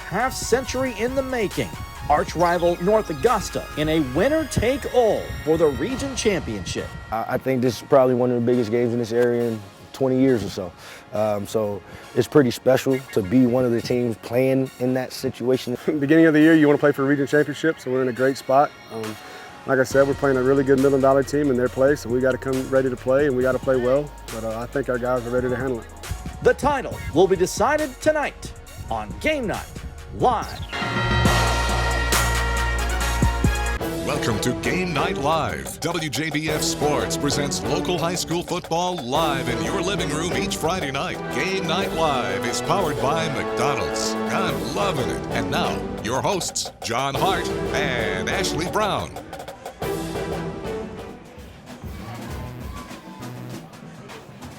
half-century in the making. Arch-rival North Augusta in a winner-take-all for the region championship. I think this is probably one of the biggest games in this area in 20 years or so. So it's pretty special to be one of the teams playing in that situation. Beginning of the year, you want to play for a region championship, so we're in a great spot. Like I said, we're playing a really good Midland Valley team in their place, so we got to come ready to play, and we got to play well. But I think our guys are ready to handle it. The title will be decided tonight on Game Night Live. Welcome to Game Night Live. WJBF Sports presents local high school football live in your living room each Friday night. Game Night Live is powered by McDonald's. I'm loving it. And now, your hosts, John Hart and Ashley Brown.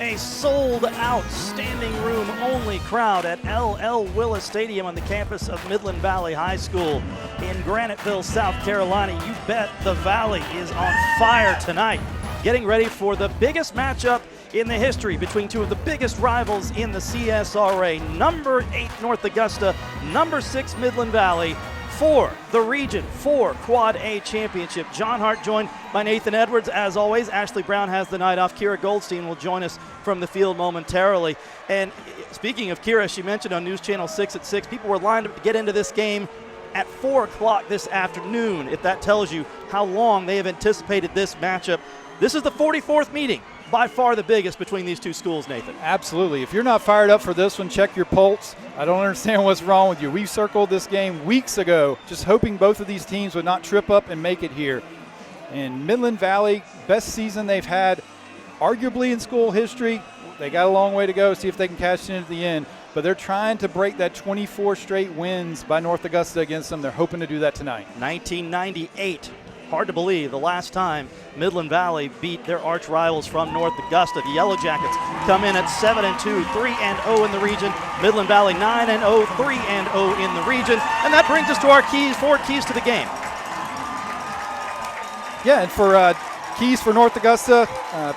A sold-out standing-room-only crowd at L.L. Willis Stadium on the campus of Midland Valley High School in Graniteville, South Carolina. You bet the Valley is on fire tonight, getting ready for the biggest matchup in the history between two of the biggest rivals in the CSRA. Number 8 North Augusta, number 6 Midland Valley, for the Region 4 Quad A Championship. John Hart joined by Nathan Edwards. As always, Ashley Brown has the night off. Kira Goldstein will join us from the field momentarily. And speaking of Kira, she mentioned on News Channel 6 at 6, people were lined up to get into this game at 4 o'clock this afternoon, if that tells you how long they have anticipated this matchup. This is the 44th meeting, by far the biggest between these two schools, Nathan. Absolutely. If you're not fired up for this one, check your pulse. I don't understand what's wrong with you. We circled this game weeks ago, just hoping both of these teams would not trip up and make it here. And Midland Valley, best season they've had arguably in school history. They got a long way to go, see if they can cash in at the end. But they're trying to break that 24 straight wins by North Augusta against them. They're hoping to do that tonight. 1998. Hard to believe the last time Midland Valley beat their arch rivals from North Augusta. The Yellow Jackets come in at 7-2, 3-0 in the region. Midland Valley 9-0, 3-0 in the region. And that brings us to our keys, 4 keys to the game. Yeah, and for keys for North Augusta,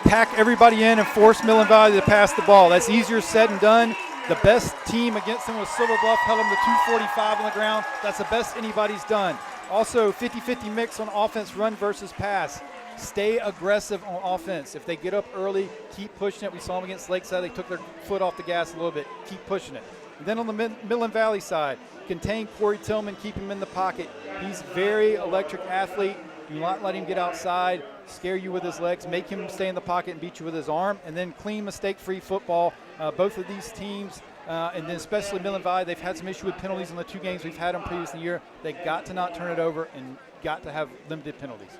pack everybody in and force Midland Valley to pass the ball. That's easier said than done. The best team against them was Silver Bluff, held them to 245 on the ground. That's the best anybody's done. Also, 50-50 mix on offense, run versus pass. Stay aggressive on offense. If they get up early, keep pushing it. We saw them against Lakeside. They took their foot off the gas a little bit. Keep pushing it. And then on the Midland Valley side, contain Corey Tillman, keep him in the pocket. He's a very electric athlete. Do not let him get outside, scare you with his legs, make him stay in the pocket and beat you with his arm. And then clean, mistake-free football. Both of these teams, and then especially Midland Valley, they've had some issue with penalties in the 2 games we've had them previous in the year. They got to not turn it over and got to have limited penalties.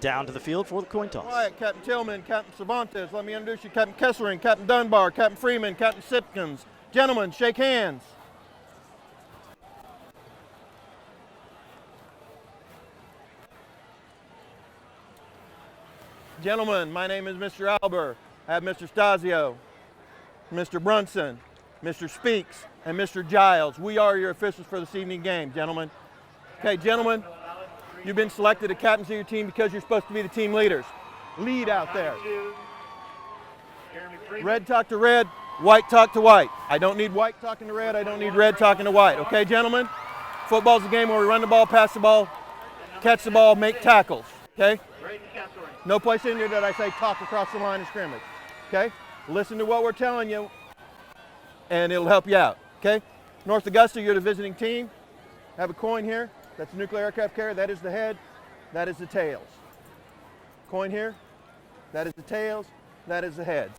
Down to the field for the coin toss. Quiet, Captain Tillman, Captain Cervantes. Let me introduce you, Captain Kessler, Captain Dunbar, Captain Freeman, Captain Sipkins. Gentlemen, shake hands. Gentlemen, my name is Mr. Albert. I have Mr. Stasio, Mr. Brunson, Mr. Speaks, and Mr. Giles. We are your officials for this evening game, gentlemen. Okay, gentlemen, you've been selected to captains of your team because you're supposed to be the team leaders. Lead out there. Red talk to red, white talk to white. I don't need white talking to red, I don't need red talking to white. Okay, gentlemen? Football's a game where we run the ball, pass the ball, catch the ball, make tackles. Okay? No place in there that I say talk across the line of scrimmage. Okay? Listen to what we're telling you, and it'll help you out. Okay? North Augusta, you're the visiting team. Have a coin here. That's a nuclear aircraft carrier. That is the head. That is the tails. Coin here. That is the tails. That is the head.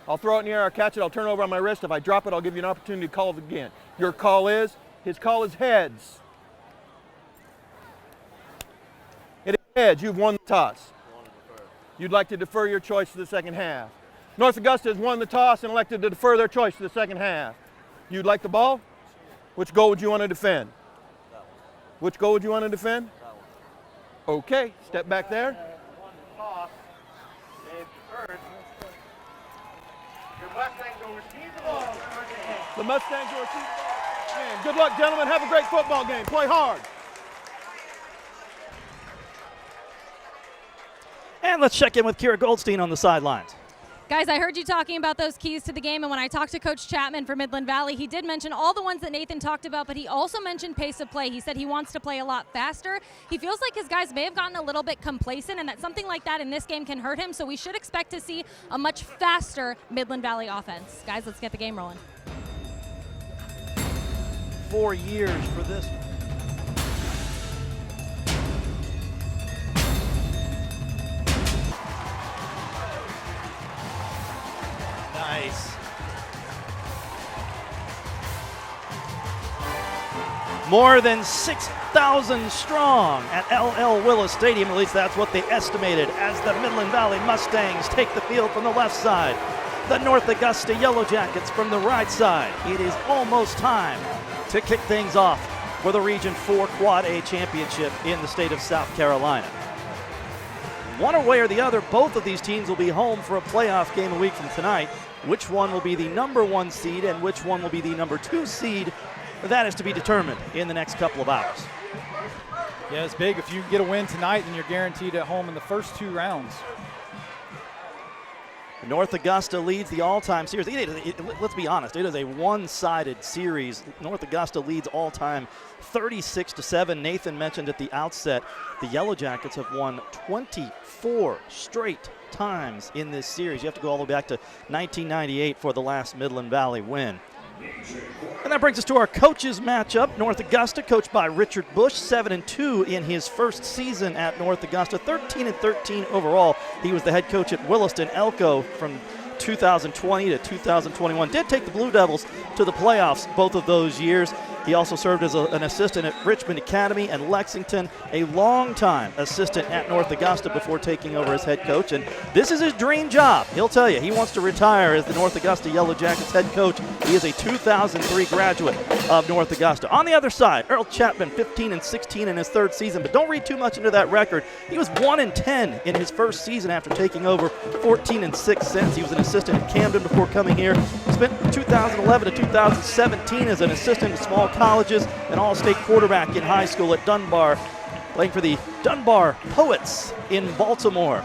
I'll throw it in the air. I'll catch it. I'll turn it over on my wrist. If I drop it, I'll give you an opportunity to call it again. Your call is? His call is heads. It is heads. You've won the toss. You'd like to defer your choice to the second half. North Augusta has won the toss and elected to defer their choice to the second half. You'd like the ball? Which goal would you want to defend? Which goal would you want to defend? Okay, step back there. The Mustangs will receive the ball. Man, good luck, gentlemen. Have a great football game. Play hard. And let's check in with Kira Goldstein on the sidelines. Guys, I heard you talking about those keys to the game, and when I talked to Coach Chapman for Midland Valley, he did mention all the ones that Nathan talked about, but he also mentioned pace of play. He said he wants to play a lot faster. He feels like his guys may have gotten a little bit complacent, and that something like that in this game can hurt him, so we should expect to see a much faster Midland Valley offense. Guys, let's get the game rolling. 4 years for this one. Nice. More than 6,000 strong at LL Willis Stadium, at least that's what they estimated, as the Midland Valley Mustangs take the field from the left side. The North Augusta Yellow Jackets from the right side. It is almost time to kick things off for the Region 4 Quad A Championship in the state of South Carolina. One way or the other, both of these teams will be home for a playoff game a week from tonight. Which one will be the #1 seed and which one will be the #2 seed, that is to be determined in the next couple of hours. Yeah, it's big. If you get a win tonight, then you're guaranteed at home in the first 2 rounds. North Augusta leads the all-time series. Let's be honest, it is a one-sided series. North Augusta leads all-time 36-7. Nathan mentioned at the outset, the Yellow Jackets have won 24 straight times in this series. You have to go all the way back to 1998 for the last Midland Valley win. And that brings us to our coaches matchup. North Augusta, coached by Richard Bush, 7-2 in his first season at North Augusta, 13-13 overall. He was the head coach at Williston Elko from 2020 to 2021. Did take the Blue Devils to the playoffs both of those years. He also served as an assistant at Richmond Academy and Lexington, a long-time assistant at North Augusta before taking over as head coach. And this is his dream job. He'll tell you he wants to retire as the North Augusta Yellow Jackets head coach. He is a 2003 graduate of North Augusta. On the other side, Earl Chapman, 15-16 in his third season, but don't read too much into that record. He was 1-10 in his first season after taking over, 14-6 since. He was an assistant at Camden before coming here. Spent 2011 to 2017 as an assistant at small colleges, an all-state quarterback in high school at Dunbar, playing for the Dunbar Poets in Baltimore.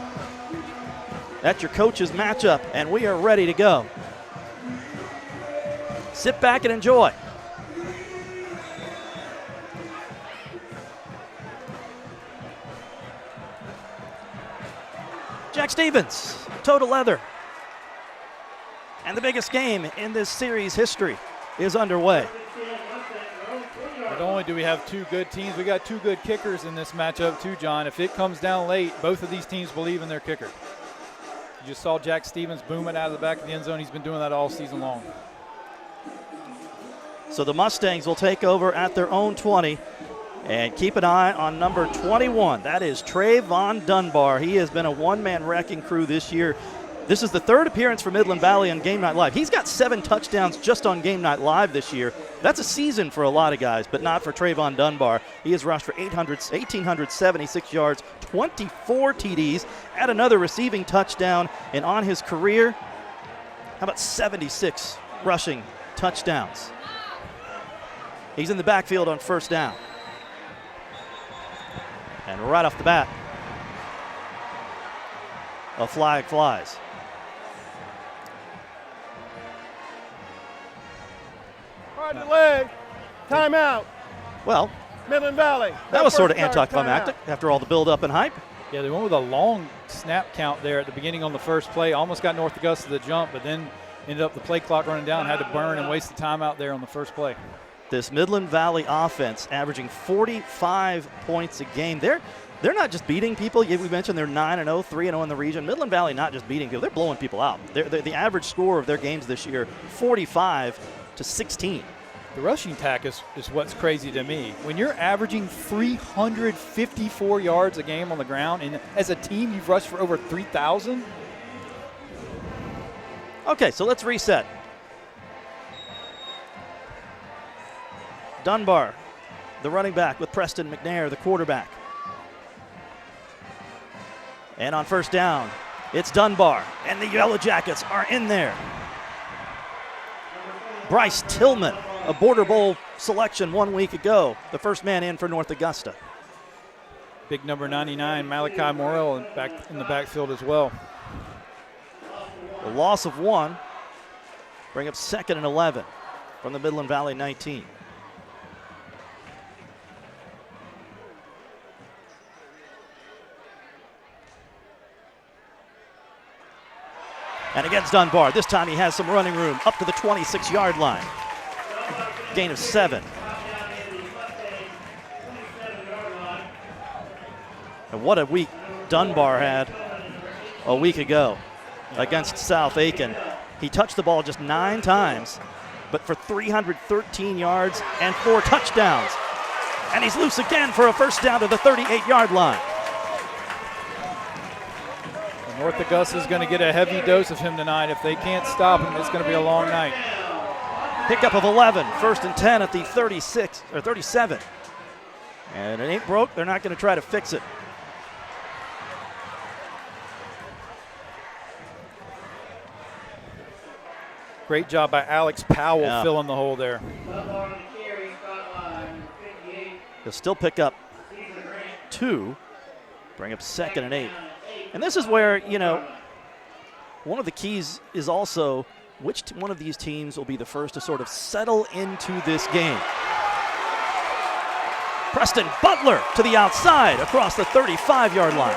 That's your coaches matchup, and we are ready to go. Sit back and enjoy. Jack Stevens, toe to leather. And the biggest game in this series history is underway. Not only do we have 2 good teams, we got 2 good kickers in this matchup too, John. If it comes down late, both of these teams believe in their kicker. You just saw Jack Stevens boom it out of the back of the end zone. He's been doing that all season long. So the Mustangs will take over at their own 20. And keep an eye on number 21. That is Trayvon Dunbar. He has been a one-man wrecking crew this year. This is the 3rd appearance for Midland Valley on Game Night Live. He's got 7 touchdowns just on Game Night Live this year. That's a season for a lot of guys, but not for Trayvon Dunbar. He has rushed for 1,876 yards, 24 TDs, add another receiving touchdown, and on his career, how about 76 rushing touchdowns? He's in the backfield on first down. And right off the bat, a flag flies. Hard to leg. Timeout. Well, Midland Valley. that was sort of anticlimactic after all the build-up and hype. Yeah, they went with a long snap count there at the beginning on the first play. Almost got North Augusta the jump, but then ended up the play clock running down, had to burn and waste the time out there on the first play. This Midland Valley offense averaging 45 points a game. They're not just beating people. We mentioned they're 9-0, 3-0 in the region. Midland Valley not just beating people, they're blowing people out. The average score of their games this year, 45-16. The rushing attack is what's crazy to me. When you're averaging 354 yards a game on the ground, and as a team you've rushed for over 3,000. Okay, so let's reset. Dunbar, the running back, with Preston McNair, the quarterback. And on first down, it's Dunbar, and the Yellow Jackets are in there. Bryce Tillman, a Border Bowl selection 1 week ago, the first man in for North Augusta. Big number 99, Malachi Morrell, back in the backfield as well. A loss of 1. Bring up 2nd and 11 from the Midland Valley 19. And against Dunbar, this time he has some running room up to the 26-yard line. Gain of 7. And what a week Dunbar had a week ago against South Aiken. He touched the ball just 9 times, but for 313 yards and 4 touchdowns. And he's loose again for a first down to the 38-yard line. North Augusta is going to get a heavy dose of him tonight. If they can't stop him, it's going to be a long night. Pickup of 11, 1st and 10 at the 36 or 37. And it ain't broke. They're not going to try to fix it. Great job by Alex Powell filling the hole there. He'll still pick up 2, bring up 2nd and 8. And this is where, you know, one of the keys is also which one of these teams will be the first to sort of settle into this game. Preston Butler to the outside across the 35-yard line.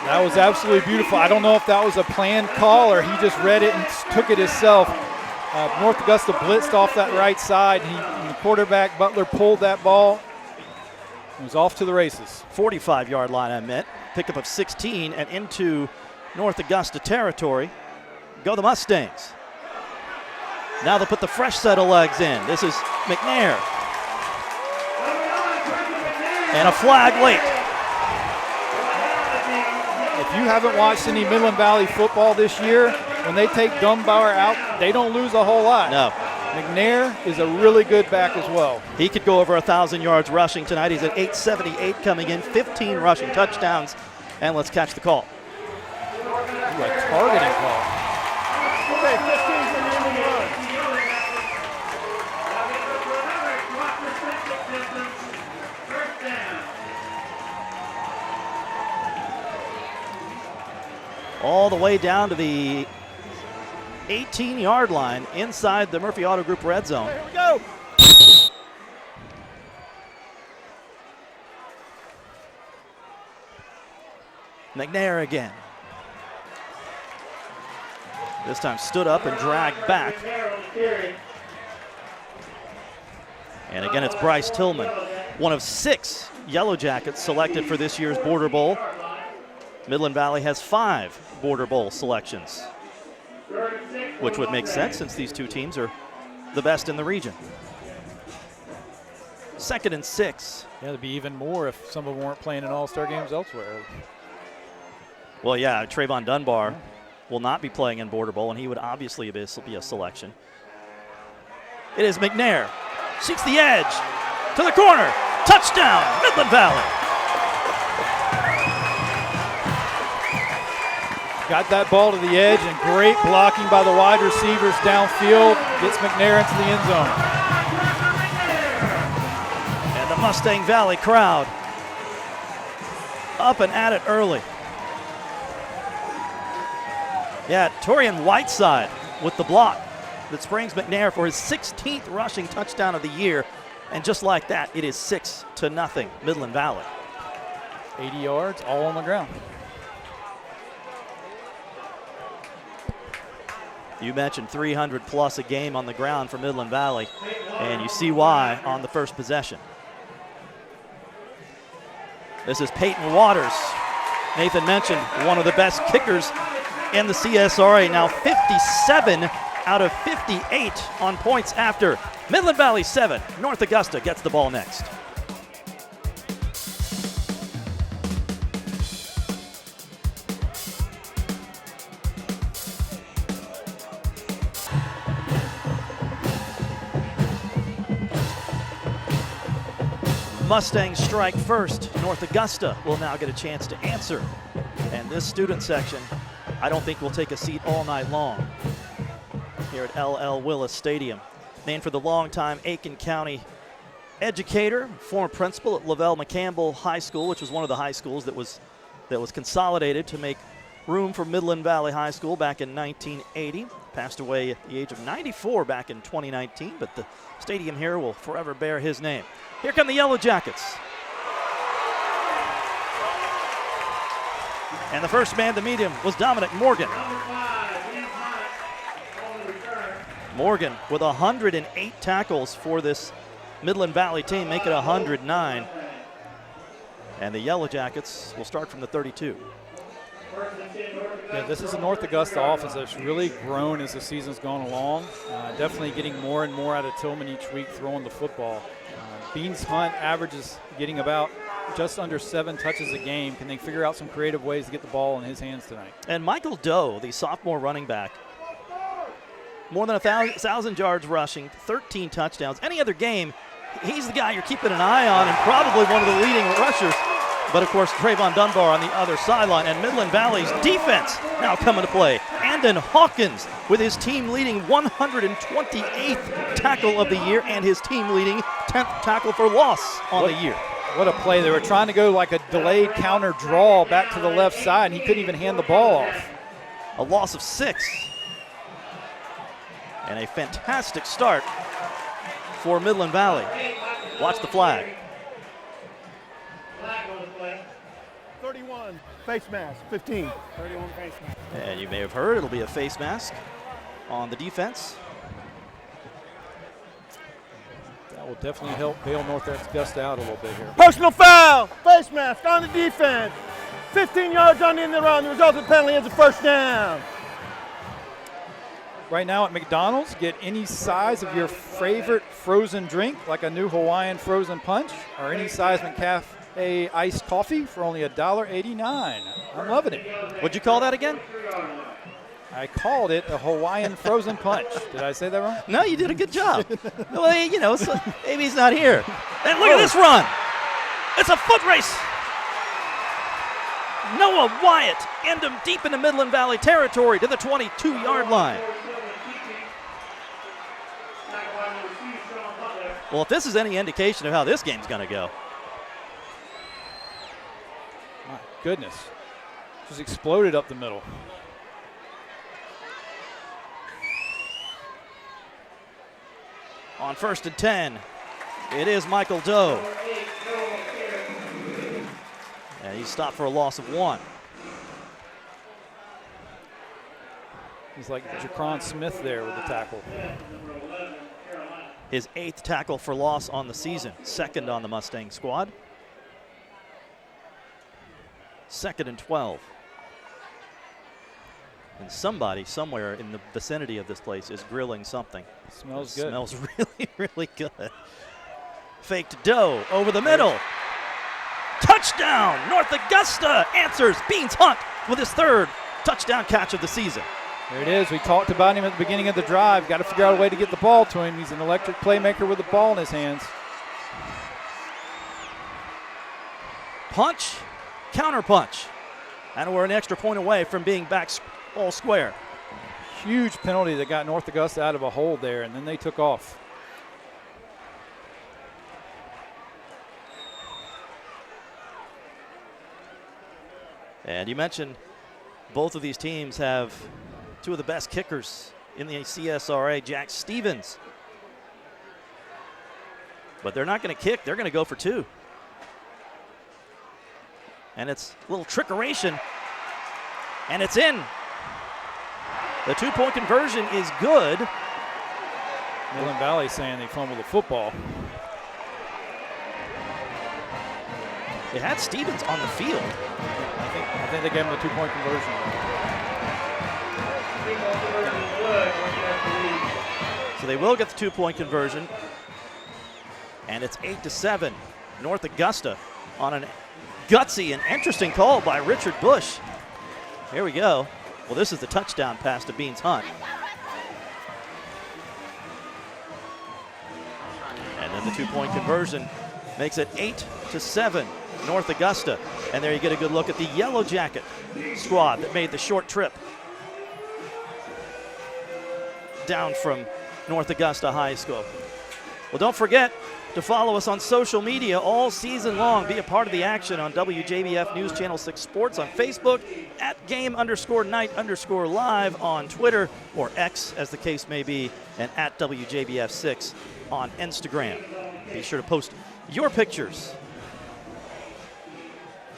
That was absolutely beautiful. I don't know if that was a planned call or he just read it and took it himself. North Augusta blitzed off that right side. And the quarterback, Butler, pulled that ball. He was off to the races. 45-yard line, I meant. Pickup of 16 and into North Augusta territory. Go the Mustangs. Now they'll put the fresh set of legs in. This is McNair. And a flag late. If you haven't watched any Midland Valley football this year, when they take Dunbar out, they don't lose a whole lot. No. McNair is a really good back as well. He could go over 1,000 yards rushing tonight. He's at 878 coming in, 15 rushing touchdowns. And let's catch the call. Ooh, a targeting call. Okay, 15's the end of the run. All the way down to the 18-yard line inside the Murphy Auto Group red zone. Here we go. McNair again. This time stood up and dragged back. And again, it's Bryce Tillman, one of 6 Yellow Jackets selected for this year's Border Bowl. Midland Valley has 5 Border Bowl selections, which would make sense since these two teams are the best in the region. 2nd and 6. Yeah, it'd be even more if some of them weren't playing in all-star games elsewhere. Well, yeah, Trayvon Dunbar will not be playing in Border Bowl, and he would obviously be a selection. It is McNair. Seeks the edge. To the corner. Touchdown, Midland Valley. Got that ball to the edge, and great blocking by the wide receivers downfield. Gets McNair into the end zone. And the Mustang Valley crowd up and at it early. Yeah, Torian Whiteside with the block that springs McNair for his 16th rushing touchdown of the year. And just like that, it is 6-0 Midland Valley. 80 yards, all on the ground. You mentioned 300 plus a game on the ground for Midland Valley, and you see why on the first possession. This is Peyton Waters. Nathan mentioned one of the best kickers in the CSRA, now 57 out of 58 on points after. Midland Valley 7, North Augusta gets the ball next. Mustangs strike first. North Augusta will now get a chance to answer. And this student section, I don't think will take a seat all night long here at L.L. Willis Stadium. Named for the longtime Aiken County educator, former principal at Lavelle McCampbell High School, which was one of the high schools that was consolidated to make room for Midland Valley High School back in 1980. Passed away at the age of 94 back in 2019, but the stadium here will forever bear his name. Here come the Yellow Jackets. And the first man to meet him was Dominic Morgan. Morgan with 108 tackles for this Midland Valley team, make it 109. And the Yellow Jackets will start from the 32. Yeah, this is a North Augusta offense that's really grown as the season's gone along. Definitely getting more and more out of Tillman each week throwing the football. Beans Hunt averages getting about just under 7 touches a game. Can they figure out some creative ways to get the ball in his hands tonight? And Michael Doe, the sophomore running back, more than 1,000 yards rushing, 13 touchdowns. Any other game, he's the guy you're keeping an eye on and probably one of the leading rushers. But, of course, Trayvon Dunbar on the other sideline. And Midland Valley's defense now coming to play. Andon Hawkins with his team-leading 128th tackle of the year and his team-leading 10th tackle for loss on the year. What a play. They were trying to go like a delayed counter draw back to the left side, and he couldn't even hand the ball off. A loss of 6. And a fantastic start for Midland Valley. Watch the flag. 31, face mask, 15. 31 face mask. And you may have heard it'll be a face mask on the defense. That will definitely help bail North Augusta out a little bit here. Personal foul, face mask on the defense. 15 yards on the end of the run. The result of the penalty is a first down. Right now at McDonald's, get any size of your favorite frozen drink, like a new Hawaiian frozen punch, or any size McCafe iced coffee for only $1.89. I'm loving it. What'd you call that again? I called it a Hawaiian frozen punch. Did I say that wrong? No, you did a good job. Well, you know, so maybe he's not here. And look at this run. It's a foot race. Noah Wyatt end him deep into Midland Valley territory to the 22-yard line. Well, if this is any indication of how this game's going to go. My goodness. Just exploded up the middle. On 1st and 10, it is Michael Doe. And he's stopped for a loss of 1. He's like Jacron Smith there with the tackle. His 8th tackle for loss on the season, 2nd on the Mustang squad. 2nd and 12. And somebody somewhere in the vicinity of this place is grilling something. Smells good. Smells really, really good. Faked Doe over the middle. Touchdown! North Augusta answers Beans Hunt with his 3rd touchdown catch of the season. There it is. We talked about him at the beginning of the drive. Got to figure out a way to get the ball to him. He's an electric playmaker with the ball in his hands. Punch, counter punch. And we're an extra point away from being back all square. Huge penalty that got North Augusta out of a hold there, and then they took off. And you mentioned both of these teams have 2 of the best kickers in the CSRA, Jack Stevens. But they're not going to kick, they're going to go for 2. And it's a little trickeration, and it's in. The 2-point conversion is good. Midland Valley saying they fumbled the football. They had Stevens on the field. I think they gave him a 2-point conversion. So they will get the 2-point conversion. And it's 8-7. North Augusta on an gutsy and interesting call by Richard Bush. Here we go. Well, this is the touchdown pass to Beans Hunt. And then the 2-point conversion makes it 8-7, North Augusta. And there you get a good look at the Yellow Jacket squad that made the short trip down from North Augusta High School. Well, don't forget, to follow us on social media all season long. Be a part of the action on WJBF News Channel 6 Sports on Facebook, at game_night_live on Twitter, or X as the case may be, and at WJBF 6 on Instagram. Be sure to post your pictures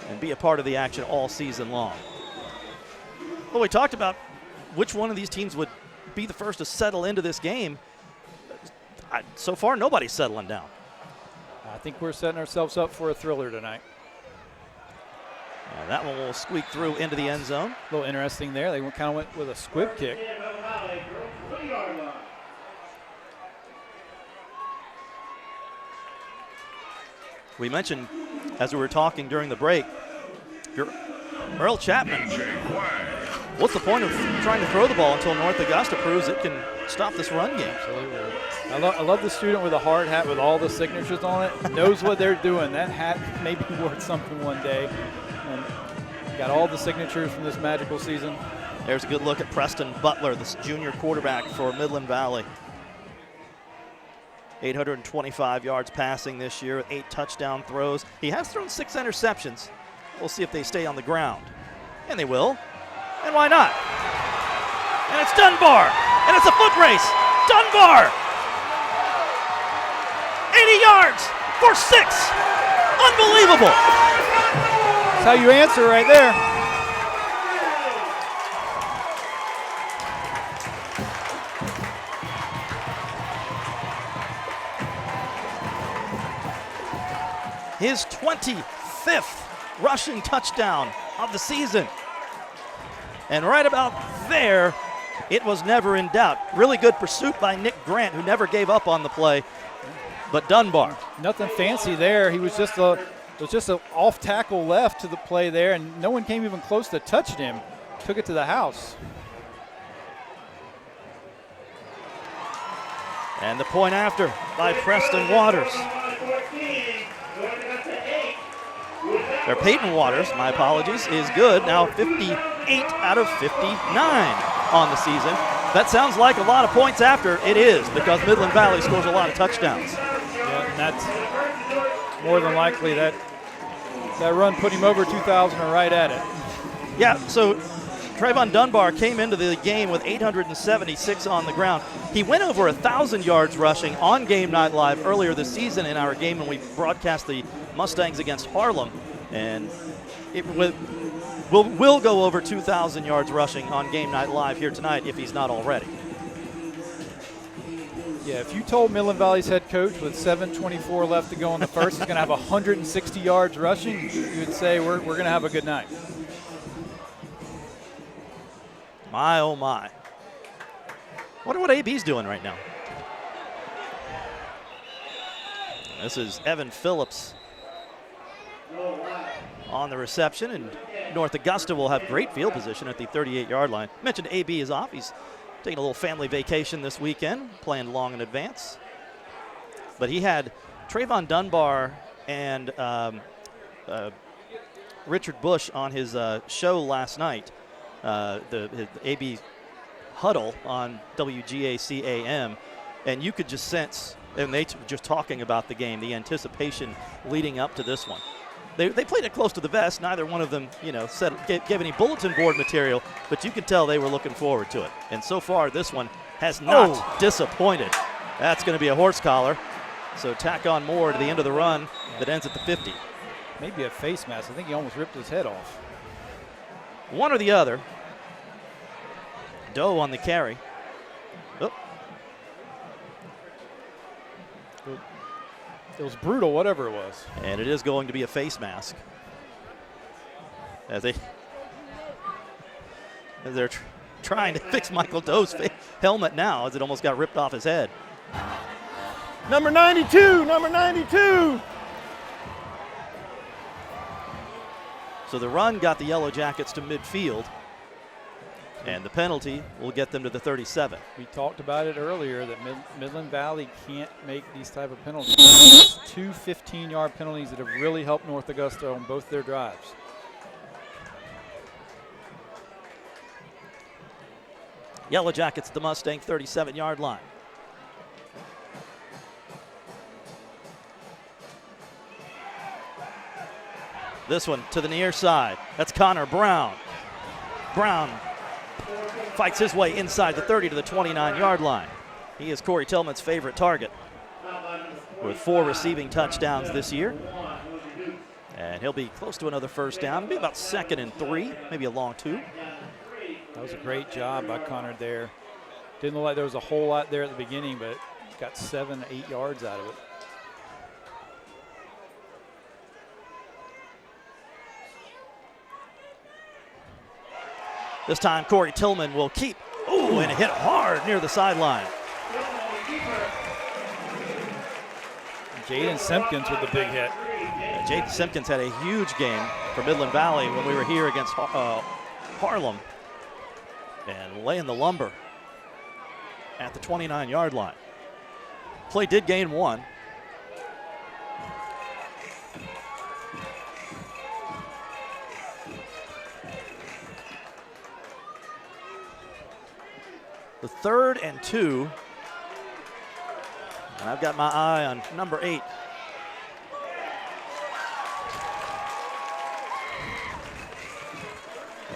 and be a part of the action all season long. Well, we talked about which one of these teams would be the first to settle into this game. So far, nobody's settling down. I think we're setting ourselves up for a thriller tonight. That one will squeak through into the end zone. A little interesting there. They kind of went with a squib kick. We mentioned, as we were talking during the break, Earl Chapman. What's the point of trying to throw the ball until North Augusta proves it can stop this run game? Absolutely. I love the student with a hard hat with all the signatures on it. Knows what they're doing. That hat may be worth something one day. And got all the signatures from this magical season. There's a good look at Preston Butler, this junior quarterback for Midland Valley. 825 yards passing this year with 8 touchdown throws. He has thrown 6 interceptions. We'll see if they stay on the ground. And they will. And why not? And it's Dunbar. And it's a foot race. Dunbar. 80 yards for 6. Unbelievable. That's how you answer right there. His 25th rushing touchdown of the season. And right about there, it was never in doubt. Really good pursuit by Nick Grant, who never gave up on the play. But Dunbar. Nothing fancy there. He was just an off tackle left to the play there, and no one came even close to touching him. Took it to the house. And the point after by Preston Waters. Or Peyton Waters, my apologies, is good. Now 58 out of 59 on the season. That sounds like a lot of points after. It is, because Midland Valley scores a lot of touchdowns. Yeah, and that's more than likely that run put him over 2,000 or right at it. Yeah, so Trayvon Dunbar came into the game with 876 on the ground. He went over 1,000 yards rushing on Game Night Live earlier this season in our game when we broadcast the Mustangs against Harlem. And it will go over 2,000 yards rushing on Game Night Live here tonight if he's not already. Yeah, if you told Midland Valley's head coach with 7:24 left to go in the first he's going to have 160 yards rushing, you would say we're going to have a good night. My, oh my. Wonder what AB's doing right now. This is Evan Phillips on the reception, and North Augusta will have great field position at the 38-yard line. Mentioned AB is off. He's taking a little family vacation this weekend, playing long in advance. But he had Trayvon Dunbar and Richard Bush on his show last night, his AB huddle on WGAC AM, and you could just sense, and they were just talking about the game, the anticipation leading up to this one. They played it close to the vest. Neither one of them, gave any bulletin board material, but you could tell they were looking forward to it. And so far, this one has not disappointed. That's going to be a horse collar. So tack on more to the end of the run that ends at the 50. Maybe a face mask. I think he almost ripped his head off. One or the other. Doe on the carry. Oh. It was brutal, whatever it was. And it is going to be a face mask. As they're trying to fix Michael Doe's helmet now, as it almost got ripped off his head. Number 92, number 92. So the run got the Yellow Jackets to midfield, and the penalty will get them to the 37. We talked about it earlier that Midland Valley can't make these type of penalties. 2 15-yard penalties that have really helped North Augusta on both their drives. Yellow Jackets, the Mustang 37-yard line. This one to the near side. That's Connor Brown. Brown fights his way inside the 30 to the 29-yard line. He is Corey Tillman's favorite target with 4 receiving touchdowns this year. And he'll be close to another first down. It'll be about 2nd and 3, maybe a long 2. That was a great job by Connor there. Didn't look like there was a whole lot there at the beginning, but got 7, 8 yards out of it. This time Corey Tillman will keep. Ooh, and hit hard near the sideline. Jaden Simpkins with the big hit. Jaden Simpkins had a huge game for Midland Valley when we were here against Harlem, and laying the lumber at the 29-yard line. Play did gain 1. The 3rd and 2. And I've got my eye on number 8.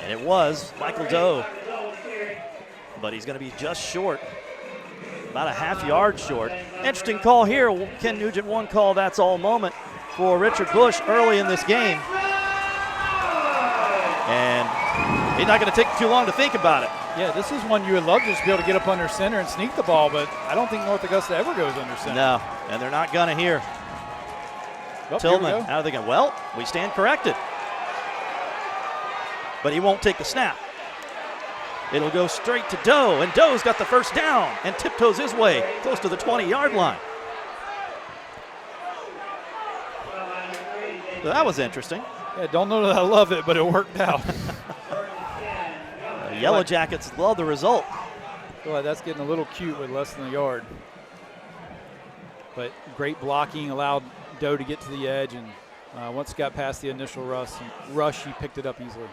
And it was Michael Doe. But he's going to be just short. About a half yard short. Interesting call here. Ken Nugent, one call, that's all moment for Richard Bush early in this game. And he's not going to take too long to think about it. Yeah, this is one you would love to just be able to get up under center and sneak the ball, but I don't think North Augusta ever goes under center. No, and they're not going to here. Oh, Tillman out of the game. Well, we stand corrected. But he won't take the snap. It'll go straight to Doe, and Doe's got the first down and tiptoes his way close to the 20-yard line. So that was interesting. Yeah, don't know that I love it, but it worked out. The Yellow Jackets love the result. I feel like that's getting a little cute with less than a yard. But great blocking allowed Doe to get to the edge, and once it got past the initial rush, he picked it up easily.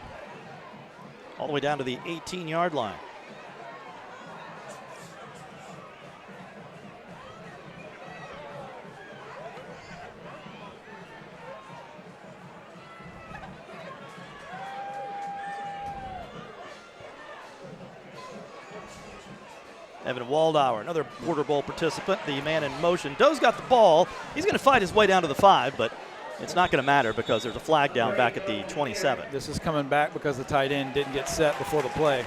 All the way down to the 18-yard line. Evan Waldauer, another Border Bowl participant, the man in motion. Doe's got the ball. He's going to fight his way down to the 5, but it's not going to matter because there's a flag down back at the 27. This is coming back because the tight end didn't get set before the play.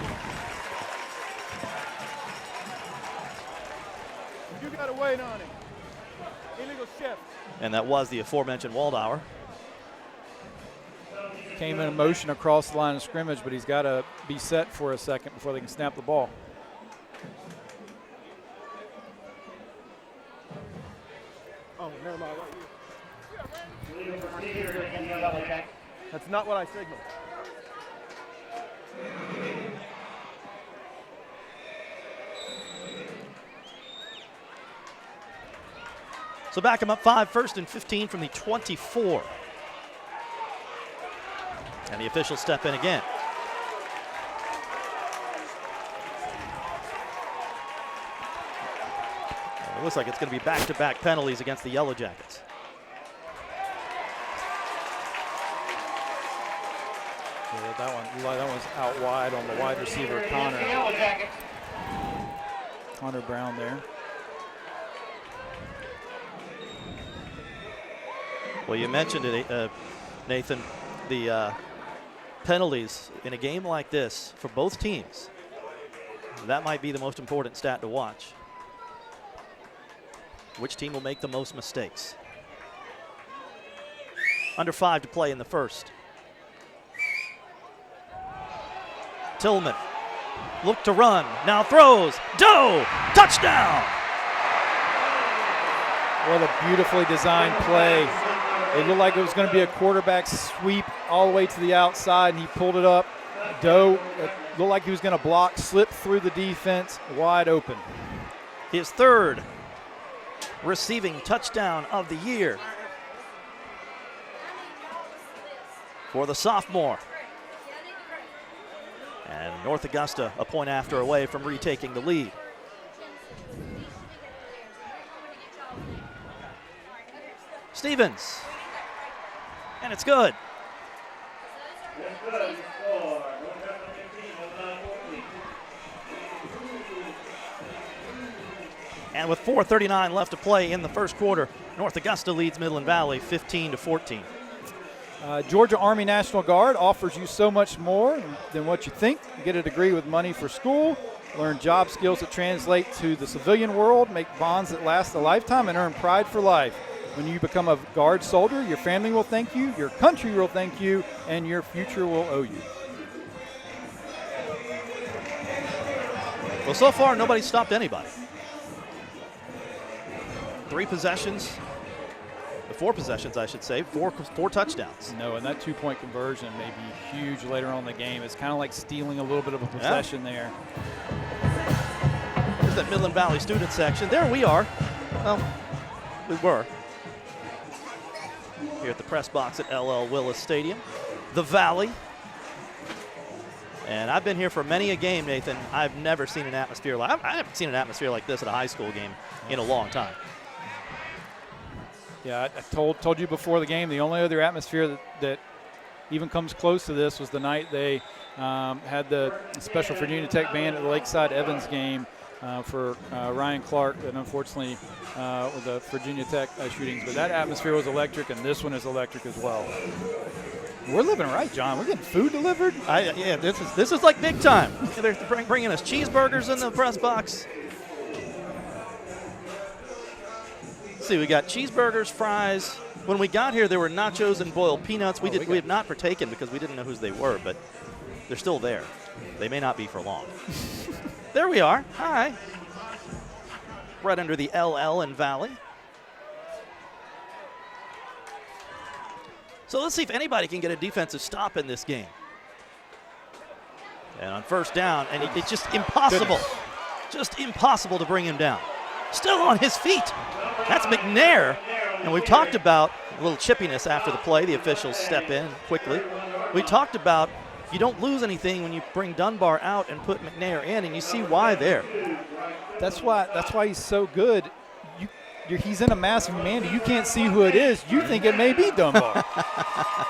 You got to wait on him. Illegal shift. And that was the aforementioned Waldauer. Came in motion across the line of scrimmage, but he's got to be set for a second before they can snap the ball. Oh, never mind. That's not what I signaled. So back him up 5, 1st and 15 from the 24. And the officials step in again. It looks like it's going to be back-to-back penalties against the Yellow Jackets. Yeah, that one's out wide on the wide receiver, Connor. Connor Brown there. Well, you mentioned it, Nathan, the penalties in a game like this for both teams. That might be the most important stat to watch. Which team will make the most mistakes? Under 5 to play in the first. Tillman, look to run, now throws, Doe, touchdown! What a beautifully designed play. It looked like it was going to be a quarterback sweep all the way to the outside, and he pulled it up. Doe looked like he was going to block, slipped through the defense, wide open. His 3rd receiving touchdown of the year for the sophomore. And North Augusta a point after away from retaking the lead. Stevens, and it's good. And with 4:39 left to play in the first quarter, North Augusta leads Midland Valley 15-14. Georgia Army National Guard offers you so much more than what you think. You get a degree with money for school, learn job skills that translate to the civilian world, make bonds that last a lifetime, and earn pride for life. When you become a Guard soldier, your family will thank you, your country will thank you, and your future will owe you. Well, so far, nobody's stopped anybody. 3 possessions. 4 possessions, I should say, four touchdowns. No, and that 2-point conversion may be huge later on in the game. It's kind of like stealing a little bit of a possession there. There's that Midland Valley student section. There we are. Well, we were. Here at the press box at LL Willis Stadium. The Valley. And I've been here for many a game, Nathan. I've never seen an atmosphere like I haven't seen an atmosphere like this at a high school game in a long time. Yeah, I told you before the game, the only other atmosphere that even comes close to this was the night they had the Special Virginia Tech band at the Lakeside Evans game for Ryan Clark, and unfortunately with the Virginia Tech shootings. But that atmosphere was electric, and this one is electric as well. We're living right, John. We're getting food delivered. Yeah, this is like big time. They're bringing us cheeseburgers in the press box. Let's see, we got cheeseburgers, fries. When we got here, there were nachos and boiled peanuts. We have not partaken because we didn't know whose they were, but they're still there. They may not be for long. There we are. Hi. Right under the LL and Valley. So let's see if anybody can get a defensive stop in this game. And on first down, and it's just impossible. Just impossible to bring him down. Still on his feet. That's McNair. And we've talked about a little chippiness after the play. The officials step in quickly. We talked about you don't lose anything when you bring Dunbar out and put McNair in, and you see why there. That's why he's so good. He's in a massive man. You can't see who it is. You think it may be Dunbar.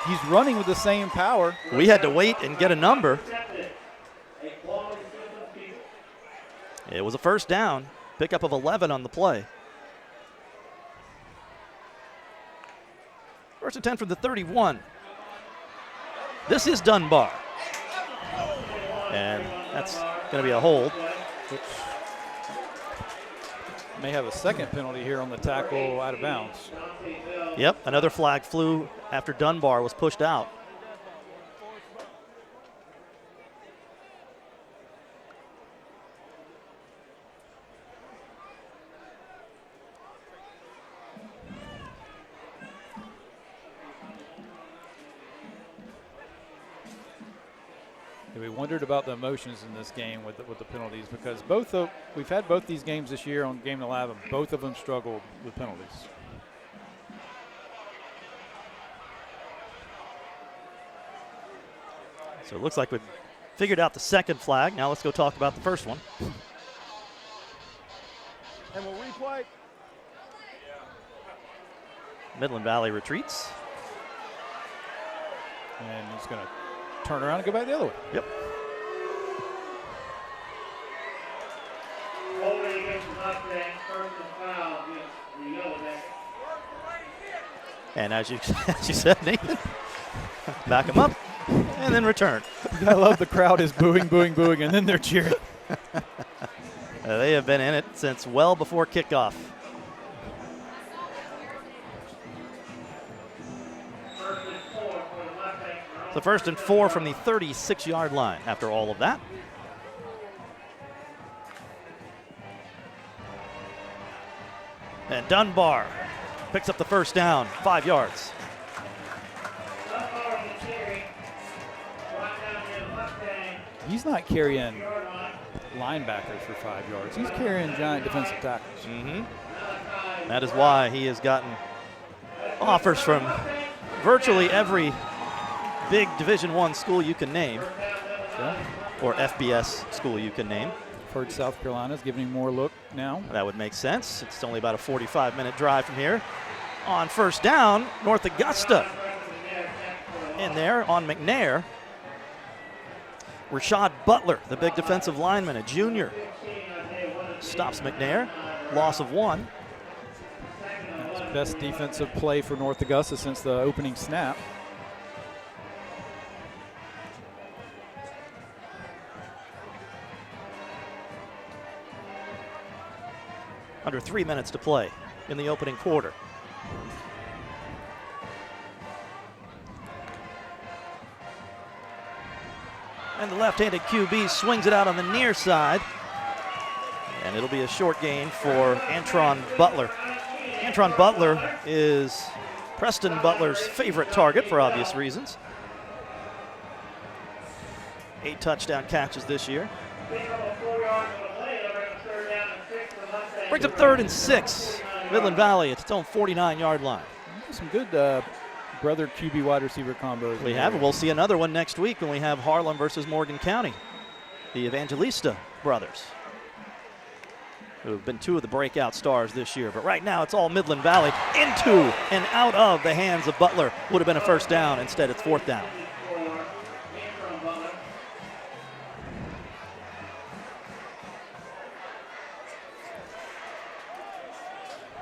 He's running with the same power. We had to wait and get a number. It was a first down. Pickup of 11 on the play. First and 10 from the 31. This is Dunbar. And that's going to be a hold. Which may have a second penalty here on the tackle out of bounds. Yep, another flag flew after Dunbar was pushed out. We wondered about the emotions in this game with the penalties, because we've had both these games this year on Game 11. Both of them struggled with penalties. So it looks like we've figured out the second flag. Now let's go talk about the first one. And we'll replay. Midland Valley retreats. And he's going to turn around and go back the other way. Yep. And as you said, Nathan, back him up and then return. I love the crowd is booing, booing, booing, and then they're cheering. They have been in it since well before kickoff. So first and 4 from the 36-yard line after all of that. And Dunbar picks up the first down, 5 yards. He's not carrying linebackers for 5 yards. He's carrying giant defensive tackles. Mm-hmm. That is why he has gotten offers from virtually every big Division I school you can name, or FBS school you can name. I've heard South Carolina's giving him more look now. That would make sense. It's only about a 45-minute drive from here. On first down, North Augusta In there on McNair, Rashad Butler, the big defensive lineman, a junior, stops McNair. Loss of 1. That's the best defensive play for North Augusta since the opening snap. Under 3 minutes to play in the opening quarter. And the left-handed QB swings it out on the near side. And it'll be a short gain for Antron Butler. Antron Butler is Preston Butler's favorite target for obvious reasons. 8 touchdown catches this year. Brings up 3rd and 6. Midland Valley at its own 49-yard line. Some good brother QB wide receiver combos. We have. We'll see another one next week when we have Harlem versus Morgan County. The Evangelista brothers, who have been 2 of the breakout stars this year. But right now it's all Midland Valley. Into and out of the hands of Butler. Would have been a first down. Instead it's 4th down.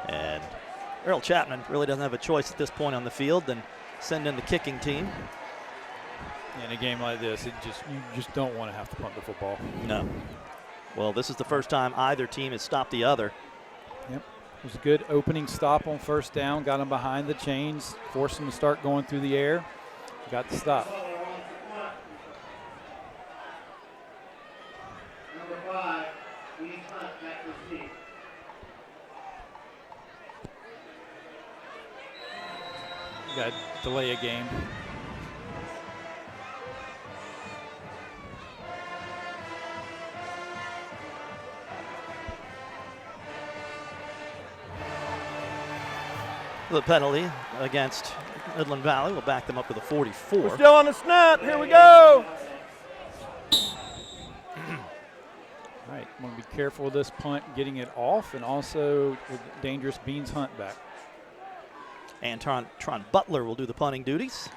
And Earl Chapman really doesn't have a choice at this point on the field than send in the kicking team. In a game like this, you just don't want to have to punt the football. No. Well, this is the first time either team has stopped the other. Yep. It was a good opening stop on first down. Got them behind the chains, forced them to start going through the air. Got the stop. Got to delay a game. The penalty against Midland Valley will back them up to the 44. We're still on the snap. Here we go. All right, want to be careful with this punt, getting it off, and also with dangerous Beans Hunt back. And Tron Butler will do the punting duties.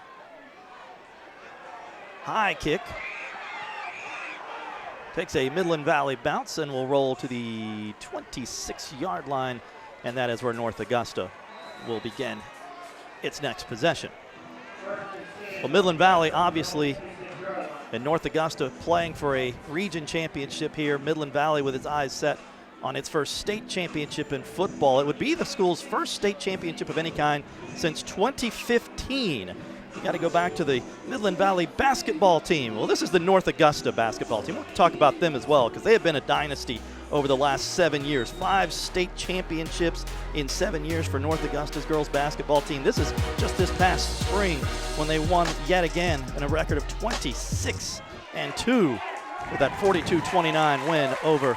High kick. Takes a Midland Valley bounce and will roll to the 26-yard line, and that is where North Augusta will begin its next possession. Well, Midland Valley obviously and North Augusta playing for a region championship here. Midland Valley with its eyes set on its first state championship in football. It would be the school's first state championship of any kind since 2015. You got to go back to the Midland Valley basketball team. Well, this is the North Augusta basketball team. We'll talk about them as well because they have been a dynasty over the last 7 years. 5 state championships in 7 years for North Augusta's girls basketball team. This is just this past spring when they won yet again in a record of 26-2 with that 42-29 win over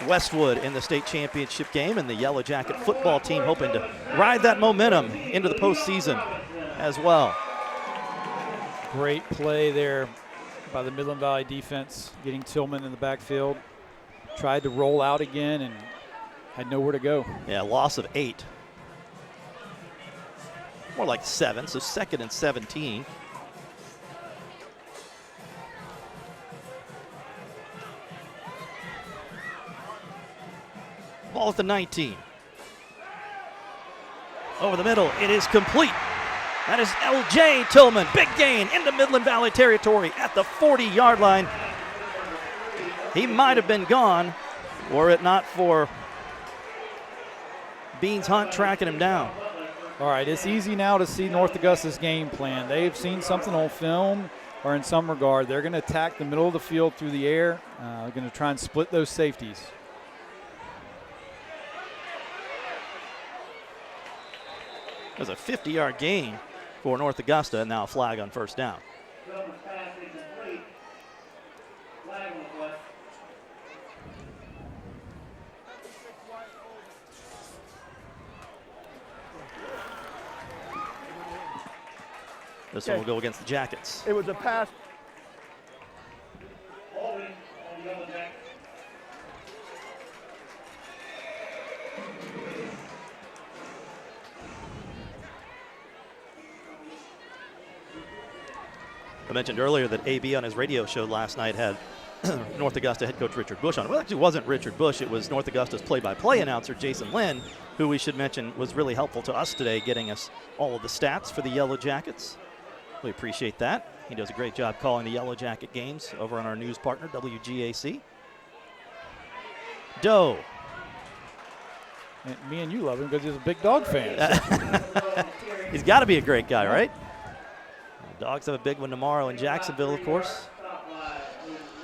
Westwood in the state championship game, and the Yellow Jacket football team hoping to ride that momentum into the postseason as well. Great play there by the Midland Valley defense, getting Tillman in the backfield. Tried to roll out again and had nowhere to go. Yeah, loss of 8. More like 7, so 2nd and 17. Ball at the 19. Over the middle, it is complete. That is L.J. Tillman. Big gain into Midland Valley territory at the 40-yard line. He might have been gone were it not for Beans Hunt tracking him down. All right, it's easy now to see North Augusta's game plan. They've seen something on film or in some regard. They're going to attack the middle of the field through the air. They're going to try and split those safeties. It was a 50-yard gain for North Augusta, and now a flag on first down. This one will go against the Jackets. It was a pass. I mentioned earlier that AB on his radio show last night had North Augusta head coach Richard Bush on. Well, it actually wasn't Richard Bush. It was North Augusta's play-by-play announcer, Jason Lynn, who we should mention was really helpful to us today, getting us all of the stats for the Yellow Jackets. We appreciate that. He does a great job calling the Yellow Jacket games over on our news partner, WGAC. Doe. And me and you love him because he's a big dog fan. He's got to be a great guy, right? The Dogs have a big one tomorrow in Jacksonville, of course.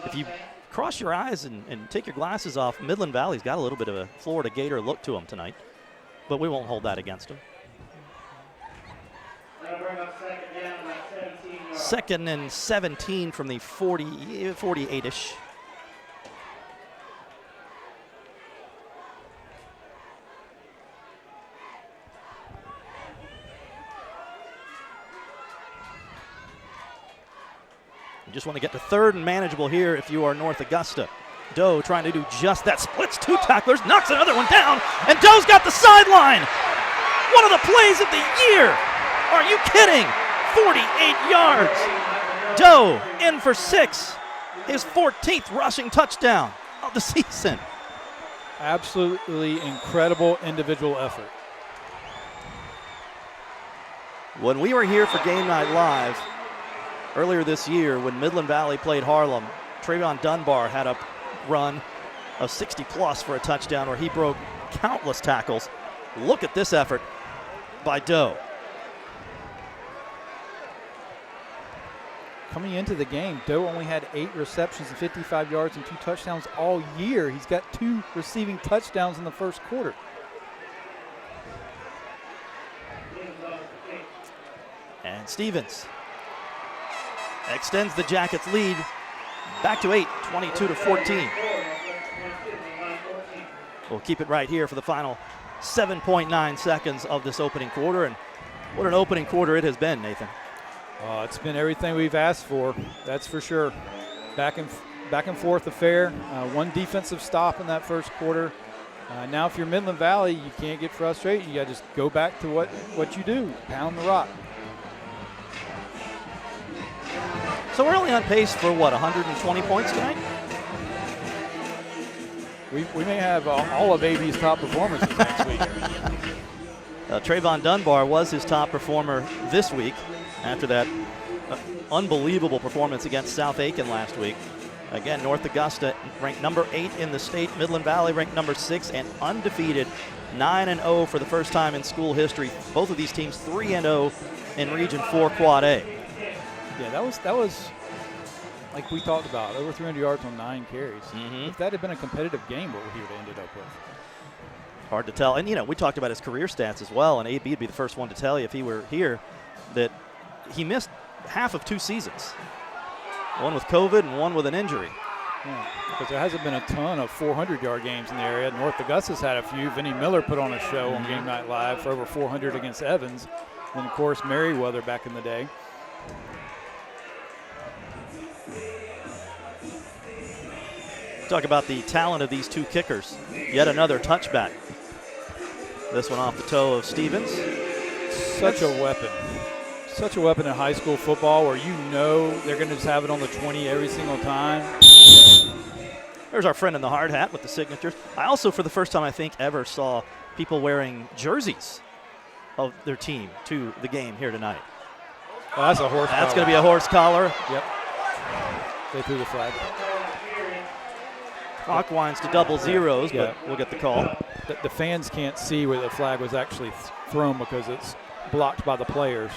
If you cross your eyes and take your glasses off, Midland Valley's got a little bit of a Florida Gator look to them tonight, but we won't hold that against them. Second and 17 from the 48-ish. You just want to get to third and manageable here if you are North Augusta. Doe trying to do just that. Splits two tacklers, knocks another one down, and Doe's got the sideline. One of the plays of the year. Are you kidding? 48 yards. Doe in for 6. His 14th rushing touchdown of the season. Absolutely incredible individual effort. When we were here for Game Night Live earlier this year, when Midland Valley played Harlem, Trayvon Dunbar had a run of 60-plus for a touchdown where he broke countless tackles. Look at this effort by Doe. Coming into the game, Doe only had 8 receptions and 55 yards and 2 touchdowns all year. He's got 2 receiving touchdowns in the first quarter. And Stevens extends the Jackets' lead back to 8, 22-14. We'll keep it right here for the final 7.9 seconds of this opening quarter. And what an opening quarter it has been, Nathan. It's been everything we've asked for, that's for sure. Back and forth affair. One defensive stop in that first quarter. Now if you're Midland Valley, you can't get frustrated. You got to just go back to what you do, pound the rock. So we're only on pace for, what, 120 points tonight? We may have all of AB's top performances next week. Trayvon Dunbar was his top performer this week after that unbelievable performance against South Aiken last week. Again, North Augusta ranked number 8 in the state. Midland Valley ranked number 6 and undefeated, 9-0 for the first time in school history. Both of these teams 3-0 in Region 4 Quad A. Yeah, that was like we talked about, over 300 yards on 9 carries. If that had been a competitive game, what would he have ended up with? Hard to tell. And, you know, we talked about his career stats as well, and AB would be the first one to tell you if he were here that he missed half of 2 seasons. One with COVID and one with an injury. Yeah, because there hasn't been a ton of 400-yard games in the area. North Augusta's had a few. Vinny Miller put on a show on Game Night Live for over 400 against Evans. And, of course, Merriweather back in the day. Talk about the talent of these 2 kickers. Yet another touchback. This one off the toe of Stevens. Such a weapon. Such a weapon in high school football where you know they're going to just have it on the 20 every single time. There's our friend in the hard hat with the signatures. I also, for the first time, I think, ever saw people wearing jerseys of their team to the game here tonight. Oh, that's a horse collar. That's going to be a horse collar. Yep. They threw the flag. Clock winds to double zeros, but we'll get the call. The fans can't see where the flag was actually thrown because it's blocked by the players.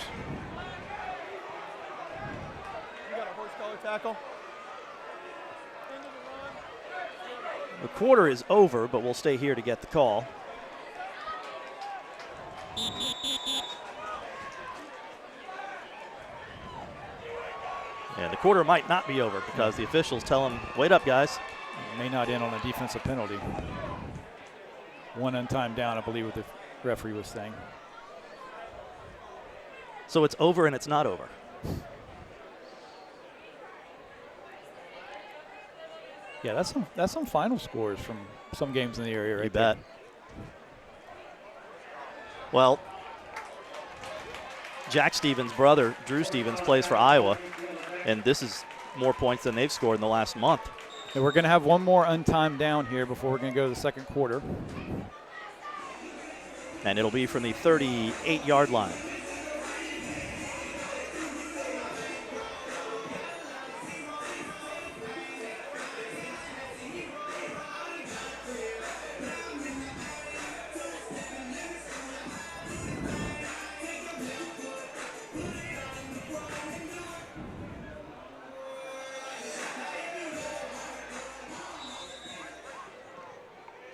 You got a horse collar tackle? The quarter is over, but we'll stay here to get the call. And the quarter might not be over because the officials tell them, wait up, guys. It may not end on a defensive penalty. One untimed down, I believe what the referee was saying. So it's over and it's not over. Yeah, that's some final scores from some games in the area, right? You bet. Well, Jack Stevens' brother, Drew Stevens, plays for Iowa. And this is more points than they've scored in the last month. And we're going to have one more untimed down here before we're going to go to the second quarter. And it'll be from the 38-yard line.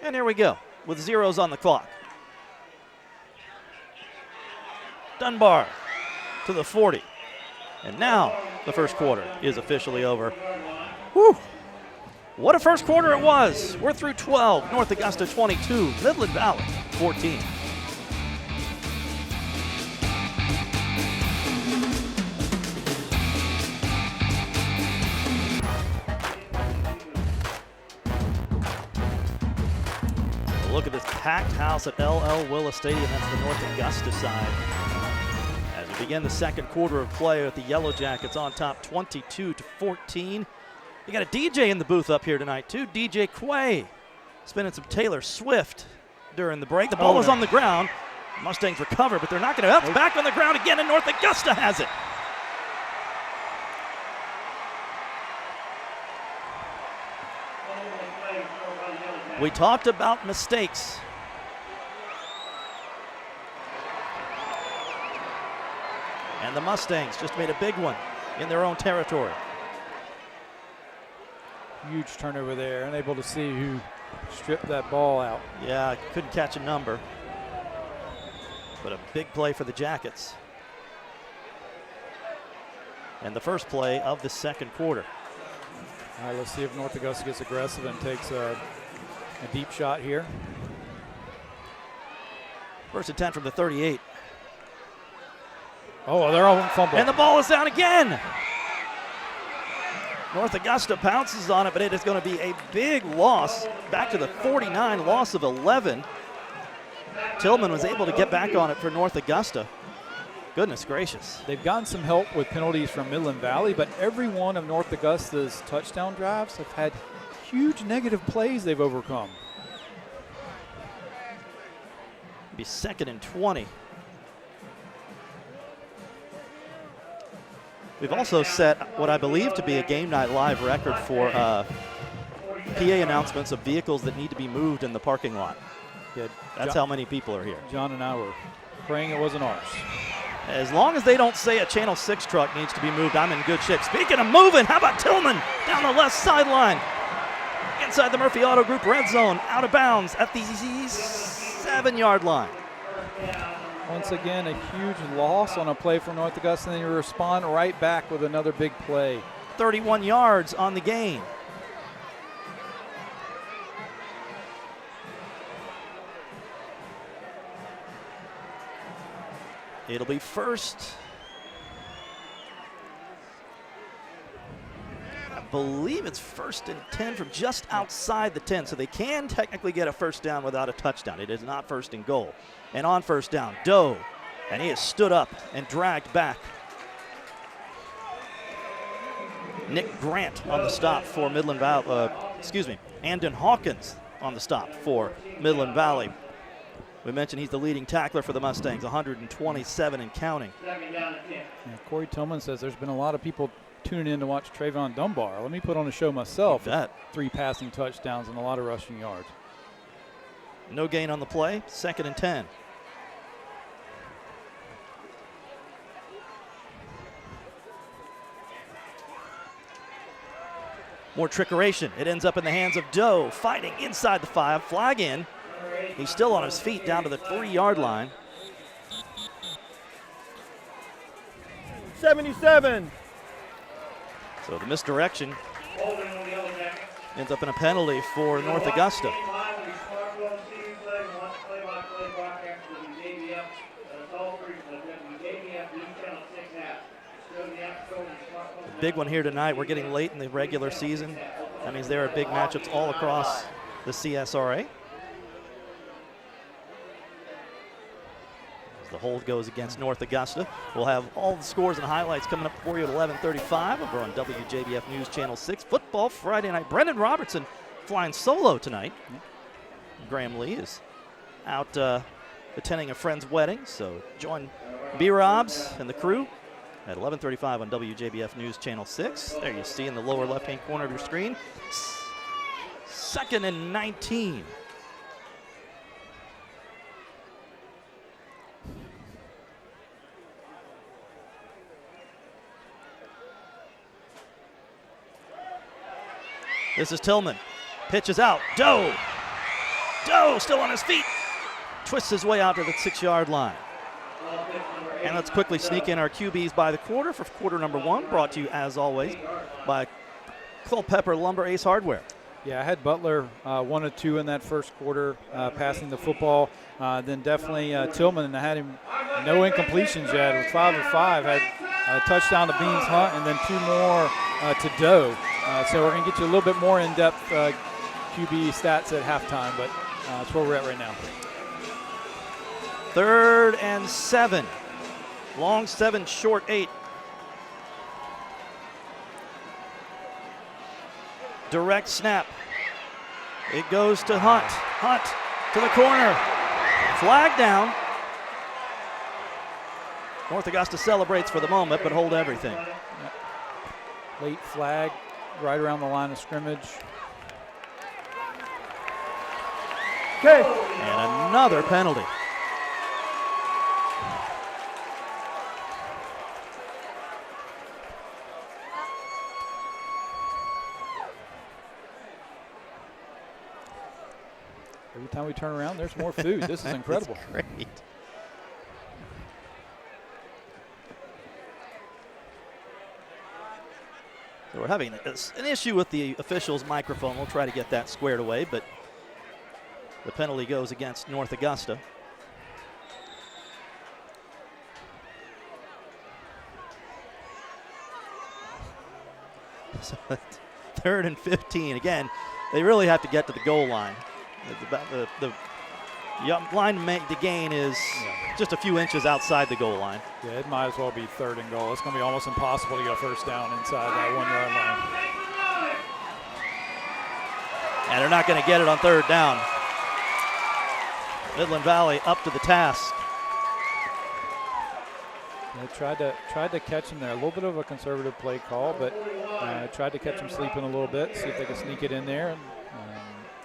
And here we go, with zeros on the clock. Dunbar to the 40. And now the first quarter is officially over. Whew. What a first quarter it was. We're through 12. North Augusta 22, Midland Valley 14. Look at this packed house at LL Willis Stadium. That's the North Augusta side. As we begin the second quarter of play with the Yellow Jackets on top 22-14. You got a DJ in the booth up here tonight too, DJ Quay. Spinning some Taylor Swift during the break. The ball is on the ground. Mustangs recover, but they're not going to. It's back on the ground again, and North Augusta has it. We talked about mistakes. And the Mustangs just made a big one in their own territory. Huge turnover there, unable to see who stripped that ball out. Yeah, couldn't catch a number. But a big play for the Jackets. And the first play of the second quarter. All right, let's see if North Augusta gets aggressive and takes a deep shot here. First and 10 from the 38. Oh, they're all fumble. And the ball is down again. North Augusta pounces on it, but it is going to be a big loss. Back to the 49, loss of 11. Tillman was able to get back on it for North Augusta. Goodness gracious. They've gotten some help with penalties from Midland Valley, but every one of North Augusta's touchdown drives have had huge negative plays they've overcome. It'll be second and 20. We've also set what I believe to be a Game Night Live record for PA announcements of vehicles that need to be moved in the parking lot. Yeah, That's how many people are here. John and I were praying it wasn't ours. As long as they don't say a Channel 6 truck needs to be moved, I'm in good shape. Speaking of moving, how about Tillman down the left sideline? Inside the Murphy Auto Group red zone, out of bounds at the 7-yard line. Once again, a huge loss on a play for North Augusta, and then you respond right back with another big play. 31 yards on the gain. It'll be first. I believe it's first and 10 from just outside the 10, so they can technically get a first down without a touchdown. It is not first and goal. And on first down, Doe, and he is stood up and dragged back. Nick Grant on the stop for Midland Valley, Andon Hawkins on the stop for Midland Valley. We mentioned he's the leading tackler for the Mustangs, 127 and counting. Yeah, Corey Tillman says there's been a lot of people tuning in to watch Trayvon Dunbar. Let me put on a show myself. 3 passing touchdowns and a lot of rushing yards. No gain on the play, second and 10. More trickeration. It ends up in the hands of Doe, fighting inside the 5, flag in. He's still on his feet down to the 3-yard line. 77. So the misdirection ends up in a penalty for North Augusta. Big one here tonight. We're getting late in the regular season. That means there are big matchups all across the CSRA. The hold goes against North Augusta. We'll have all the scores and highlights coming up for you at 11:35 over on WJBF News Channel 6. Football Friday night. Brendan Robertson flying solo tonight. Graham Lee is out attending a friend's wedding, so join B-Robs and the crew at 11:35 on WJBF News Channel 6. There you see in the lower left-hand corner of your screen. 2nd and 19. This is Tillman. Pitches out. Doe still on his feet. Twists his way out to the 6-yard line. And let's quickly sneak in our QBs by the quarter for quarter number 1, brought to you as always by Culpeper Lumber Ace Hardware. Yeah, I had Butler 1 of 2 in that first quarter, passing the football. Then definitely Tillman, I had him no incompletions yet. With 5 of 5, had a touchdown to Beans Hunt and then 2 more to Doe. So we're going to get you a little bit more in-depth QB stats at halftime, but that's where we're at right now. 3rd and 7. Long 7, short 8. Direct snap. It goes to Hunt. Hunt to the corner. Flag down. North Augusta celebrates for the moment, but hold everything. Late flag right around the line of scrimmage. Okay. And another penalty. Every time we turn around, there's more food. This is incredible. That's great. So we're having an issue with the official's microphone. We'll try to get that squared away, but the penalty goes against North Augusta. So 3rd and 15. Again, they really have to get to the goal line. The line to make the gain is just a few inches outside the goal line. Yeah, it might as well be 3rd and goal. It's going to be almost impossible to get a first down inside that 1-yard line. And they're not going to get it on 3rd down. Midland Valley up to the task. They tried to catch him there. A little bit of a conservative play call, but tried to catch him sleeping a little bit, see if they could sneak it in there.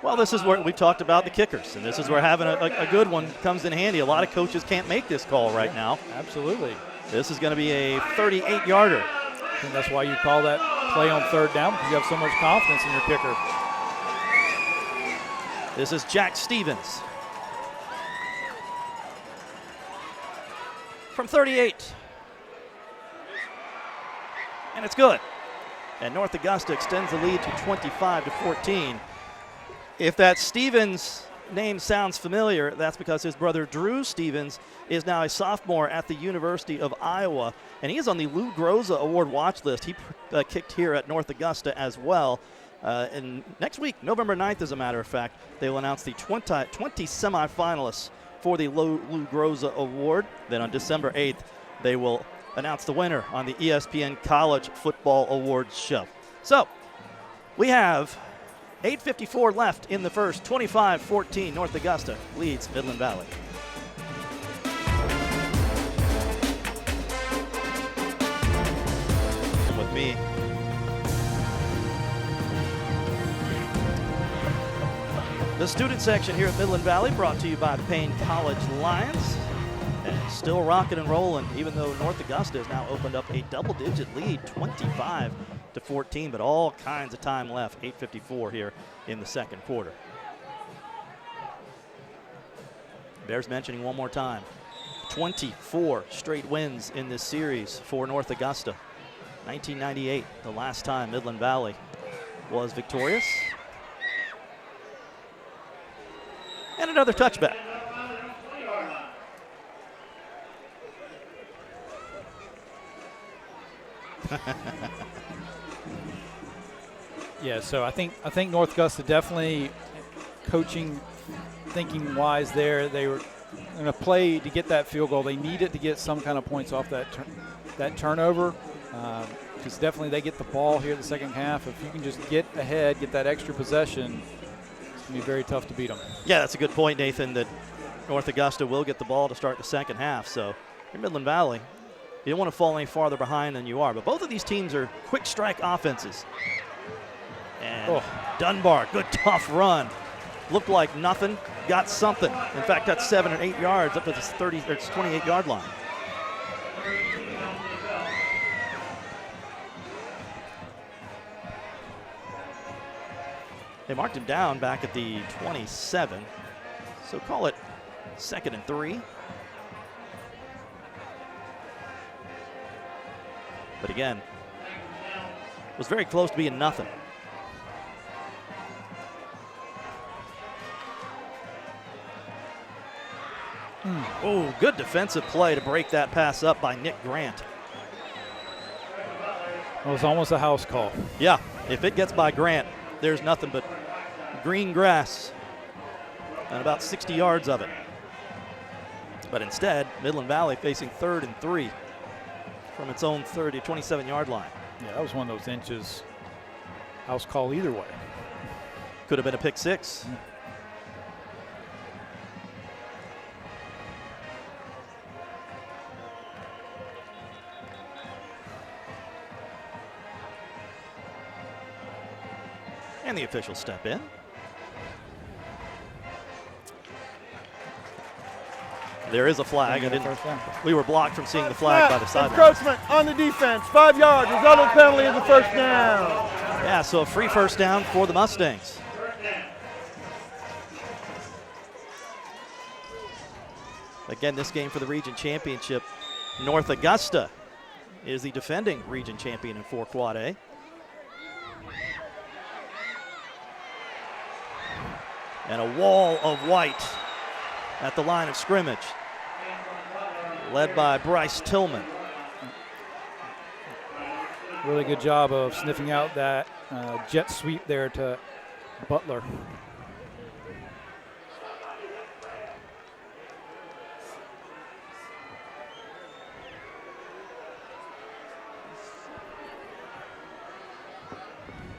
Well, this is where we talked about the kickers, and this is where having a good one comes in handy. A lot of coaches can't make this call right now. Absolutely. This is going to be a 38-yarder. I think that's why you call that play on 3rd down, because you have so much confidence in your kicker. This is Jack Stevens. From 38. And it's good. And North Augusta extends the lead to 25-14. If that Stevens name sounds familiar, that's because his brother Drew Stevens is now a sophomore at the University of Iowa, and he is on the Lou Groza Award watch list. He kicked here at North Augusta as well. And next week, November 9th, as a matter of fact, they will announce the 20 semifinalists for the Lou Groza Award. Then on December 8th, they will announce the winner on the ESPN College Football Awards show. So we have 8:54 left in the first. 25-14, North Augusta leads Midland Valley. With me, the student section here at Midland Valley, brought to you by the Payne College Lions. And still rocking and rolling, even though North Augusta has now opened up a double-digit lead, 25-14, but all kinds of time left, 8:54 here in the second quarter. Bears mentioning one more time, 24 straight wins in this series for North Augusta. 1998, the last time Midland Valley was victorious. And another touchback. Yeah, so I think North Augusta definitely coaching, thinking wise there. They were in a play to get that field goal. They needed to get some kind of points off that turnover, because definitely they get the ball here in the second half. If you can just get ahead, get that extra possession, it's going to be very tough to beat them. Yeah, that's a good point, Nathan, that North Augusta will get the ball to start the second half. So in Midland Valley, you don't want to fall any farther behind than you are. But both of these teams are quick strike offenses. And Dunbar, good tough run. Looked like nothing, got something. In fact, got 7 or 8 yards up to this 28-yard line. They marked him down back at the 27. So call it 2nd and 3. But again, was very close to being nothing. Oh, good defensive play to break that pass up by Nick Grant. It was almost a house call. Yeah, if it gets by Grant, there's nothing but green grass and about 60 yards of it. But instead, Midland Valley facing 3rd and 3 from its own 27-yard line. Yeah, that was one of those inches. House call either way. Could have been a pick 6. And the officials step in. There is a flag. We were blocked from seeing the flag by the sideline. Encroachment on the defense, 5 yards. Result of the penalty is a first down. Yeah, so a free first down for the Mustangs. Again, this game for the region championship. North Augusta is the defending region champion in 4 Quad A. And a wall of white at the line of scrimmage, led by Bryce Tillman. Really good job of sniffing out that jet sweep there to Butler.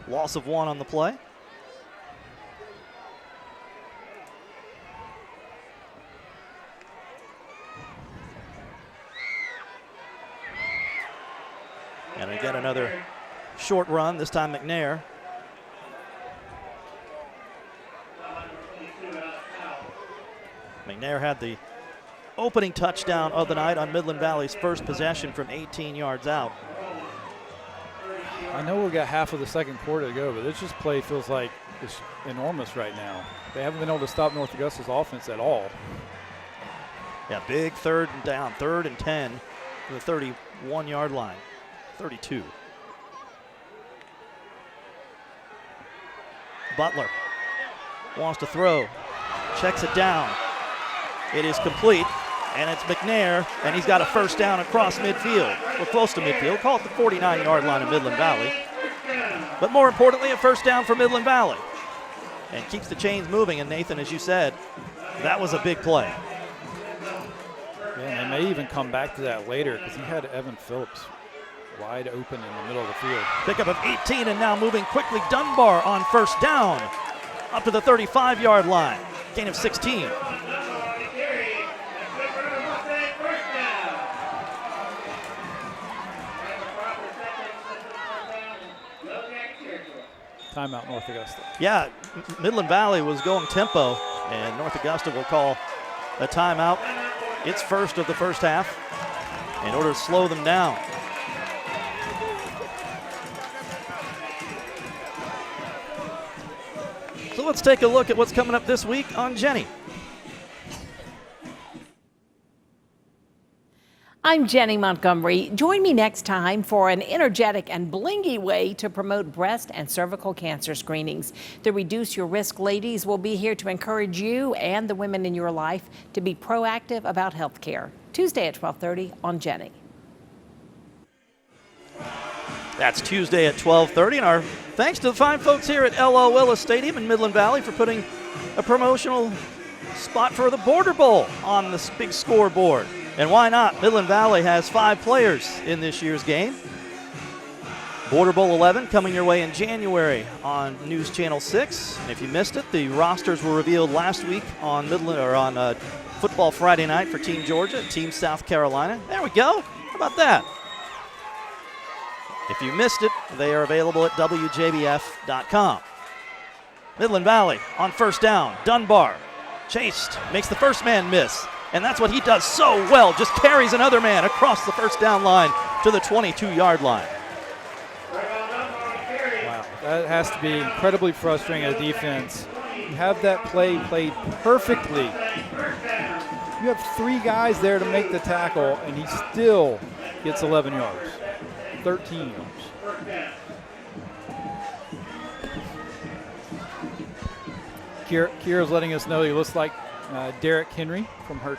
Loss of 1 on the play. And again, another short run, this time McNair. McNair had the opening touchdown of the night on Midland Valley's first possession from 18 yards out. I know we've got half of the second quarter to go, but this just play feels like it's enormous right now. They haven't been able to stop North Augusta's offense at all. Yeah, big 3rd and down, 3rd and 10 to the 31-yard line. 32. Butler wants to throw, checks it down. It is complete, and it's McNair, and he's got a first down across midfield. We're close to midfield, call it the 49-yard line of Midland Valley. But more importantly, a first down for Midland Valley. And keeps the chains moving, and Nathan, as you said, that was a big play. Yeah, and they may even come back to that later because he had Evan Phillips wide open in the middle of the field. Pickup of 18, and now moving quickly, Dunbar on first down up to the 35-yard line. Gain of 16. Timeout, North Augusta. Yeah, Midland Valley was going tempo, and North Augusta will call a timeout. It's first of the first half in order to slow them down. So let's take a look at what's coming up this week on Jenny. I'm Jenny Montgomery. Join me next time for an energetic and blingy way to promote breast and cervical cancer screenings. The Reduce Your Risk ladies will be here to encourage you and the women in your life to be proactive about health care. Tuesday at 12:30 on Jenny. That's Tuesday at 12:30, and our thanks to the fine folks here at L.L. Willis Stadium in Midland Valley for putting a promotional spot for the Border Bowl on this big scoreboard. And why not? Midland Valley has 5 players in this year's game. Border Bowl 11 coming your way in January on News Channel 6. And if you missed it, the rosters were revealed last week on Football Friday night for Team Georgia, Team South Carolina. There we go. How about that? If you missed it, they are available at WJBF.com. Midland Valley on first down. Dunbar chased, makes the first man miss. And that's what he does so well. Just carries another man across the first down line to the 22-yard line. Wow, that has to be incredibly frustrating as a defense. You have that play played perfectly. You have 3 guys there to make the tackle, and he still gets 11 yards, 13 yards. Kira's letting us know he looks like Derrick Henry from her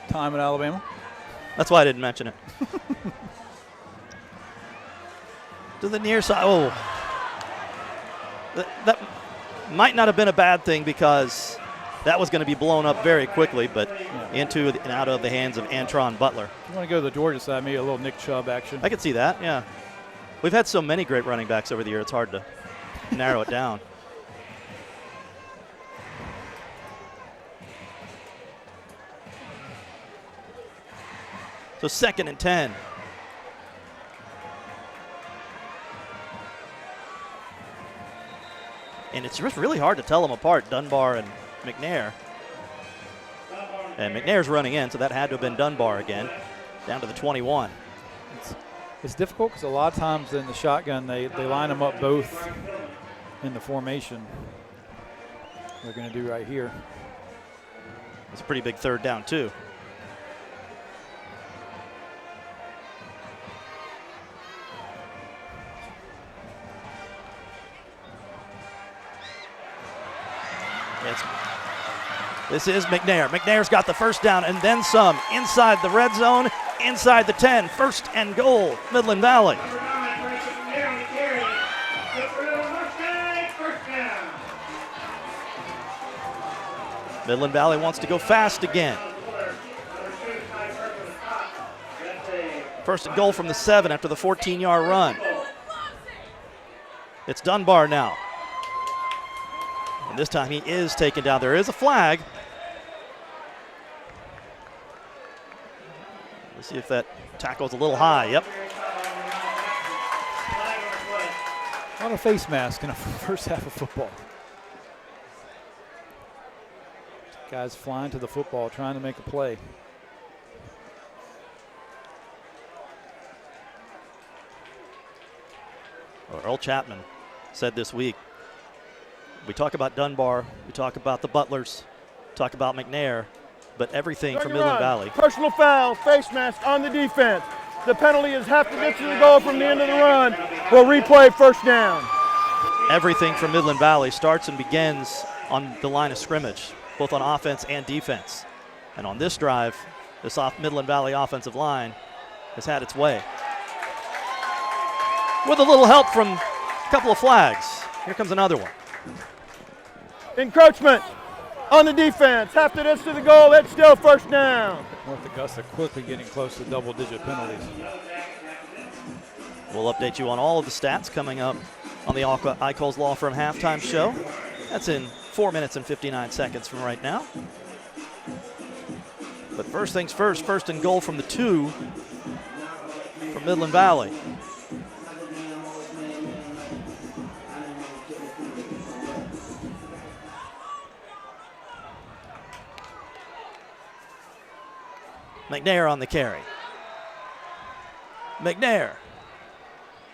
time at Alabama. That's why I didn't mention it. To the near side. Oh. That might not have been a bad thing because that was going to be blown up very quickly, but into and out of the hands of Antron Butler. If you want to go to the Georgia side, maybe a little Nick Chubb action. I could see that, yeah. We've had so many great running backs over the year, it's hard to narrow it down. So 2nd and 10. And it's just really hard to tell them apart, Dunbar and McNair. And McNair's running in, so that had to have been Dunbar again, down to the 21. It's difficult because a lot of times in the shotgun, they line them up both in the formation. They're going to do right here. It's a pretty big 3rd down, too. This is McNair. McNair's got the first down and then some. Inside the red zone, inside the 10. 1st and goal, Midland Valley. Midland Valley wants to go fast again. 1st and goal from the 7 after the 14-yard run. It's Dunbar now. And this time he is taken down. There is a flag. Let's see if that tackle's a little high. Yep. A lot of face mask in the first half of football. Guys flying to the football, trying to make a play. Well, Earl Chapman said this week, we talk about Dunbar, we talk about the Butlers, talk about McNair, but everything from Midland Valley. Personal foul, face mask on the defense. The penalty is half the distance to the goal from the end of the run. We'll replay 1st down. Everything from Midland Valley starts and begins on the line of scrimmage, both on offense and defense. And on this drive, this Midland Valley offensive line has had its way. With a little help from a couple of flags. Here comes another one. Encroachment on the defense. Half the distance to the goal. It's still 1st down. North Augusta quickly getting close to double-digit penalties. We'll update you on all of the stats coming up on the Eichholz Law Firm halftime show. That's in 4 minutes and 59 seconds from right now. But first things first, 1st and goal from the 2 from Midland Valley. McNair on the carry. McNair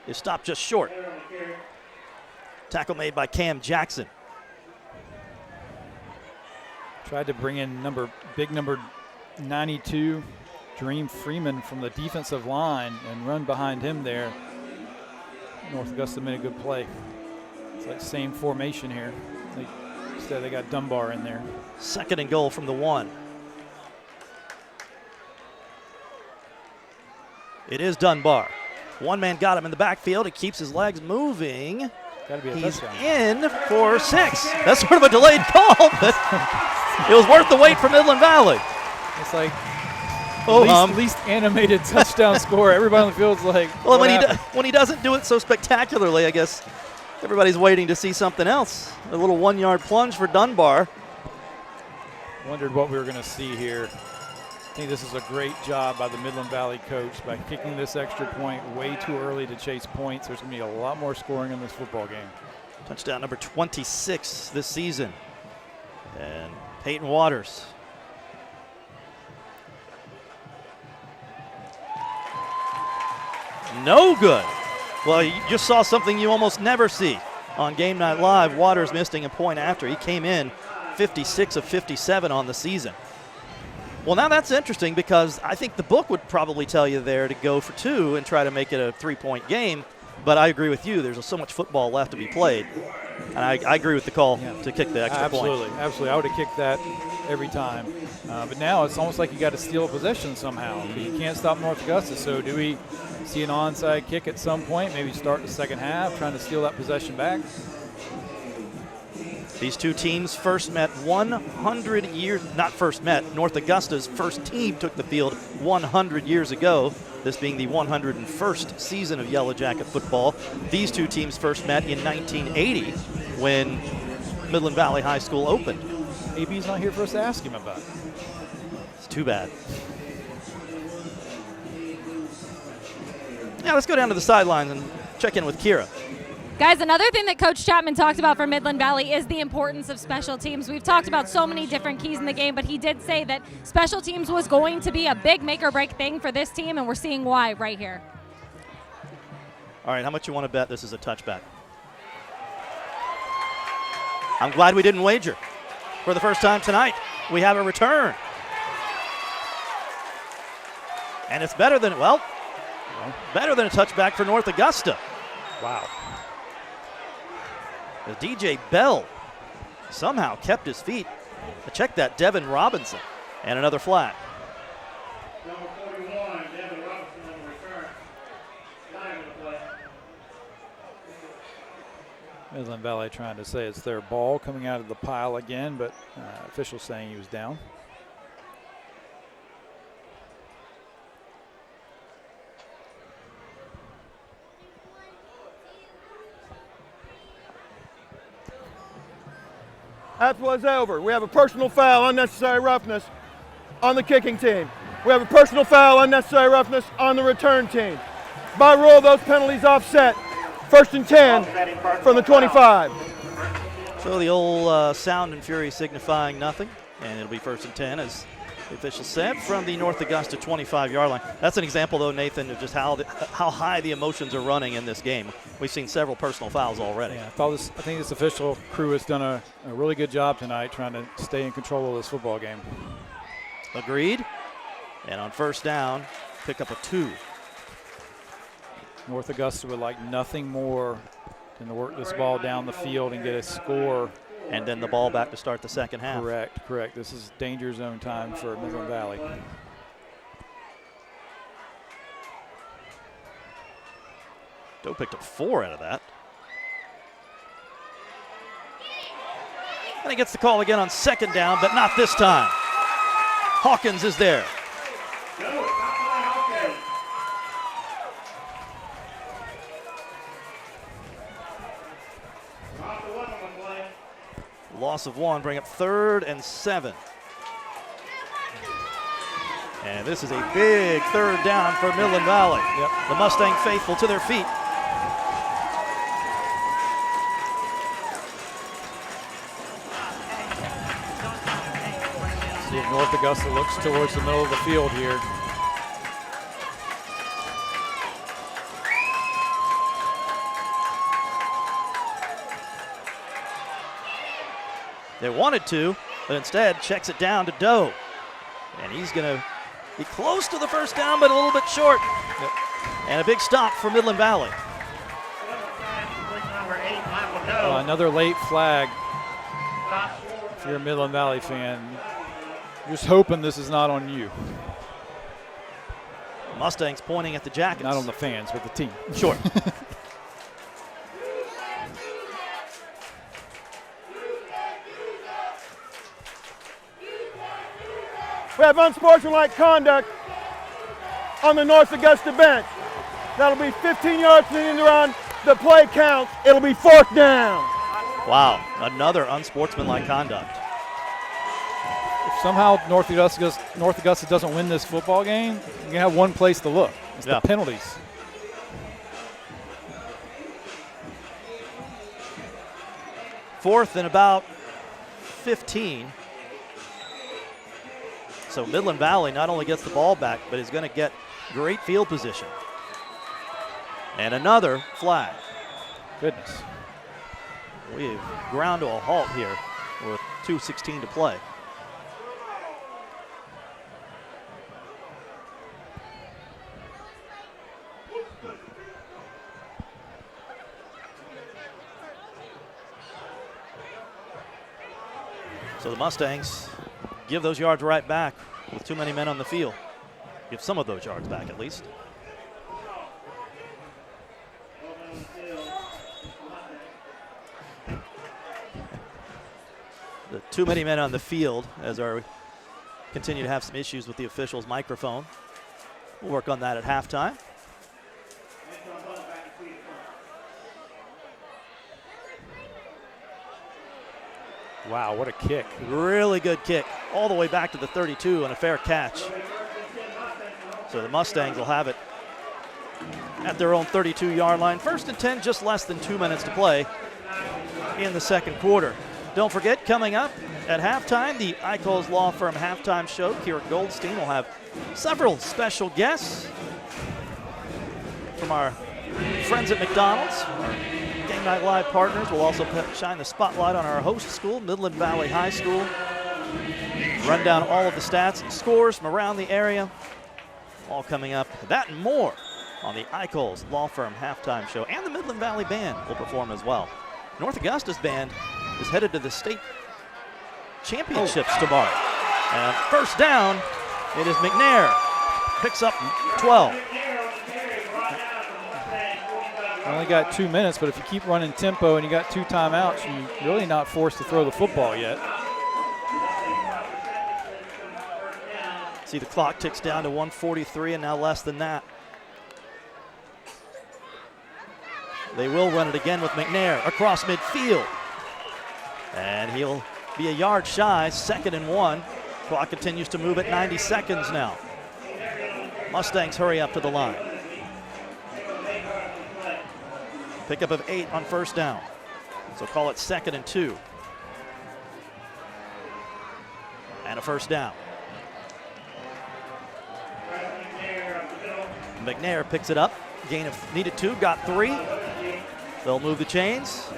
is stopped just short. Tackle made by Cam Jackson. Tried to bring in big number 92, Dream Freeman from the defensive line and run behind him there. North Augusta made a good play. It's like same formation here. Instead they got Dunbar in there. 2nd and goal from the 1. It is Dunbar. One man got him in the backfield. He keeps his legs moving. Gotta be a He's touchdown. in for 6. That's sort of a delayed call, but It was worth the wait for Midland Valley. It's like least animated touchdown score. Everybody on the field's like, well, when he doesn't do it so spectacularly, I guess everybody's waiting to see something else. A little 1-yard plunge for Dunbar. Wondered what we were going to see here. I think this is a great job by the Midland Valley coach by kicking this extra point way too early to chase points. There's going to be a lot more scoring in this football game. Touchdown number 26 this season. And Peyton Waters. No good. Well, you just saw something you almost never see on Game Night Live. Waters missing a point after. He came in 56 of 57 on the season. Well, now that's interesting because I think the book would probably tell you there to go for 2 and try to make it a 3-point game. But I agree with you. There's so much football left to be played. And I agree with the call to kick the extra point. Absolutely. I would have kicked that every time. But now it's almost like you got to steal a possession somehow. You can't stop North Augusta. So do we see an onside kick at some point? Maybe start the second half trying to steal that possession back? These two teams first met 100 years, not first met, North Augusta's first team took the field 100 years ago, this being the 101st season of Yellow Jacket football. These two teams first met in 1980 when Midland Valley High School opened. AB's not here for us to ask him about it. It's too bad. Now let's go down to the sidelines and check in with Kira. Guys, another thing that Coach Chapman talked about for Midland Valley is the importance of special teams. We've talked about so many different keys in the game, but he did say that special teams was going to be a big make-or-break thing for this team, and we're seeing why right here. All right, how much you want to bet this is a touchback? I'm glad we didn't wager. For the first time tonight, we have a return. And it's better than, better than a touchback for North Augusta. Wow. DJ Bell somehow kept his feet. Check that, Devin Robinson. And another flag. Number 41, Devin Robinson on the return. Not even a play. Midland Valley trying to say it's their ball coming out of the pile again, but officials saying he was down. That was over. We have a personal foul, unnecessary roughness on the kicking team. We have a personal foul, unnecessary roughness on the return team. By rule, those penalties offset. 1st and 10 from the 25. So the old sound and fury signifying nothing, and it'll be 1st and 10 as the official said from the North Augusta 25-yard line. That's an example, though, Nathan, of just how high the emotions are running in this game. We've seen several personal fouls already. Yeah, I think this official crew has done a really good job tonight trying to stay in control of this football game. Agreed. And on 1st down, pick up a 2. North Augusta would like nothing more than to work this ball down the field and get a score. And then the ball back to start the second half. Correct. This is danger zone time for Midland Valley. Doe picked up 4 out of that. And he gets the call again on 2nd down, but not this time. Hawkins is there. Loss of 1, bring up 3rd and 7. And this is a big 3rd down for Midland Valley. Yep. The Mustang faithful to their feet. See if North Augusta looks towards the middle of the field here. They wanted to, but instead checks it down to Doe. And he's going to be close to the 1st down, but a little bit short. Yep. And a big stop for Midland Valley. Another late flag. If you're a Midland Valley fan, you're just hoping this is not on you. Mustangs pointing at the Jackets. Not on the fans, but the team. Sure. have unsportsmanlike conduct on the North Augusta bench. That'll be 15 yards to the end around. The play counts. It'll be 4th down. Wow, another unsportsmanlike conduct. If somehow North Augusta doesn't win this football game, you have one place to look. It's the penalties. Fourth and about 15. So Midland Valley not only gets the ball back, but is going to get great field position. And another flag. Goodness. We've ground to a halt here with 2:16 to play. So the Mustangs give those yards right back with too many men on the field. Give some of those yards back at least. The too many men on the field as we continue to have some issues with the officials' microphone. We'll work on that at halftime. Wow, what a kick. Really good kick all the way back to the 32 and a fair catch. So the Mustangs will have it at their own 32-yard line. 1st and 10, just less than 2 minutes to play in the second quarter. Don't forget, coming up at halftime, the Eichholz Law Firm halftime show. Kira Goldstein will have several special guests from our friends at McDonald's. Our Game Night Live partners will also shine the spotlight on our host school, Midland Valley High School. Run down all of the stats and scores from around the area. All coming up. That and more on the Eichholz Law Firm halftime show. And the Midland Valley Band will perform as well. North Augusta's band is headed to the state championships tomorrow. And first down, it is McNair. Picks up 12. Only got 2 minutes, but if you keep running tempo and you got 2 timeouts, you're really not forced to throw the football yet. See the clock ticks down to 1:43 and now less than that. They will run it again with McNair across midfield. And he'll be a yard shy, 2nd and 1. Clock continues to move at 90 seconds now. Mustangs hurry up to the line. Pickup of 8 on first down. So call it 2nd and 2. And a first down. McNair picks it up. Gain of needed 2, got 3. They'll move the chains.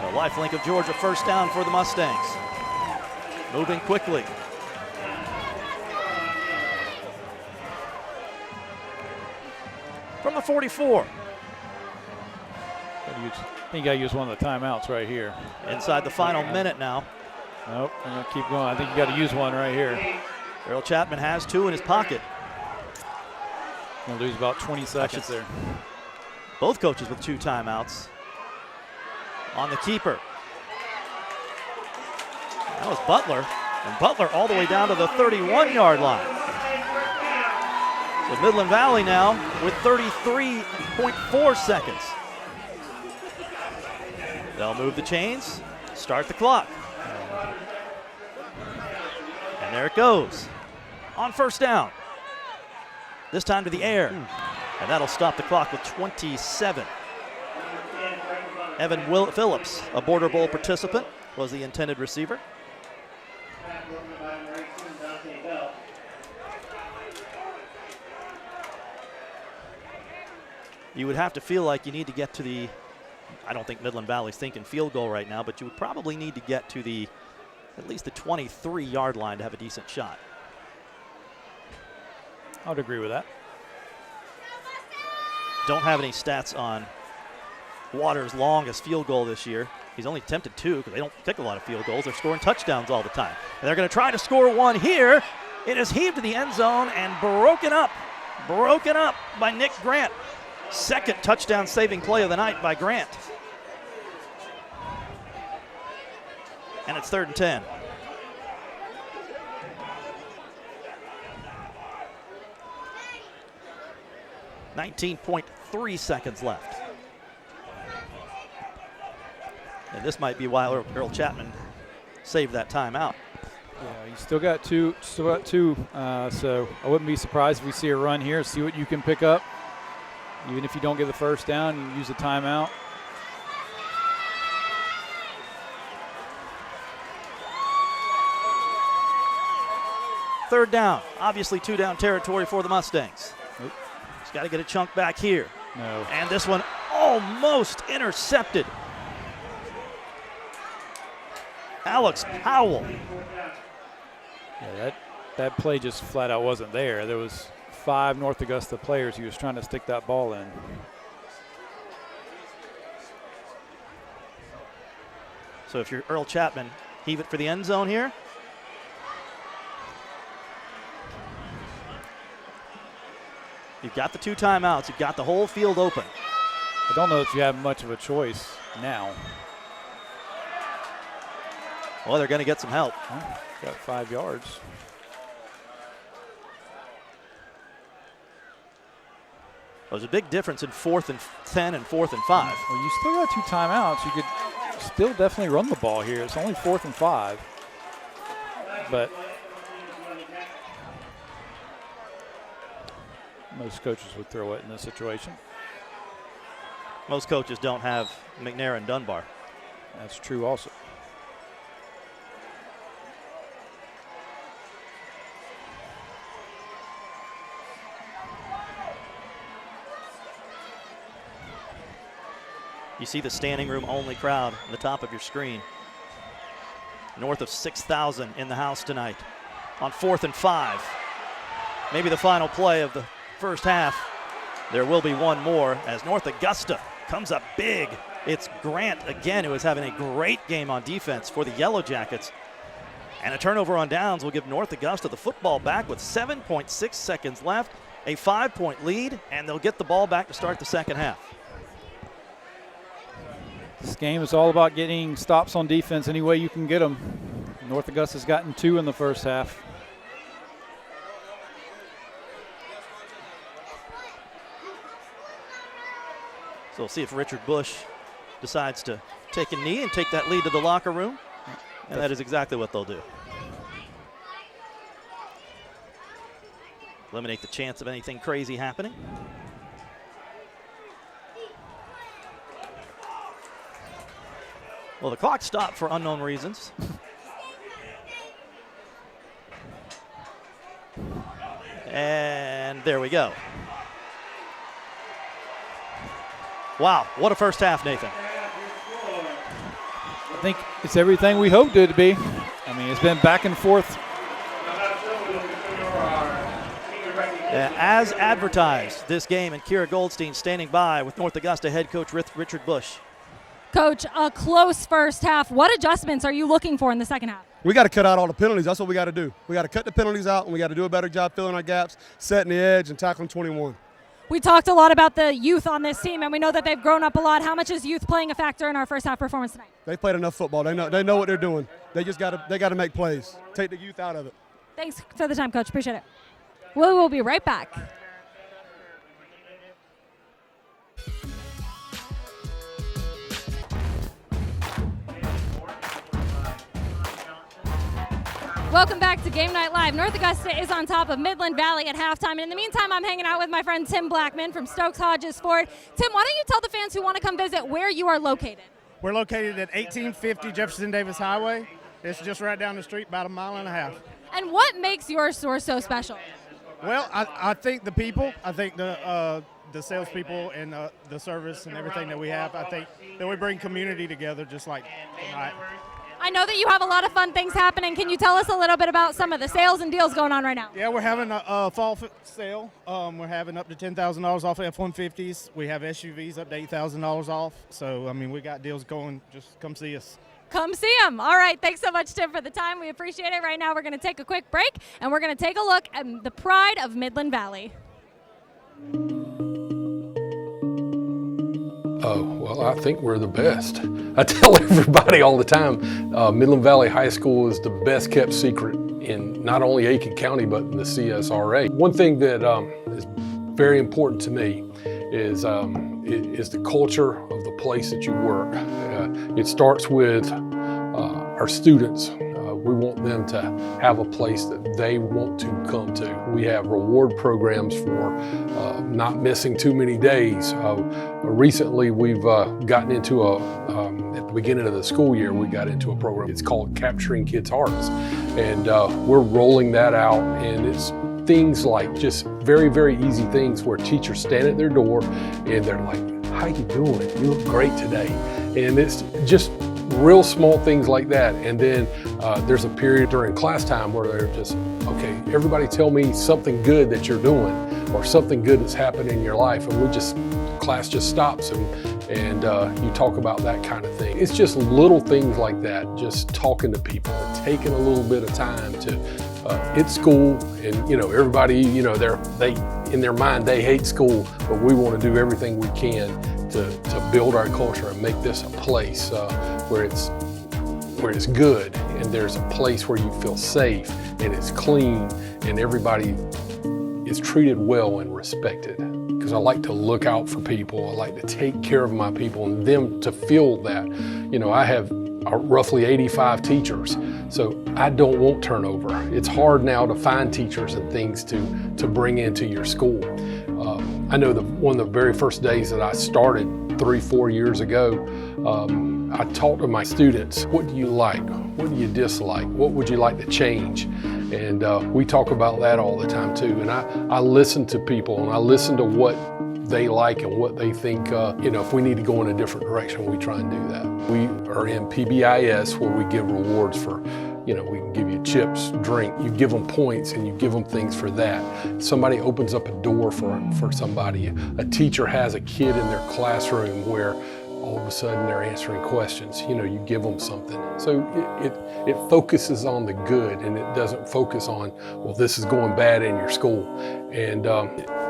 The lifelink of Georgia, first down for the Mustangs. Moving quickly. From the 44. I think you got to use one of the timeouts right here. Inside the final minute now. Nope, I'm going to keep going. I think you got to use one right here. Earl Chapman has 2 in his pocket. Going to lose about 20 seconds there. Both coaches with 2 timeouts. On the keeper. That was Butler. And Butler all the way down to the 31-yard line. So Midland Valley now with 33.4 seconds. They'll move the chains, start the clock. And there it goes. On first down. This time to the air. And that'll stop the clock with 27. Evan Phillips, a Border Bowl participant, was the intended receiver. You would have to feel like you need to get to the, I don't think Midland Valley's thinking field goal right now, but you would probably need to get to the, at least the 23-yard line to have a decent shot. I would agree with that. Don't have any stats on Waters' longest field goal this year. He's only attempted 2 because they don't kick a lot of field goals. They're scoring touchdowns all the time. And they're going to try to score 1 here. It is heaved to the end zone and broken up by Nick Grant. Second touchdown saving play of the night by Grant. And it's 3rd and 10. 19.3 seconds left. And this might be why Earl Chapman saved that timeout. Yeah, you still got two. So I wouldn't be surprised if we see a run here. See what you can pick up. Even if you don't get the first down, you use a timeout. Third down, obviously 2-down territory for the Mustangs. Nope. He's got to get a chunk back here. No. And this one almost intercepted. Alex Powell. Yeah, that play just flat out wasn't there. There was 5 North Augusta players he was trying to stick that ball in. So if you're Earl Chapman, heave it for the end zone here. You've got the 2 timeouts. You've got the whole field open. I don't know if you have much of a choice now. Well, they're going to get some help. Oh, got 5 yards. There's a big difference in 4th and 10 and 4th and 5. Well, you still got 2 timeouts. You could still definitely run the ball here. It's only 4th and 5. But most coaches would throw it in this situation. Most coaches don't have McNair and Dunbar. That's true also. You see the standing room only crowd on the top of your screen. North of 6,000 in the house tonight on 4th and 5. Maybe the final play of the first half. There will be one more as North Augusta comes up big. It's Grant again, who is having a great game on defense for the Yellow Jackets. And a turnover on downs will give North Augusta the football back with 7.6 seconds left, a 5-point lead, and they'll get the ball back to start the second half. This game is all about getting stops on defense any way you can get them. North Augusta's gotten 2 in the first half. So we'll see if Richard Bush decides to take a knee and take that lead to the locker room. And that is exactly what they'll do. Eliminate the chance of anything crazy happening. Well, the clock stopped for unknown reasons. And there we go. Wow, what a first half, Nathan. I think it's everything we hoped it to be. I mean, it's been back and forth. As advertised, this game, and Kira Goldstein standing by with North Augusta head coach Richard Bush. Coach, a close first half. What adjustments are you looking for in the second half? We got to cut out all the penalties. That's what we got to do. We got to cut the penalties out, and we got to do a better job filling our gaps, setting the edge, and tackling 21. We talked a lot about the youth on this team, and we know that they've grown up a lot. How much is youth playing a factor in our first half performance tonight? They played enough football. They know what they're doing. They just got to make plays. Take the youth out of it. Thanks for the time, Coach. Appreciate it. We will be right back. Welcome back to Game Night Live. North Augusta is on top of Midland Valley at halftime. And in the meantime, I'm hanging out with my friend Tim Blackman from Stokes Hodges Ford. Tim, why don't you tell the fans who want to come visit where you are located? We're located at 1850 Jefferson Davis Highway. It's just right down the street, about a mile and a half. And what makes your store so special? Well, I think the people. I think the salespeople and the service and everything that we have. I think that we bring community together just like tonight. I know that you have a lot of fun things happening. Can you tell us a little bit about some of the sales and deals going on right now? Yeah, we're having a fall sale. We're having up to $10,000 off F-150s. We have SUVs up to $8,000 off. So, I mean, we got deals going. Just come see us. Come see them. All right. Thanks so much, Tim, for the time. We appreciate it. Right now, we're going to take a quick break, and we're going to take a look at the pride of Midland Valley. Well, I think we're the best. I tell everybody all the time, Midland Valley High School is the best kept secret in not only Aiken County, but in the CSRA. One thing that is very important to me is the culture of the place that you work. It starts with our students. We want them to have a place that they want to come to. We have reward programs for not missing too many days. Recently, we've gotten into at the beginning of the school year, we got into a program. It's called Capturing Kids' Hearts. And we're rolling that out, and it's things like just very, very easy things where teachers stand at their door and they're like, "How you doing? You look great today." And it's just real small things like that. And then there's a period during class time where they're just, "Okay, everybody tell me something good that you're doing or something good that's happened in your life." And class just stops and you talk about that kind of thing. It's just little things like that, just talking to people and taking a little bit of time to, it's school, and everybody, they in their mind, they hate school, but we want to do everything we can to build our culture and make this a place where it's good, and there's a place where you feel safe and it's clean and everybody is treated well and respected. Because I like to look out for people, I like to take care of my people and them to feel that. I have roughly 85 teachers, so I don't want turnover. It's hard now to find teachers and things to bring into your school. I know one of the very first days that I started 3-4 years ago, I talked to my students, what do you like? What do you dislike? What would you like to change? And we talk about that all the time too. And I listen to people and I listen to what they like and what they think, if we need to go in a different direction, we try and do that. We are in PBIS where we give rewards for, we can give you chips, drink, you give them points and you give them things for that. Somebody opens up a door for somebody. A teacher has a kid in their classroom where all of a sudden they're answering questions, you give them something. So it focuses on the good and it doesn't focus on, well, this is going bad in your school. And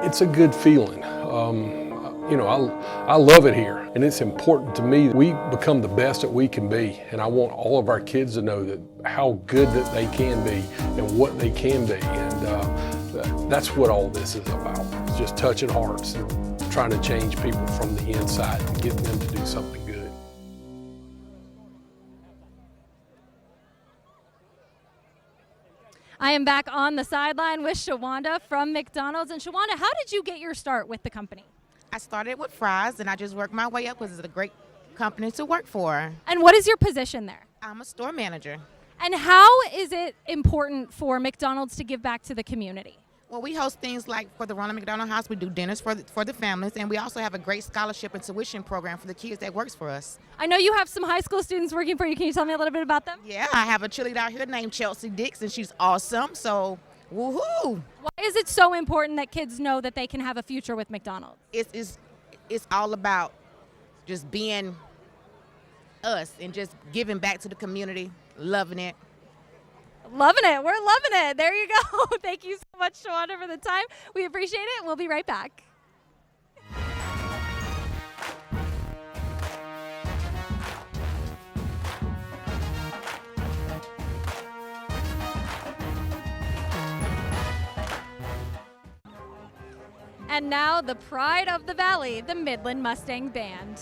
it's a good feeling. I love it here, and it's important to me. We become the best that we can be, and I want all of our kids to know that how good that they can be and what they can be, and that's what all this is about. It's just touching hearts and trying to change people from the inside and getting them to do something good. I am back on the sideline with Shawanda from McDonald's. And Shawanda, how did you get your start with the company? I started with fries, and I just worked my way up because it's a great company to work for. And what is your position there? I'm a store manager. And how is it important for McDonald's to give back to the community? Well, we host things like for the Ronald McDonald House, we do dinners for the families, and we also have a great scholarship and tuition program for the kids that works for us. I know you have some high school students working for you. Can you tell me a little bit about them? Yeah, I have a cheerleader out here named Chelsea Dix, and she's awesome, so woohoo! Why is it so important that kids know that they can have a future with McDonald's? It's all about just being us and just giving back to the community, loving it. Loving it. We're loving it. There you go. Thank you so much, Shawanda, for the time. We appreciate it. We'll be right back. And now the pride of the valley, the Midland Mustang Band.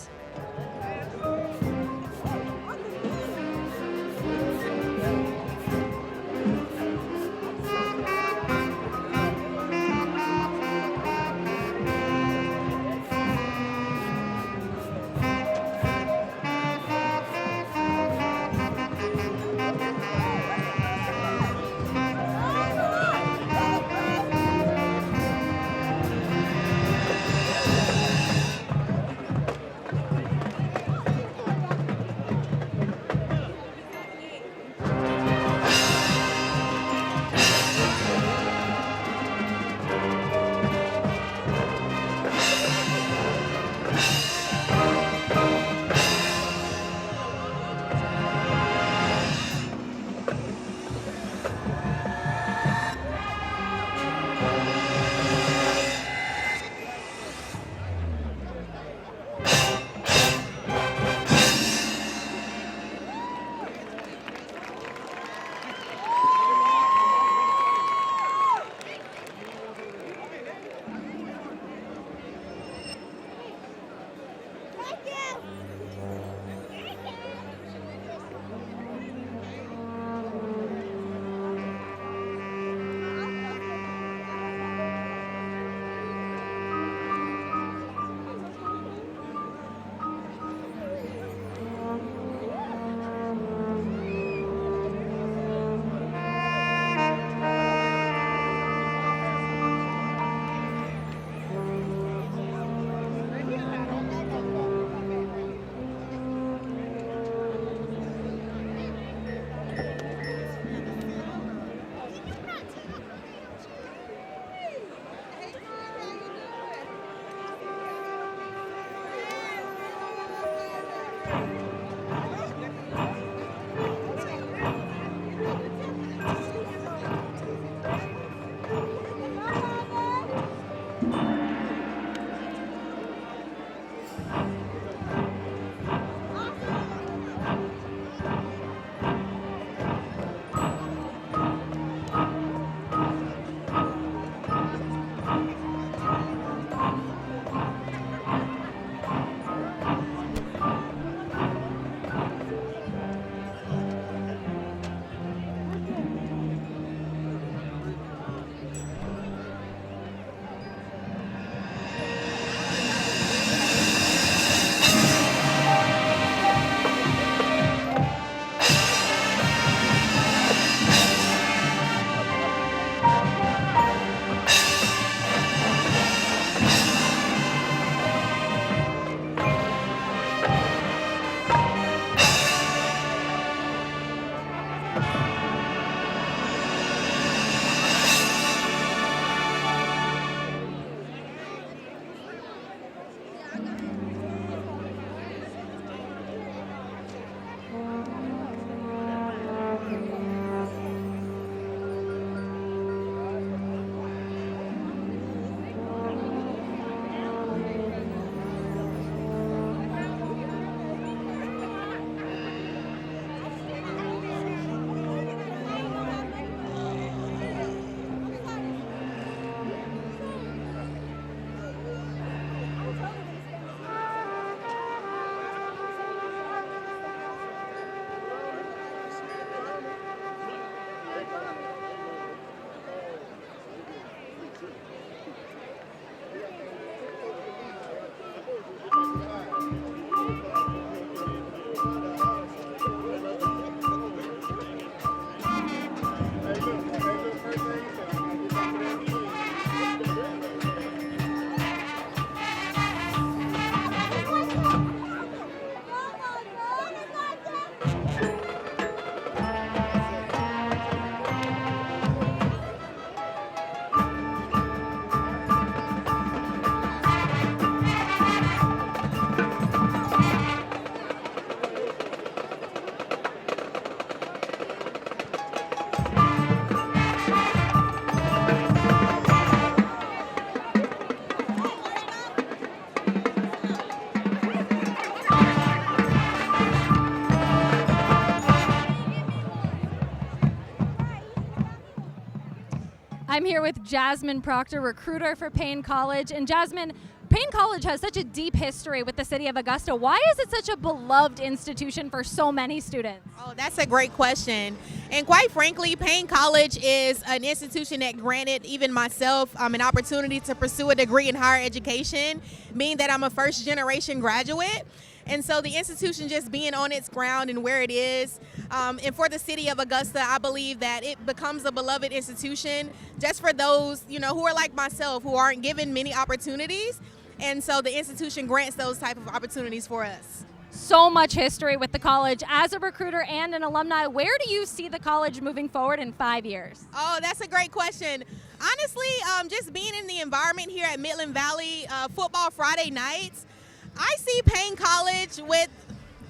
I'm here with Jasmine Proctor, recruiter for Payne College. And Jasmine, Payne College has such a deep history with the city of Augusta. Why is it such a beloved institution for so many students? Oh, that's a great question. And quite frankly, Payne College is an institution that granted even myself an opportunity to pursue a degree in higher education, being that I'm a first-generation graduate. And so the institution just being on its ground and where it is, and for the city of Augusta, I believe that it becomes a beloved institution just for those, who are like myself, who aren't given many opportunities. And so the institution grants those type of opportunities for us. So much history with the college. As a recruiter and an alumni, where do you see the college moving forward in 5 years? Oh, that's a great question. Honestly, just being in the environment here at Midland Valley, football Friday nights, I see Payne College with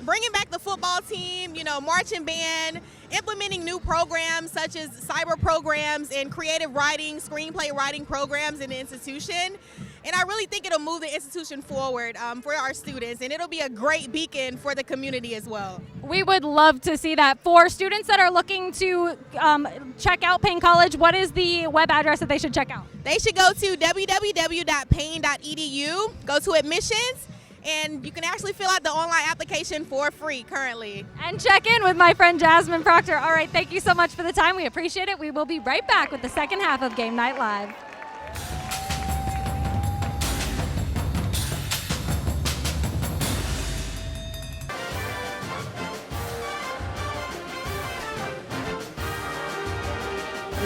bringing back the football team, marching band, implementing new programs such as cyber programs and creative writing, screenplay writing programs in the institution. And I really think it'll move the institution forward for our students, and it'll be a great beacon for the community as well. We would love to see that. For students that are looking to check out Payne College, what is the web address that they should check out? They should go to www.payne.edu, go to admissions, and you can actually fill out the online application for free currently. And check in with my friend Jasmine Proctor. All right, thank you so much for the time. We appreciate it. We will be right back with the second half of Game Night Live.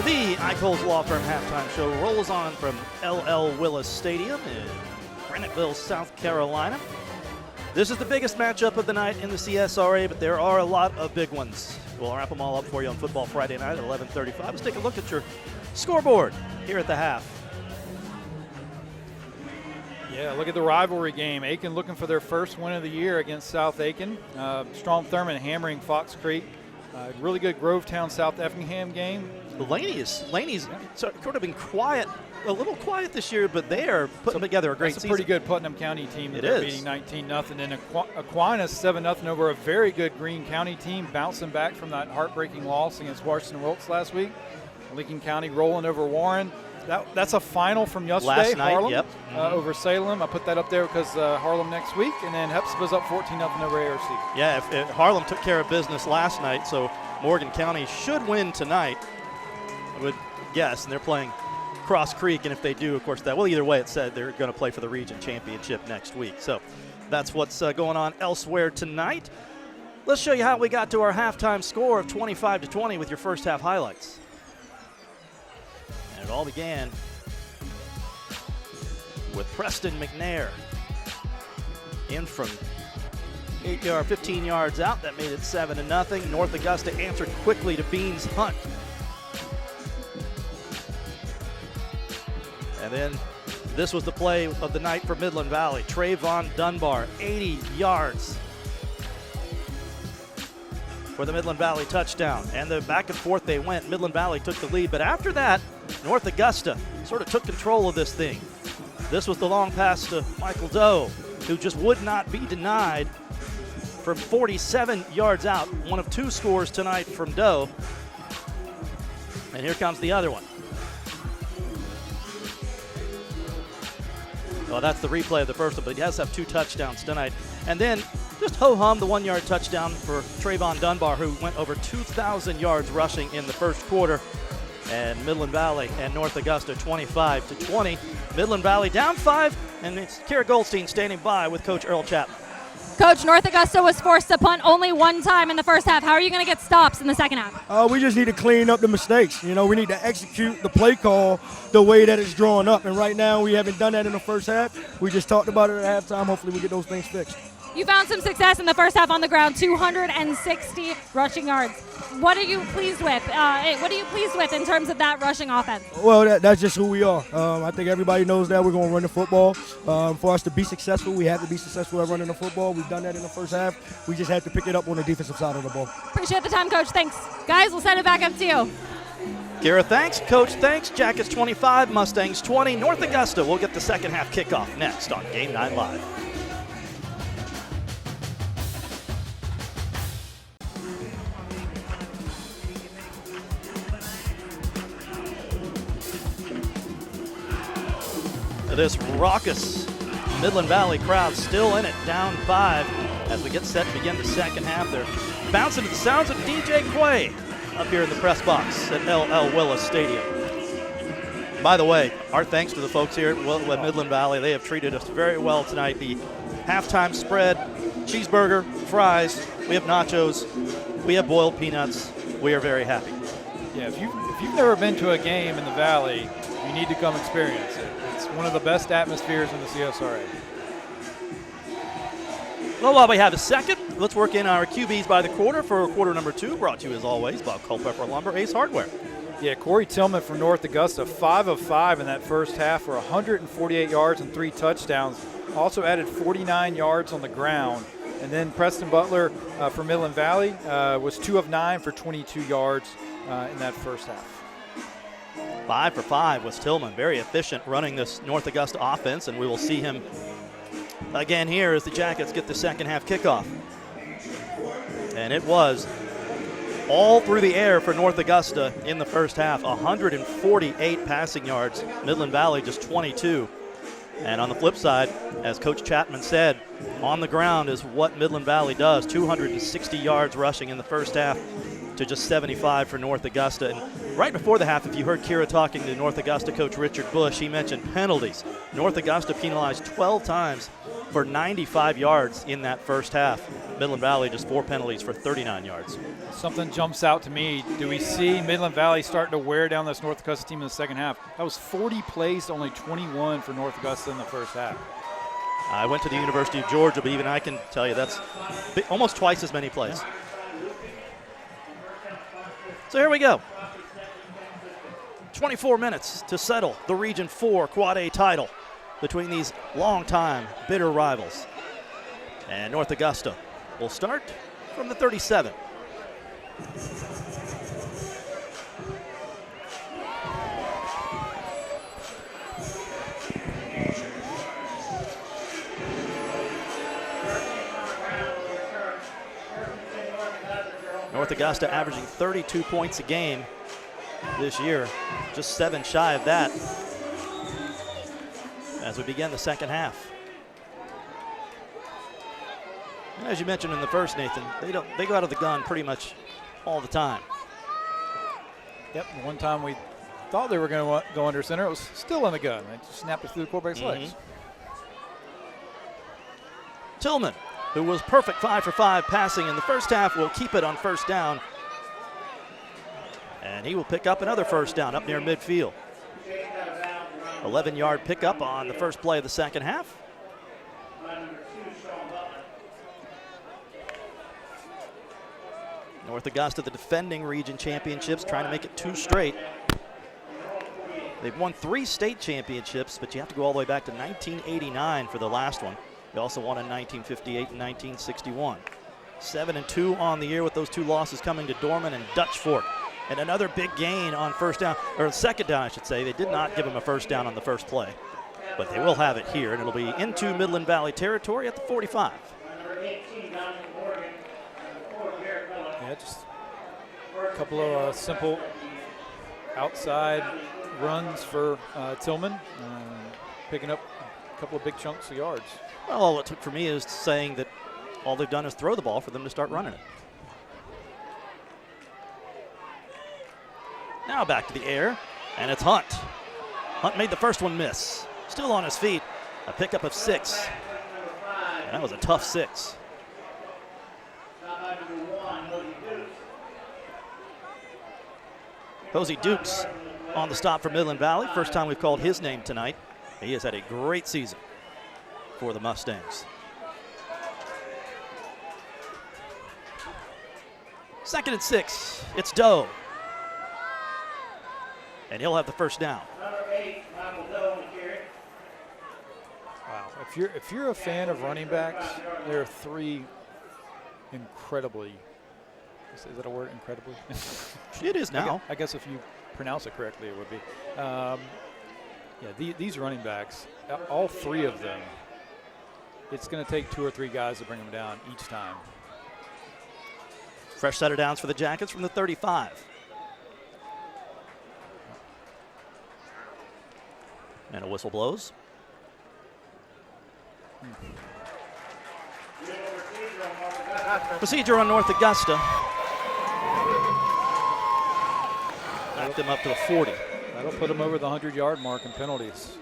The Eichholz Law Firm halftime show rolls on from L.L. Willis Stadium in Graniteville, South Carolina. This is the biggest matchup of the night in the CSRA, but there are a lot of big ones. We'll wrap them all up for you on Football Friday night at 11:35. Let's take a look at your scoreboard here at the half. Yeah, look at the rivalry game. Aiken looking for their first win of the year against South Aiken. Strom Thurmond hammering Fox Creek. Really good Grovetown South Effingham game. Laney's sort of been quiet, a little quiet this year, but they are putting together a great season. It's a pretty good Putnam County team. It They're is. beating 19-0. And Aquinas 7-0 over a very good Greene County team, bouncing back from that heartbreaking loss against Washington Wilkes last week. Lincoln County rolling over Warren. That's a final from yesterday. Last night, Harlem, yep. Over Salem. I put that up there because Harlem next week. And then Hepzibah's up 14-0 over ARC. Yeah, if Harlem took care of business last night, so Morgan County should win tonight, I would guess. And they're playing Cross Creek, and if they do, of course, either way, it said they're going to play for the region championship next week. So that's what's going on elsewhere tonight. Let's show you how we got to our halftime score of 25-20 with your first half highlights. And it all began with Preston McNair in from 15 yards out. That made it 7-0. North Augusta answered quickly to Beans Hunt. And then this was the play of the night for Midland Valley. Trayvon Dunbar, 80 yards for the Midland Valley touchdown. And the back and forth they went. Midland Valley took the lead. But after that, North Augusta sort of took control of this thing. This was the long pass to Michael Doe, who just would not be denied from 47 yards out. One of two scores tonight from Doe. And here comes the other one. Well, that's the replay of the first one, but he has to have two touchdowns tonight. And then just ho-hum the 1-yard touchdown for Trayvon Dunbar, who went over 2,000 yards rushing in the first quarter. And Midland Valley and North Augusta 25-20. Midland Valley down 5, and it's Kara Goldstein standing by with Coach Earl Chapman. Coach, North Augusta was forced to punt only one time in the first half. How are you going to get stops in the second half? We just need to clean up the mistakes. You know, we need to execute the play call the way that it's drawn up. And right now, we haven't done that in the first half. We just talked about it at halftime. Hopefully, we get those things fixed. You found some success in the first half on the ground, 260 rushing yards. What are you pleased with? What are you pleased with in terms of that rushing offense? Well, that's just who we are. I think everybody knows that we're going to run the football. For us to be successful, we have to be successful at running the football. We've done that in the first half. We just have to pick it up on the defensive side of the ball. Appreciate the time, Coach. Thanks. Guys, we'll send it back up to you. Kara, thanks. Coach, thanks. Jackets 25, Mustangs 20. North Augusta will get the second half kickoff next on Game 9 Live. This raucous Midland Valley crowd still in it, down 5 as we get set to begin the second half. They're bouncing to the sounds of DJ Quay up here in the press box at L.L. Willis Stadium. By the way, our thanks to the folks here at Midland Valley. They have treated us very well tonight. The halftime spread, cheeseburger, fries, we have nachos, we have boiled peanuts. We are very happy. Yeah, if you've never been to a game in the Valley, you need to come experience it. It's one of the best atmospheres in the CSRA. Well, while we have a second, let's work in our QBs by the quarter for quarter number 2, brought to you as always by Culpeper Lumber, Ace Hardware. Yeah, Corey Tillman from North Augusta, 5 of 5 in that first half for 148 yards and 3 touchdowns. Also added 49 yards on the ground. And then Preston Butler from Midland Valley was 2 of 9 for 22 yards in that first half. 5 for 5 was Tillman, very efficient running this North Augusta offense, and we will see him again here as the Jackets get the second half kickoff. And it was all through the air for North Augusta in the first half, 148 passing yards. Midland Valley just 22. And on the flip side, as Coach Chapman said, on the ground is what Midland Valley does. 260 yards rushing in the first half to just 75 for North Augusta. And right before the half, if you heard Kira talking to North Augusta coach Richard Bush, he mentioned penalties. North Augusta penalized 12 times for 95 yards in that first half. Midland Valley just 4 penalties for 39 yards. Something jumps out to me. Do we see Midland Valley starting to wear down this North Augusta team in the second half? That was 40 plays to only 21 for North Augusta in the first half. I went to the University of Georgia, but even I can tell you that's almost twice as many plays. So here we go. 24 minutes to settle the Region 4 Quad A title between these longtime bitter rivals. And North Augusta will start from the 37. North Augusta averaging 32 points a game this year, just 7 shy of that as we begin the second half. And as you mentioned in the first, Nathan, they go out of the gun pretty much all the time. Yep, one time we thought they were going to go under center, it was still in the gun. They just snapped it through the quarterback's legs. Tillman, who was perfect 5 for 5 passing in the first half, will keep it on first down. And he will pick up another first down up near midfield. 11-yard pickup on the first play of the second half. North Augusta, the defending region championships, trying to make it 2 straight. They've won 3 state championships, but you have to go all the way back to 1989 for the last one. They also won in 1958 and 1961. 7-2 on the year with those 2 losses coming to Dorman and Dutch Fork. And another big gain on first down, or second down, I should say. They did not give him a first down on the first play, but they will have it here, and it'll be into Midland Valley territory at the 45. Yeah, just a couple of simple outside runs for Tillman, picking up a couple of big chunks of yards. Well, all it took for me is saying that all they've done is throw the ball for them to start running it. Now back to the air, and it's Hunt. Hunt made the first one miss. Still on his feet, a pickup of 6. And that was a tough 6. Posey Dukes on the stop for Midland Valley. First time we've called his name tonight. He has had a great season for the Mustangs. Second and 6, it's Doe. And he'll have the first down. Wow, if you're a fan of running backs, there are 3 incredibly, is that a word, incredibly? It is now. I guess if you pronounce it correctly, it would be. Yeah, these running backs, all 3 of them, it's going to take 2 or 3 guys to bring them down each time. Fresh set of downs for the Jackets from the 35. And a whistle blows. Procedure on North Augusta. Knocked him up to the 40. That'll put him over the 100-yard mark in penalties.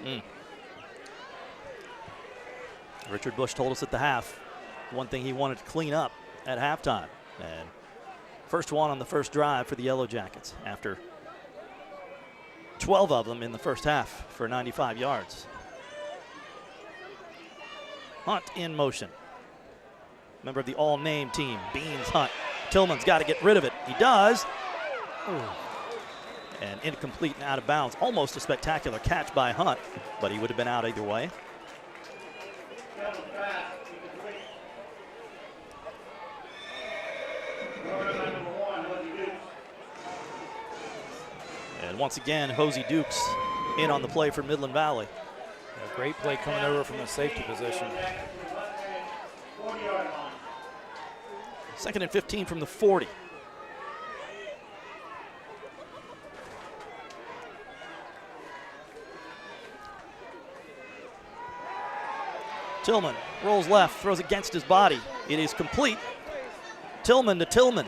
Richard Bush told us at the half one thing he wanted to clean up at halftime. And first one on the first drive for the Yellow Jackets after 12 of them in the first half for 95 yards. Hunt in motion. Member of the all-name team, Beans Hunt. Tillman's got to get rid of it. He does. Ooh. And incomplete and out of bounds. Almost a spectacular catch by Hunt, but he would have been out either way. And once again, Hosey Dukes in on the play for Midland Valley. A great play coming over from the safety position. Second and 15 from the 40. Tillman rolls left, throws against his body. It is complete. Tillman to Tillman,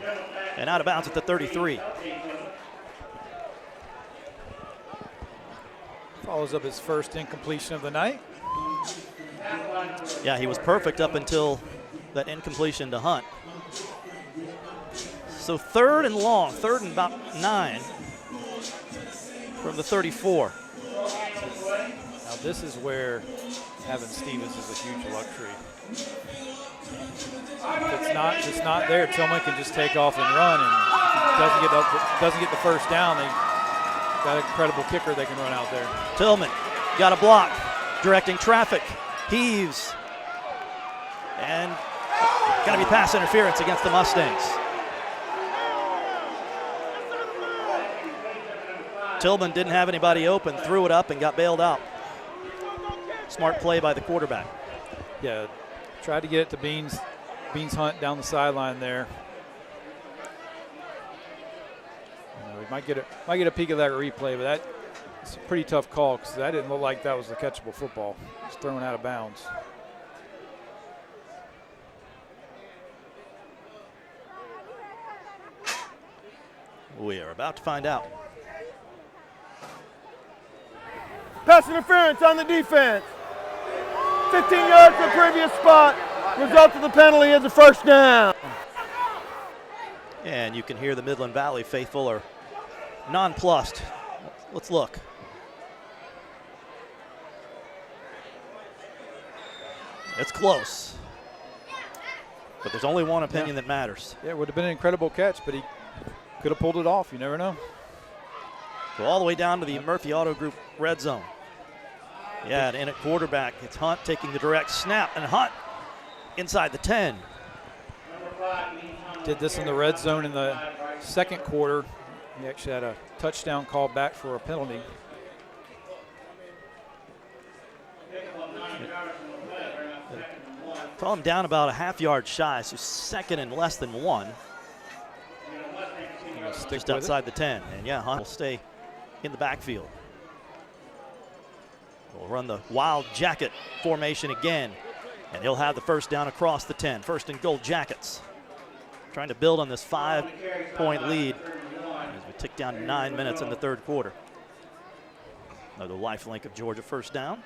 and out of bounds at the 33. Follows up his first incompletion of the night. Yeah, he was perfect up until that incompletion to Hunt. So 3rd and long, 3rd and about 9 from the 34. Now this is where having Stevens is a huge luxury. If it's not there, Tillman can just take off and run, and if he doesn't get the first down, they got an incredible kicker they can run out there. Tillman got a block, directing traffic, heaves, and going to be pass interference against the Mustangs. Tillman didn't have anybody open, threw it up and got bailed out. Smart play by the quarterback. Yeah, tried to get it to Beans Hunt down the sideline there. We might get a peek of that replay, but it's a pretty tough call because that didn't look like that was a catchable football. It's thrown out of bounds. We are about to find out. Pass interference on the defense. 15 yards to the previous spot. Result of the penalty is a first down. And you can hear the Midland Valley faithful are nonplussed. Let's look. It's close. But there's only one opinion that matters. Yeah, it would have been an incredible catch, but he could have pulled it off. You never know. Go all the way down to the Murphy Auto Group red zone. Yeah, and in at quarterback, it's Hunt taking the direct snap, and Hunt inside the 10. Did this in the red zone in the second quarter. He actually had a touchdown call back for a penalty. Call him down about a half-yard shy, so 2nd and less than 1. Just outside the 10. And yeah, Hunt will stay in the backfield. We'll run the wild jacket formation again, and he'll have the first down across the 10. 1st and goal, Jackets. Trying to build on this 5-point lead as we tick down to 9 minutes in the 3rd quarter. Another lifelink of Georgia first down.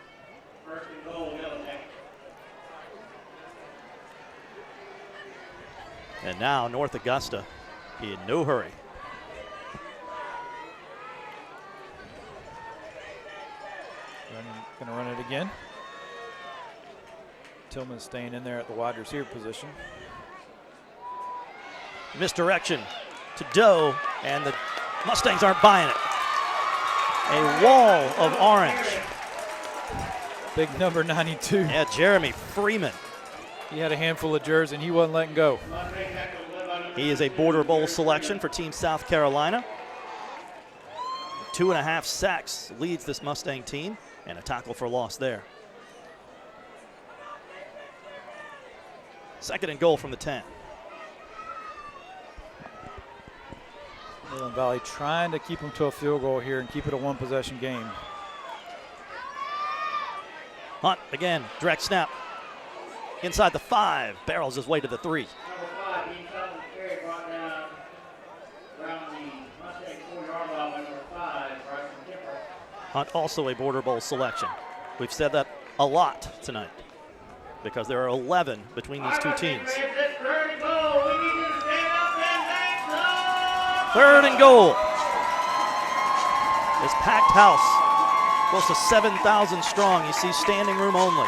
And now North Augusta in no hurry. Going to run it again. Tillman staying in there at the wide receiver position. Misdirection to Doe, and the Mustangs aren't buying it. A wall of orange. Big number 92. Yeah, Jeremy Freeman. He had a handful of jerseys and he wasn't letting go. He is a Border Bowl selection for Team South Carolina. 2.5 sacks leads this Mustang team, and a tackle for loss there. 2nd and goal from the 10. Midland Valley trying to keep them to a field goal here and keep it a one-possession game. Hunt again, direct snap. Inside the 5, barrels his way to the 3. Hunt also a Border Bowl selection. We've said that a lot tonight because there are 11 between these two teams. 3rd and goal. This packed house, close to 7,000 strong. You see standing room only.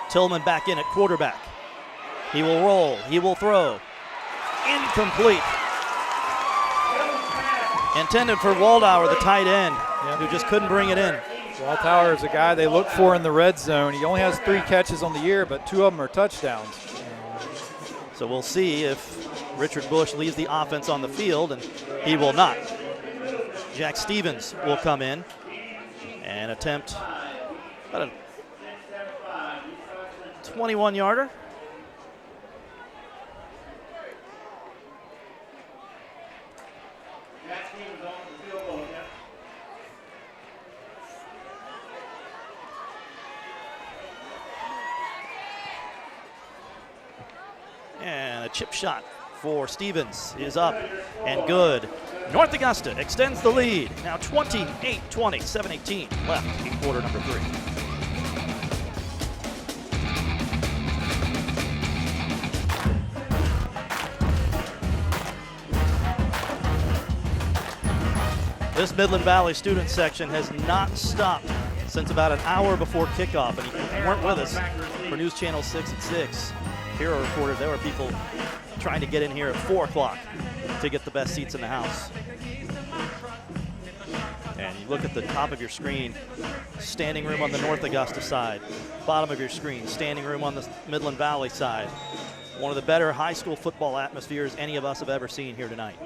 Tillman back in at quarterback. He will roll, he will throw. Incomplete. Intended for Waldauer, the tight end, who just couldn't bring it in. Waldauer is a guy they look for in the red zone. He only has 3 catches on the year, but 2 of them are touchdowns. So we'll see if Richard Bush leaves the offense on the field, and he will not. Jack Stevens will come in and attempt about a 21-yarder. And a chip shot for Stevens is up and good. North Augusta extends the lead. Now 28-20, 7:18 left in quarter number 3. This Midland Valley student section has not stopped since about an hour before kickoff. And if you weren't with us for News Channel 6 at 6, Hero reported there were people trying to get in here at 4 o'clock to get the best seats in the house. And you look at the top of your screen, standing room on the North Augusta side. Bottom of your screen, standing room on the Midland Valley side. One of the better high school football atmospheres any of us have ever seen here tonight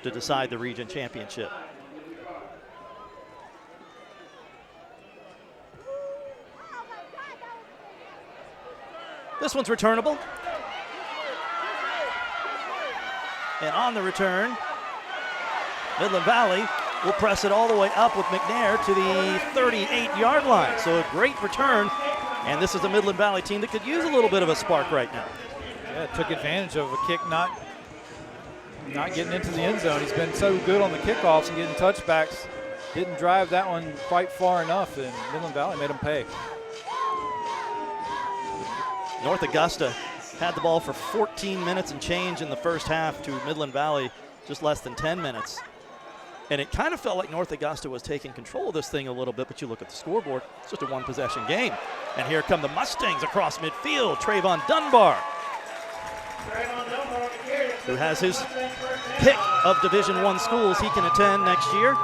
to decide the region championship. This one's returnable. And on the return, Midland Valley will press it all the way up with McNair to the 38-yard line. So a great return. And this is a Midland Valley team that could use a little bit of a spark right now. Yeah, took advantage of a kick not getting into the end zone. He's been so good on the kickoffs and getting touchbacks. Didn't drive that one quite far enough, and Midland Valley made him pay. North Augusta had the ball for 14 minutes and change in the first half to Midland Valley just less than 10 minutes. And it kind of felt like North Augusta was taking control of this thing a little bit, but you look at the scoreboard, it's just a one-possession game. And here come the Mustangs across midfield. Trayvon Dunbar, who has his pick of Division I schools he can attend next year,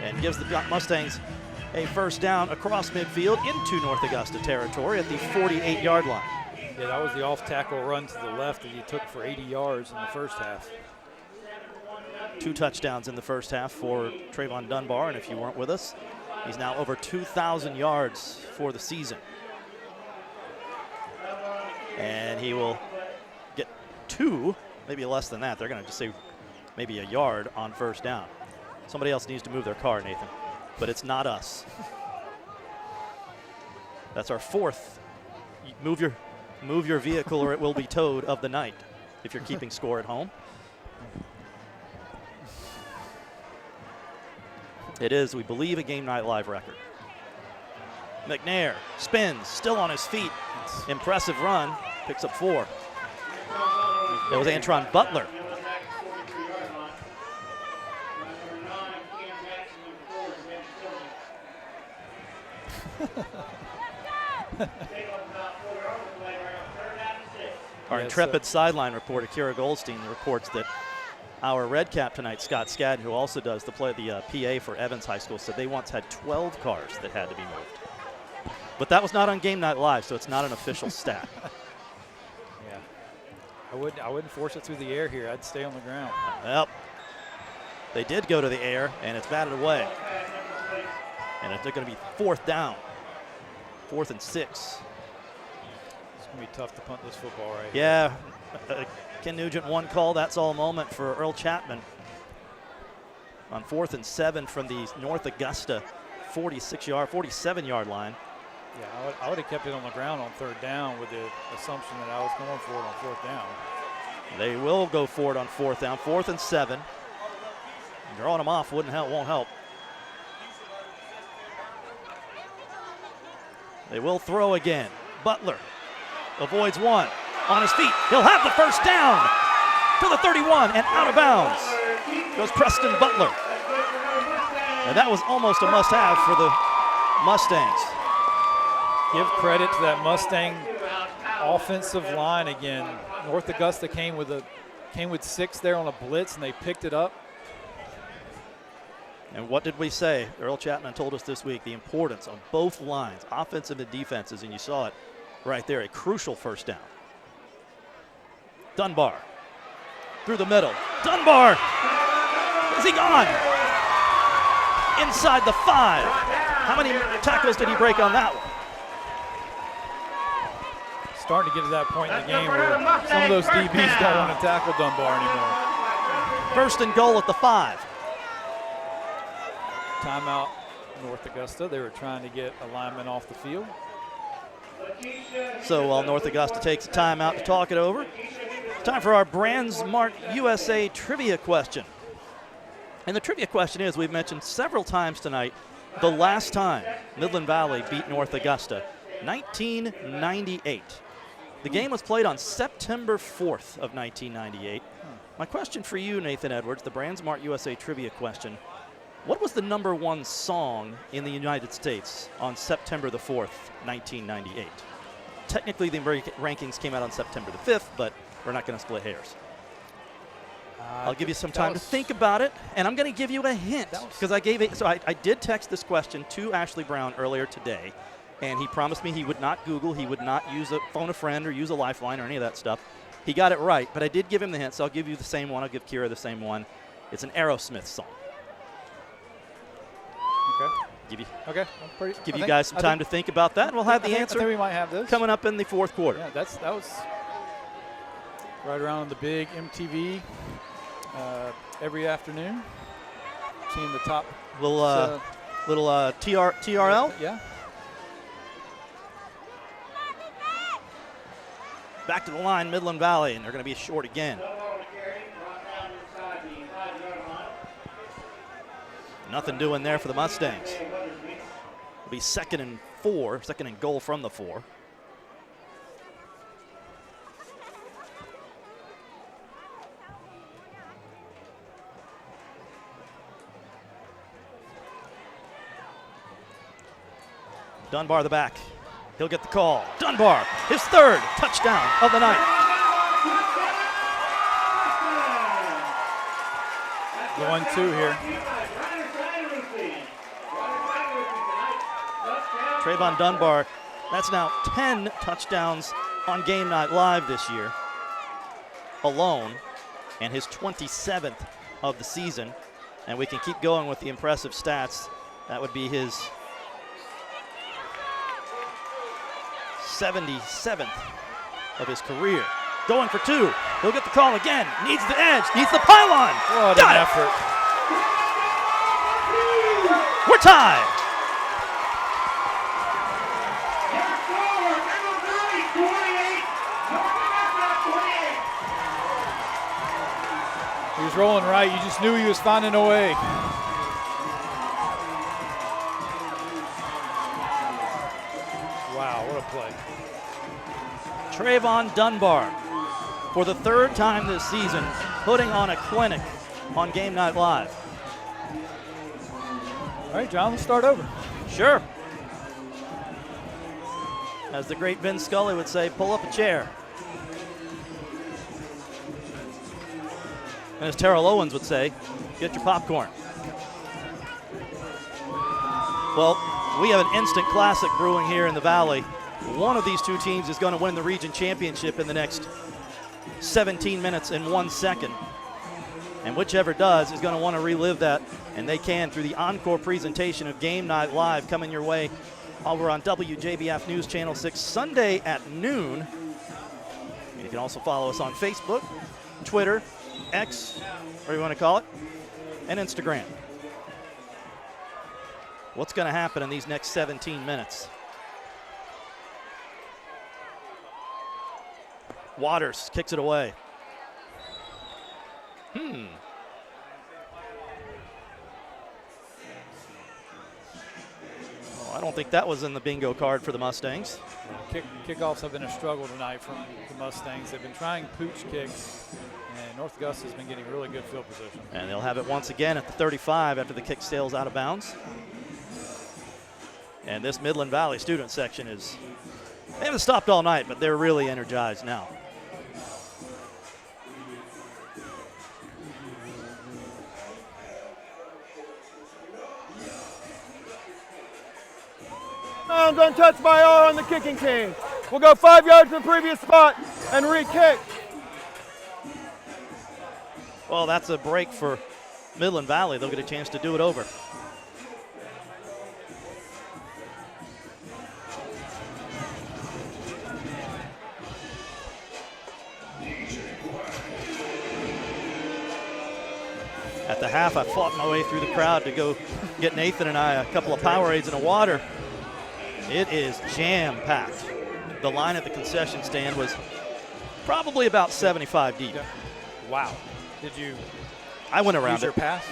and gives the Mustangs a first down across midfield into North Augusta territory at the 48-yard line. Yeah, that was the off-tackle run to the left that he took for 80 yards in the first half. 2 touchdowns in the first half for Trayvon Dunbar, and if you weren't with us, he's now over 2,000 yards for the season. And he will get 2, maybe less than that. They're going to just say maybe a yard on first down. Somebody else needs to move their car, Nathan, but it's not us. That's our 4th. Move your vehicle or it will be towed of the night if you're keeping score at home. It is, we believe, a Game Night Live record. McNair spins, still on his feet. Impressive run, picks up 4. That was Antron Butler. Our intrepid sideline reporter, Kira Goldstein, reports that our red cap tonight, Scott Skadden, who also does the PA for Evans High School, said they once had 12 cars that had to be moved. But that was not on Game Night Live, so it's not an official stat. Yeah, I wouldn't force it through the air here. I'd stay on the ground. Well, they did go to the air, and it's batted away. And it's going to be 4th down, 4th and 6. It's going to be tough to punt this football right here. Yeah, Ken Nugent, 1 call. That's all moment for Earl Chapman. On 4th and 7 from the North Augusta 47-yard line. Yeah, I would have kept it on the ground on 3rd down with the assumption that I was going for it on 4th down. They will go for it on 4th down, 4th and 7. Drawing them off won't help. They will throw again. Butler avoids 1. On his feet, he'll have the first down to the 31 and out of bounds goes Preston Butler. And that was almost a must-have for the Mustangs. Give credit to that Mustang offensive line again. North Augusta came with 6 there on a blitz, and they picked it up. And what did we say? Earl Chapman told us this week the importance of both lines, offensive and defenses, and you saw it right there, a crucial first down. Dunbar through the middle. Dunbar! Is he gone? Inside the 5. How many tackles did he break on that one? Starting to get to that point in the game where some of those DBs don't want to tackle Dunbar anymore. 1st and goal at the 5. Timeout, North Augusta. They were trying to get a lineman off the field. So while North Augusta takes a timeout to talk it over, time for our Brand Smart USA trivia question. And the trivia question is, we've mentioned several times tonight, the last time Midland Valley beat North Augusta, 1998. The game was played on September 4th of 1998. My question for you, Nathan Edwards, the Brand Smart USA trivia question, what was the #1 song in the United States on September the 4th, 1998? Technically, the rankings came out on September the 5th, but we're not going to split hairs. I'll give you some time to think about it, and I'm going to give you a hint because I gave it. So I did text this question to Ashley Brown earlier today, and he promised me he would not Google, he would not use a phone a friend or use a lifeline or any of that stuff. He got it right, but I did give him the hint, so I'll give you the same one. I'll give Kira the same one. It's an Aerosmith song. Okay. Give you guys some time to think about that. We'll have the answer. I think we might have this coming up in the fourth quarter. Yeah, that was right around the big MTV every afternoon. Seeing the top little TRL. Yeah. Back to the line, Midland Valley, and they're going to be short again. Nothing doing there for the Mustangs. It'll be 2nd and 4, 2nd and goal from the 4. Dunbar the back. He'll get the call. Dunbar, his 3rd touchdown of the night. The 1-2 here. Trayvon Dunbar, that's now 10 touchdowns on Game Night Live this year alone, and his 27th of the season. And we can keep going with the impressive stats. That would be his 77th of his career. Going for 2. He'll get the call again. Needs the edge. Needs the pylon. What an effort. We're tied. He was rolling right. You just knew he was finding a way. Wow, what a play. Trayvon Dunbar, for the 3rd time this season, putting on a clinic on Game Night Live. All right, John, let's start over. Sure. As the great Vin Scully would say, pull up a chair. And as Terrell Owens would say, get your popcorn. Well, we have an instant classic brewing here in the Valley. One of these two teams is going to win the region championship in the next 17 minutes and 1 second. And whichever does is going to want to relive that, and they can through the encore presentation of Game Night Live coming your way over on WJBF News Channel 6 Sunday at noon. You can also follow us on Facebook, Twitter, X, whatever you want to call it, and Instagram. What's going to happen in these next 17 minutes? Waters kicks it away. I don't think that was in the bingo card for the Mustangs. Kickoffs have been a struggle tonight from the Mustangs. They've been trying pooch kicks, and North Augusta has been getting really good field position. And they'll have it once again at the 35 after the kick sails out of bounds. And this Midland Valley student section is, they haven't stopped all night, but they're really energized now. Untouched by R on the kicking team. We'll go 5 yards to the previous spot and re-kick. Well, that's a break for Midland Valley. They'll get a chance to do it over. At the half, I fought my way through the crowd to go get Nathan and I a couple of Powerades and a water. It is jam-packed. the line at the concession stand was probably about 75 deep. Yeah. Wow. Did you I went around use your pass?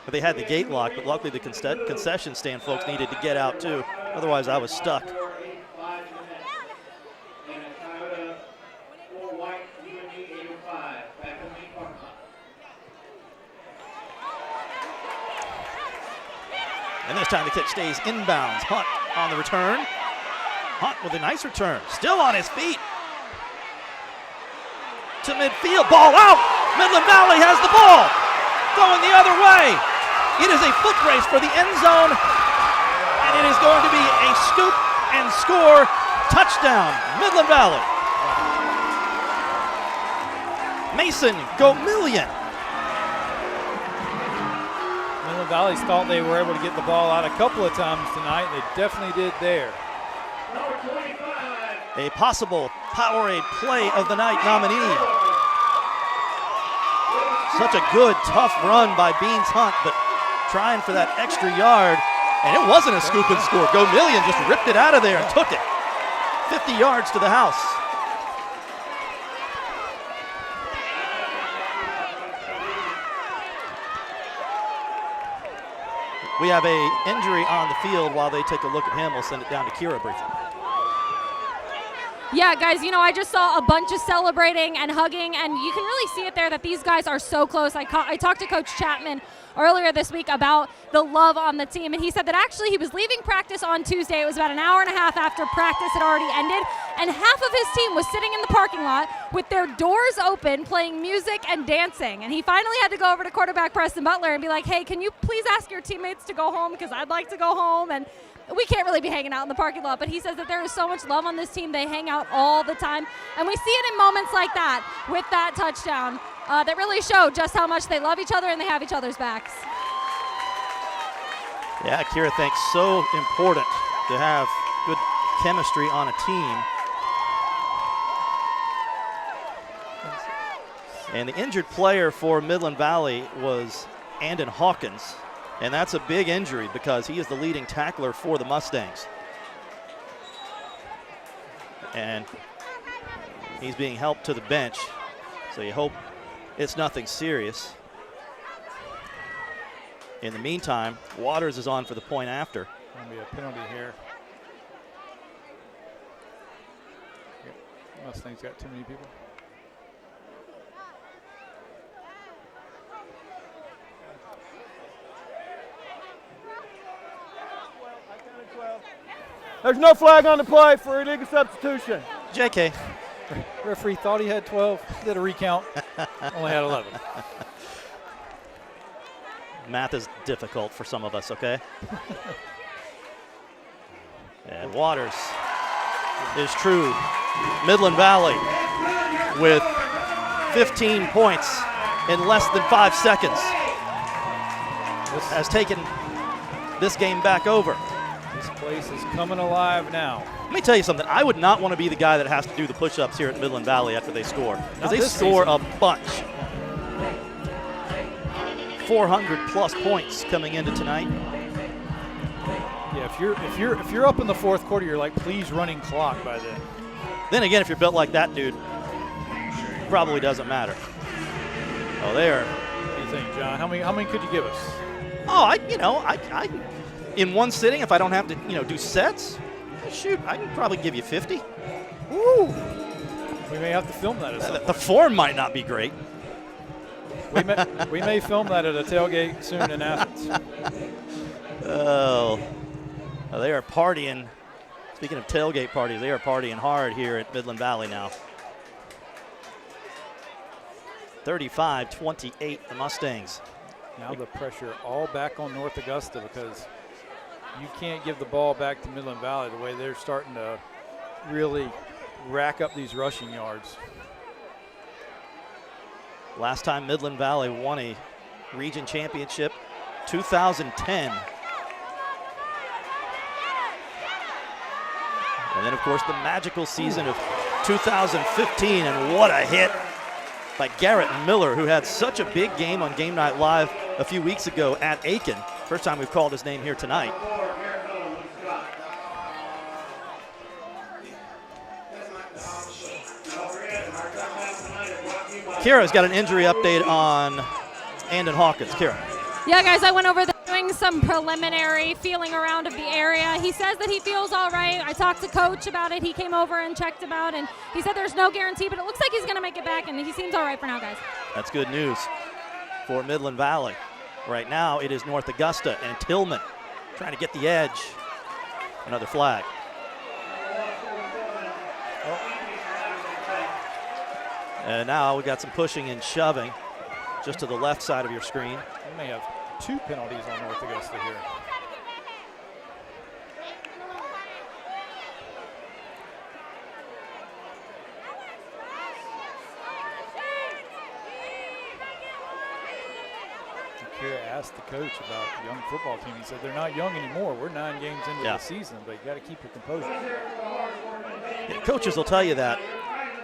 But they had the gate locked, but luckily the concession stand folks needed to get out too. Otherwise, I was stuck. And this time the kick stays inbounds. Hunt on the return. Hunt with a nice return. Still on his feet. To midfield. Ball out. Midland Valley has the ball. Going the other way. It is a foot race for the end zone. And it is going to be a scoop and score touchdown. Midland Valley. Mason Gomillion. Midland Valley's thought they were able to get the ball out a couple of times tonight. They definitely did there. A possible Powerade Play of the Night nominee. Such a good, tough run by Beans Hunt, but trying for that extra yard. And it wasn't a scoop and score. Gomillion just ripped it out of there and took it. 50 yards to the house. We have a injury on the field. While they take a look at him, we'll send it down to Kira briefly. Yeah, guys, you know, I just saw a bunch of celebrating and hugging, and you can really see it there that these guys are so close. I talked to Coach Chapman earlier this week about the love on the team, and he said that actually he was leaving practice on Tuesday. It was about an hour and a half after practice had already ended, and half of his team was sitting in the parking lot with their doors open, playing music and dancing. And he finally had to go over to quarterback Preston Butler and be like, hey, can you please ask your teammates to go home, because I'd like to go home. And we can't really be hanging out in the parking lot, but he says that there is so much love on this team. They hang out all the time, and we see it in moments like that with that touchdown that really show just how much they love each other and they have each other's backs. Yeah, Kira thinks so important to have good chemistry on a team. And the injured player for Midland Valley was Andon Hawkins. And that's a big injury because he is the leading tackler for the Mustangs. And he's being helped to the bench, so you hope it's nothing serious. In the meantime, Waters is on for the point after. Going to be a penalty here. Mustang's got too many people. There's no flag on the play for illegal substitution. JK. Referee thought he had 12, did a recount, only had 11. Math is difficult for some of us, okay? And Waters is true. Midland Valley with 15 points in less than 5 seconds has taken this game back over. This place is coming alive now. Let me tell you something. I would not want to be the guy that has to do the push-ups here at Midland Valley after they score, because they score a bunch. 400-plus points coming into tonight. Yeah, if you're up in the fourth quarter, you're like, please running clock by then. Then again, if you're built like that, dude, probably doesn't matter. Oh, there. What do you think, John? How many could you give us? Oh, I in one sitting, if I don't have to, do sets, shoot, I can probably give you 50. Woo! We may have to film that at some The point. form might not be great. We may film that at a tailgate soon in Athens. Oh, they are partying. Speaking of tailgate parties, they are partying hard here at Midland Valley now. 35-28, the Mustangs. Now the pressure all back on North Augusta, because you can't give the ball back to Midland Valley the way they're starting to really rack up these rushing yards. Last time Midland Valley won a region championship, 2010. And then, of course, the magical season of 2015, and what a hit by Garrett Miller, who had such a big game on Game Night Live a few weeks ago at Aiken. First time we've called his name here tonight. Kira's got an injury update on Andon Hawkins. Kira. Yeah, guys, I went over there doing some preliminary feeling around of the area. He says that he feels all right. I talked to Coach about it. He came over and checked him out, and he said there's no guarantee, but it looks like he's going to make it back, and he seems all right for now, guys. That's good news for Midland Valley. Right now, it is North Augusta and Tillman trying to get the edge. Another flag. And now we got some pushing and shoving just to the left side of your screen. We may have 2 penalties on North Augusta here. Kira asked the coach about the young football team. He said they're not young anymore. We're 9 games into the season, but you got to keep your composure. Yeah, coaches will tell you that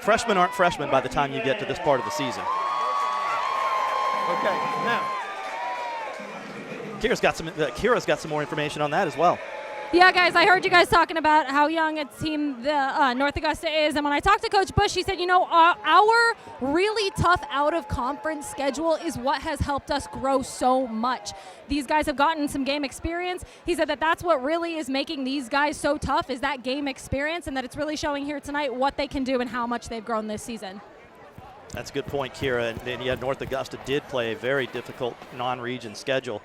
freshmen aren't freshmen by the time you get to this part of the season. Okay, now. Kira's got some more information on that as well. Yeah, guys, I heard you guys talking about how young a team the North Augusta is, and when I talked to Coach Bush, he said, you know, our really tough out-of-conference schedule is what has helped us grow so much. These guys have gotten some game experience. He said that that's what really is making these guys so tough, is that game experience, and that it's really showing here tonight what they can do and how much they've grown this season. That's a good point, Kira. And yeah, North Augusta did play a very difficult non-region schedule,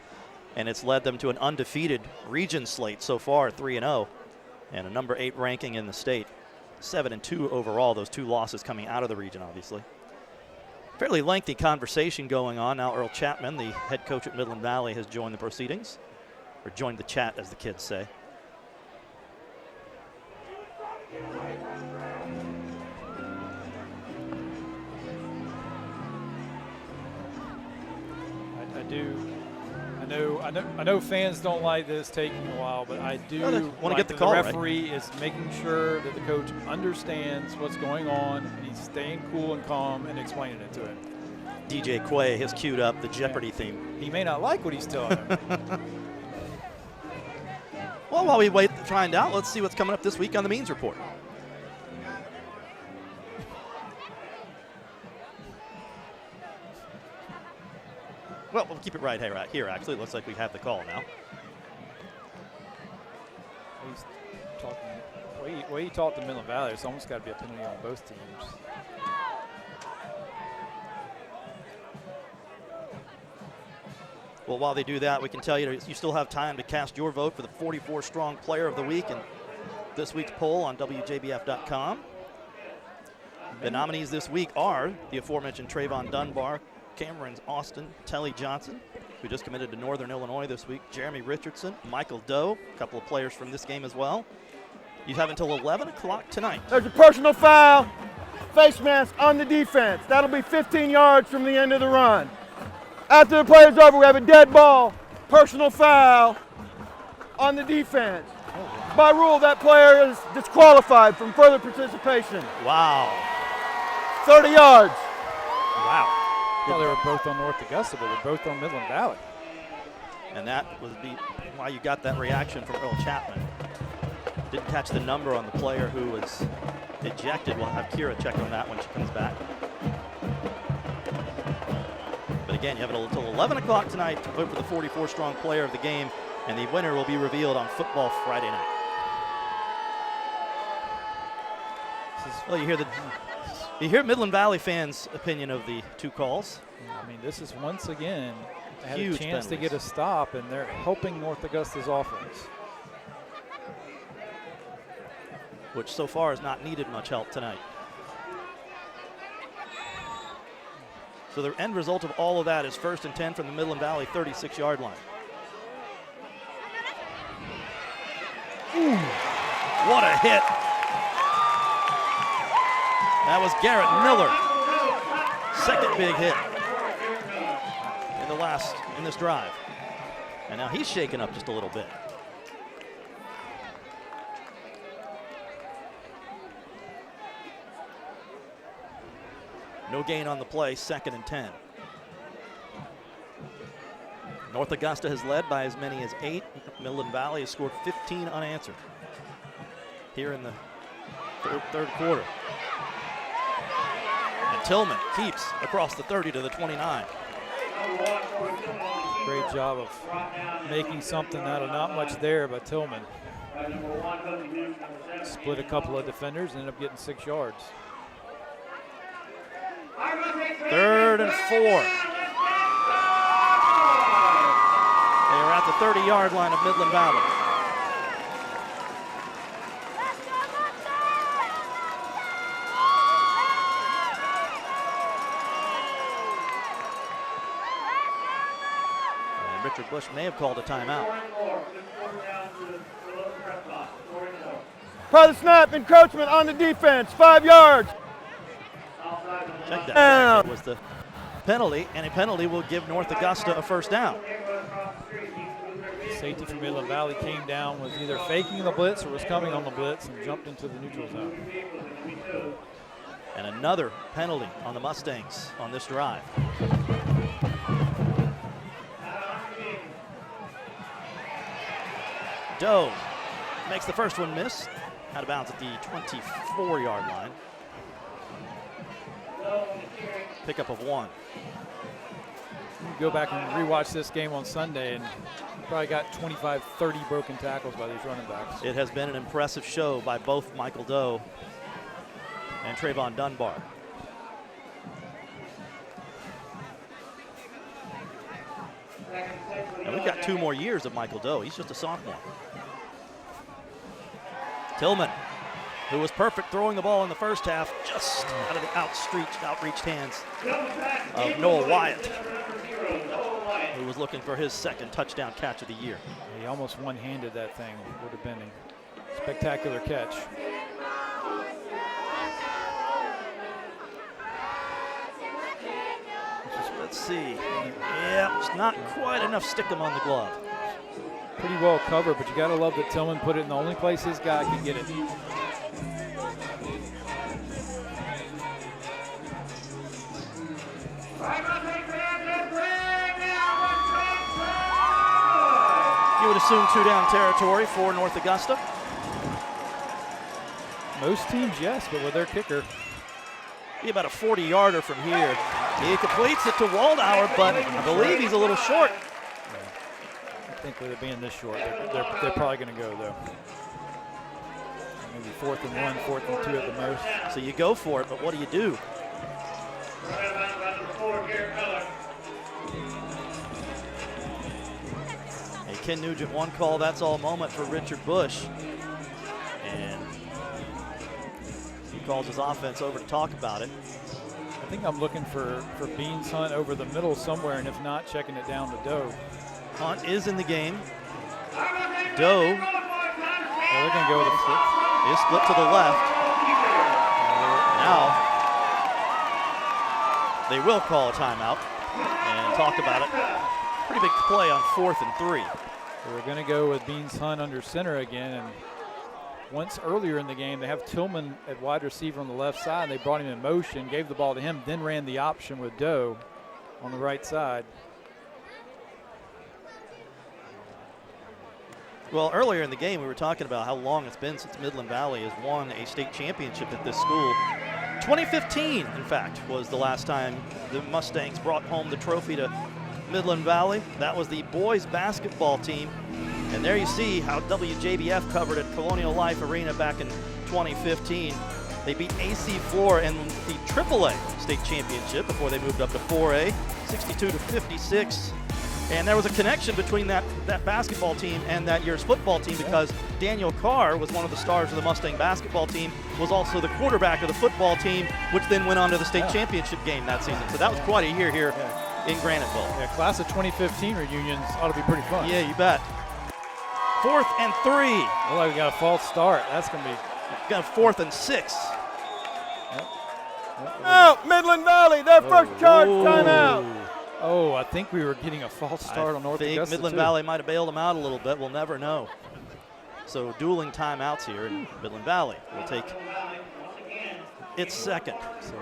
and it's led them to an undefeated region slate so far, 3-0, and a number 8 ranking in the state. 7-2 overall, those 2 losses coming out of the region, obviously. Fairly lengthy conversation going on. Now Earl Chapman, the head coach at Midland Valley, has joined the proceedings, or joined the chat, as the kids say. I know fans don't like this taking a while, but I do want to get the call. The referee is making sure that the coach understands what's going on, and he's staying cool and calm and explaining it to him. DJ Quay has queued up the Jeopardy theme. He may not like what he's telling him. Well, while we wait to find out, let's see what's coming up this week on the Means Report. Well, we'll keep it right here, actually. It looks like we have the call now. He's talking, the way he talked to Midland Valley, it's almost got to be a penalty on both teams. Well, while they do that, we can tell you still have time to cast your vote for the 44-strong player of the week in this week's poll on WJBF.com. The nominees this week are the aforementioned Trayvon Dunbar, Cameron Austin, Telly Johnson, who just committed to Northern Illinois this week, Jeremy Richardson, Michael Doe, a couple of players from this game as well. You have until 11 o'clock tonight. There's a personal foul, face mask on the defense. That'll be 15 yards from the end of the run. After the play is over, we have a dead ball, personal foul on the defense. By rule, that player is disqualified from further participation. Wow. 30 yards. Wow. Well, they were both on North Augusta, but they're both on Midland Valley. And that was why you got that reaction from Earl Chapman. Didn't catch the number on the player who was ejected. We'll have Kira check on that when she comes back. But again, you have until 11 o'clock tonight to vote for the 44-strong player of the game, and the winner will be revealed on Football Friday night. Well, you hear Midland Valley fans' opinion of the 2 calls. I mean, this is once again had Huge a chance penalties. to get a stop, and they're helping North Augusta's offense. Which so far has not needed much help tonight. So the end result of all of that is 1st and 10 from the Midland Valley 36-yard line. Ooh, what a hit. That was Garrett Miller. 2nd big hit in this drive. And now he's shaken up just a little bit. No gain on the play, 2nd and 10. North Augusta has led by as many as 8. Midland Valley has scored 15 unanswered here in the third quarter. And Tillman keeps across the 30 to the 29. Great job of making something out of not much there by Tillman. Split a couple of defenders and ended up getting 6 yards. 3rd and 4. They are at the 30-yard line of Midland Valley. And Richard Bush may have called a timeout. Try the snap, encroachment on the defense, 5 yards. Check that. That was the penalty, and a penalty will give North Augusta a first down. Safety from Midland Valley came down, was either faking the blitz or was coming on the blitz and jumped into the neutral zone. And another penalty on the Mustangs on this drive. Doe makes the first one miss. Out of bounds at the 24-yard line. Pickup of 1. You go back and rewatch this game on Sunday and probably got 25, 30 broken tackles by these running backs. It has been an impressive show by both Michael Doe and Trayvon Dunbar. And we've got 2 more years of Michael Doe. He's just a sophomore. Tillman, who was perfect throwing the ball in the first half, just out of the outreached hands of Noah Wyatt, who was looking for his 2nd touchdown catch of the year. He almost one-handed that thing. Would have been a spectacular catch. Let's see. Yeah, it's not quite enough stickum on the glove. Pretty well covered, but you got to love that Tillman put it in the only place his guy can get it. You would assume 2-down territory for North Augusta. Most teams, yes, but with their kicker. Be about a 40-yarder from here. He completes it to Waldauer, but I believe he's a little short. I think with it being this short, they're probably going to go, though. Maybe 4th and 1, 4th and 2 at the most. So you go for it, but what do you do? A Ken Nugent 1 call, that's all moment for Richard Bush. And he calls his offense over to talk about it. I think I'm looking for Beans Hunt over the middle somewhere, and if not, checking it down to Doe. Hunt is in the game. Doe. They're going to go with a split. Is split to the left. Now, they will call a timeout and talk about it. Pretty big play on 4th and 3. So we're going to go with Beans Hunt under center again. And once earlier in the game, they have Tillman at wide receiver on the left side, and they brought him in motion, gave the ball to him, then ran the option with Doe on the right side. Well, earlier in the game, we were talking about how long it's been since Midland Valley has won a state championship at this school. 2015, in fact, was the last time the Mustangs brought home the trophy to Midland Valley. That was the boys basketball team. And there you see how WJBF covered at Colonial Life Arena back in 2015. They beat AC Flora in the AAA state championship before they moved up to 4A, 62-56. And there was a connection between that basketball team and that year's football team because Daniel Carr was one of the stars of the Mustang basketball team, was also the quarterback of the football team, which then went on to the state championship game that season. So that was quite a year here in Graniteville. Yeah, class of 2015 reunions ought to be pretty fun. Yeah, you bet. 4th and 3. Look like we got a false start. That's going to be. Got a 4th and 6. Out, Midland Valley, their first charge timeout. Oh, I think we were getting a false start on North Augusta. Midland Valley might have bailed them out a little bit. We'll never know. So dueling timeouts here in Midland Valley will take its 2nd. So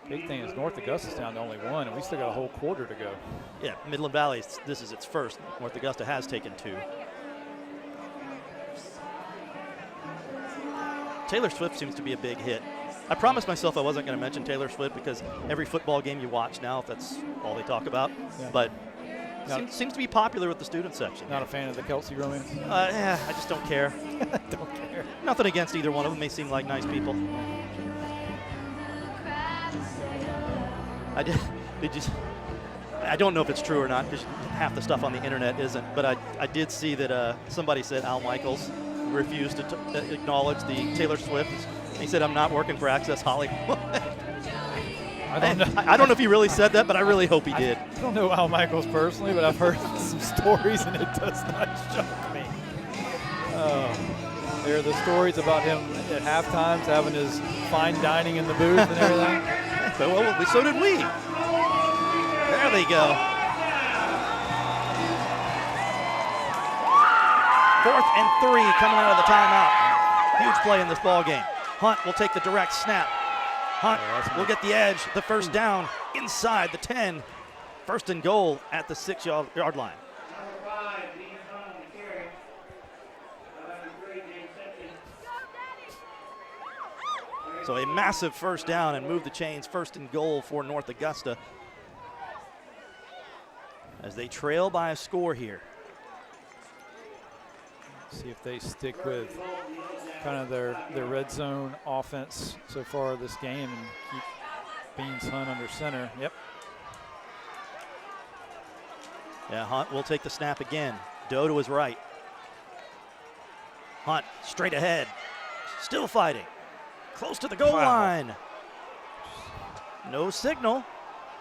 big thing is North Augusta's down to only 1, and we still got a whole quarter to go. Yeah, Midland Valley, this is its first. North Augusta has taken 2. Taylor Swift seems to be a big hit I promised myself I wasn't going to mention Taylor Swift because every football game you watch now, if that's all they talk about. Yeah. But seems to be popular with the student section. Not a fan of the Kelsey romance? Yeah, I just don't care. Don't care. Nothing against either one of them. They seem like nice people. I don't know if it's true or not because half the stuff on the internet isn't, but I did see that somebody said Al Michaels refused to acknowledge the Taylor Swift. He said, "I'm not working for Access Hollywood." I don't know if he really said that, but I really hope he did. I don't know Al Michaels personally, but I've heard some stories, and it does not shock me. There are the stories about him at halftimes having his fine dining in the booth and everything. Well, so did we. There they go. 4th and 3 coming out of the timeout. Huge play in this ball game. Hunt will take the direct snap. Hunt will get the edge, the first down inside the 10. 1st and goal at the 6-yard line. So a massive first down and move the chains. 1st and goal for North Augusta as they trail by a score here. See if they stick with kind of their red zone offense so far this game and keep Beans Hunt under center. Yep. Yeah, Hunt will take the snap again. Doe to his right. Hunt straight ahead. Still fighting. Close to the goal line. No signal.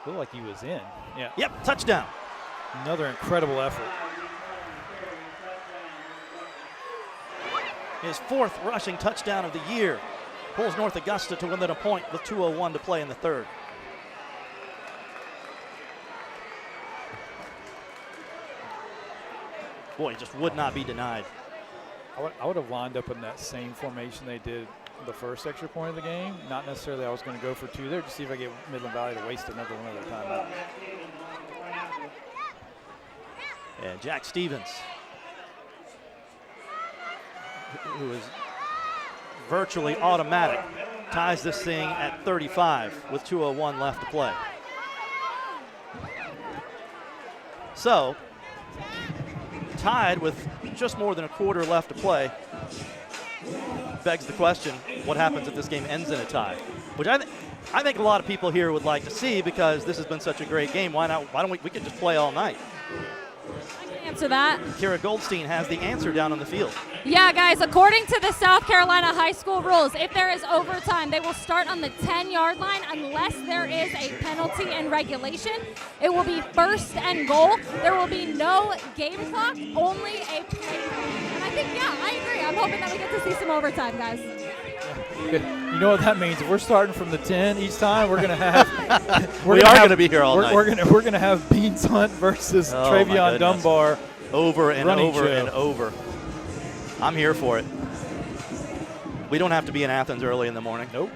Feel like he was in. Yeah. Yep, touchdown. Another incredible effort. His 4th rushing touchdown of the year. Pulls North Augusta to within a point with 2:01 to play in the 3rd. Boy, he just would not be denied. I would have lined up in that same formation they did the first extra point of the game. Not necessarily I was going to go for 2 there, just see if I get Midland Valley to waste another one of their timeout. And Jack Stevens, who is virtually automatic, ties this thing at 35 with 2:01 left to play. So, tied with just more than a quarter left to play, begs the question, what happens if this game ends in a tie? Which I think a lot of people here would like to see because this has been such a great game. Why don't we could just play all night? Answer that. Kira Goldstein has the answer down on the field. Yeah, guys, according to the South Carolina high school rules, if there is overtime, they will start on the 10-yard line unless there is a penalty in regulation. It will be 1st and goal. There will be no game clock, only a play. And I think, yeah, I agree. I'm hoping that we get to see some overtime, guys. You know what that means? If we're starting from the 10 each time, we're going to have. we are going to be here all night. We're going to have Beans Hunt versus Travion Dunbar over and over show. and over. I'm here for it. We don't have to be in Athens early in the morning. Nope.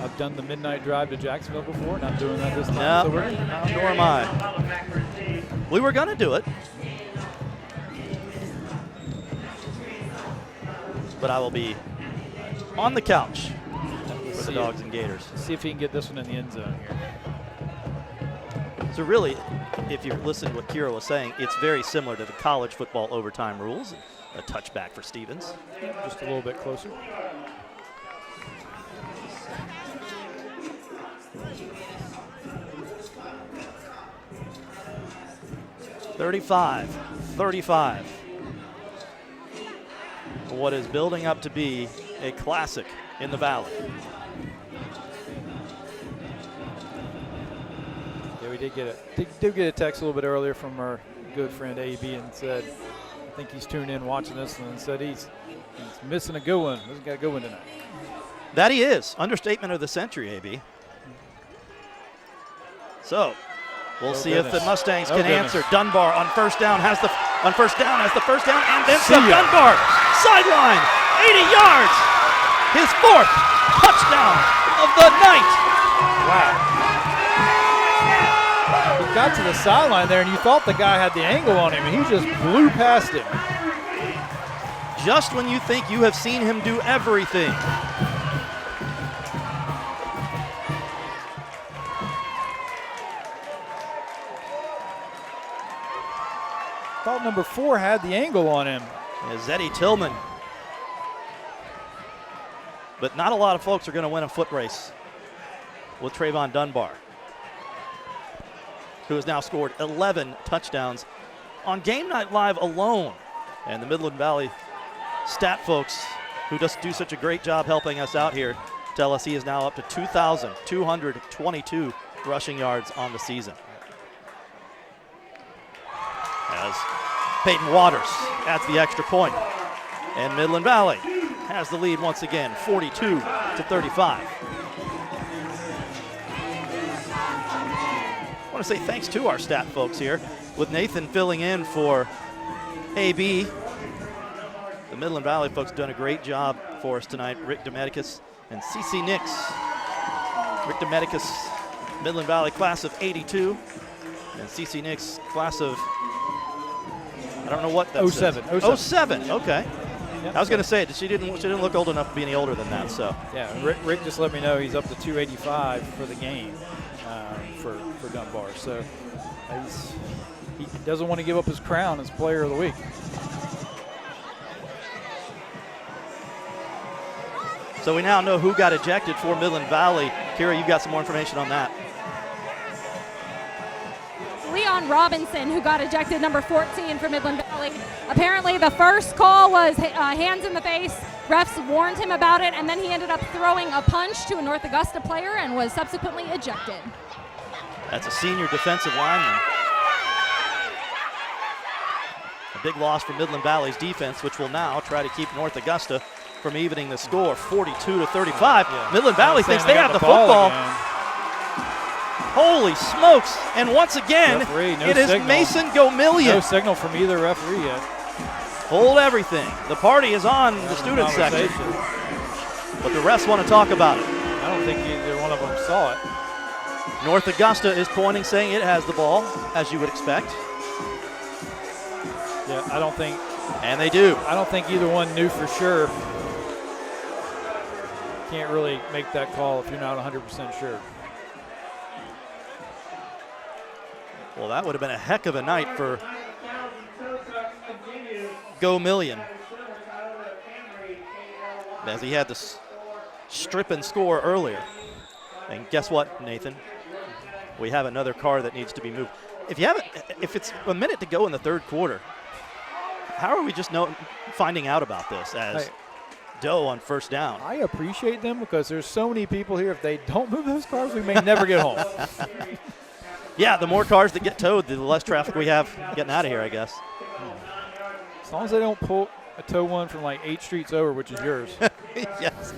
I've done the midnight drive to Jacksonville before, not doing that this time. No, nor am I. We were going to do it. But I will be on the couch for the Dogs and Gators. See if he can get this one in the end zone here. So really, if you listen to what Kira was saying, it's very similar to the college football overtime rules. A touchback for Stevens. Just a little bit closer. $35. What is building up to be a classic in the Valley. Yeah, we did get a text a little bit earlier from our good friend AB and said, I think he's tuned in watching this and said he's missing a good one. He's got a good one tonight. That he is. Understatement of the century, AB. So we'll see if the Mustangs can answer. Dunbar on first down has the first down and then some. Dunbar sideline 80 yards. His 4th touchdown of the night. Wow. He got to the sideline there and you thought the guy had the angle on him and he just blew past him. just when you think you have seen him do everything. Thought number 4 had the angle on him. Is Eddie Tillman. But not a lot of folks are going to win a foot race with Trayvon Dunbar, who has now scored 11 touchdowns on Game Night Live alone. And the Midland Valley stat folks, who just do such a great job helping us out here, tell us he is now up to 2,222 rushing yards on the season. As Peyton Waters adds the extra point. And Midland Valley has the lead once again, 42-35. I want to say thanks to our stat folks here, with Nathan filling in for AB. The Midland Valley folks have done a great job for us tonight. Rick Domedicus and CC Nix. Rick Domedicus, Midland Valley class of 82, and CC Nix class of, I don't know what that 07. says. 07, okay. Yep. I was going to say, she didn't look old enough to be any older than that. So yeah, Rick just let me know he's up to 285 for the game for Dunbar. So he doesn't want to give up his crown as Player of the Week. So we now know who got ejected for Midland Valley. Kira, you've got some more information on that. Leon Robinson, who got ejected, number 14 for Midland Valley. Apparently the first call was hands in the face. Refs warned him about it, and then he ended up throwing a punch to a North Augusta player and was subsequently ejected. That's a senior defensive lineman. A big loss for Midland Valley's defense, which will now try to keep North Augusta from evening the score, 42-35. Yeah. Midland Valley thinks they have the football. Holy smokes. And once again, it is Mason Gomillion. No signal from either referee yet. Hold everything. The party is on the student section. But the refs want to talk about it. I don't think either one of them saw it. North Augusta is pointing, saying it has the ball, as you would expect. Yeah, I don't think. And they do. I don't think either one knew for sure. Can't really make that call if you're not 100% sure. Well, that would have been a heck of a night for Gomillion, as he had this strip and score earlier. And guess what, Nathan? We have another car that needs to be moved. If it's a minute to go in the third quarter, how are we just finding out about this as Doe on first down? I appreciate them because there's so many people here. If they don't move those cars, we may never get home. Yeah, the more cars that get towed, the less traffic we have getting out of here, I guess. As long as they don't tow one from like 8 streets over, which is yours. Yes.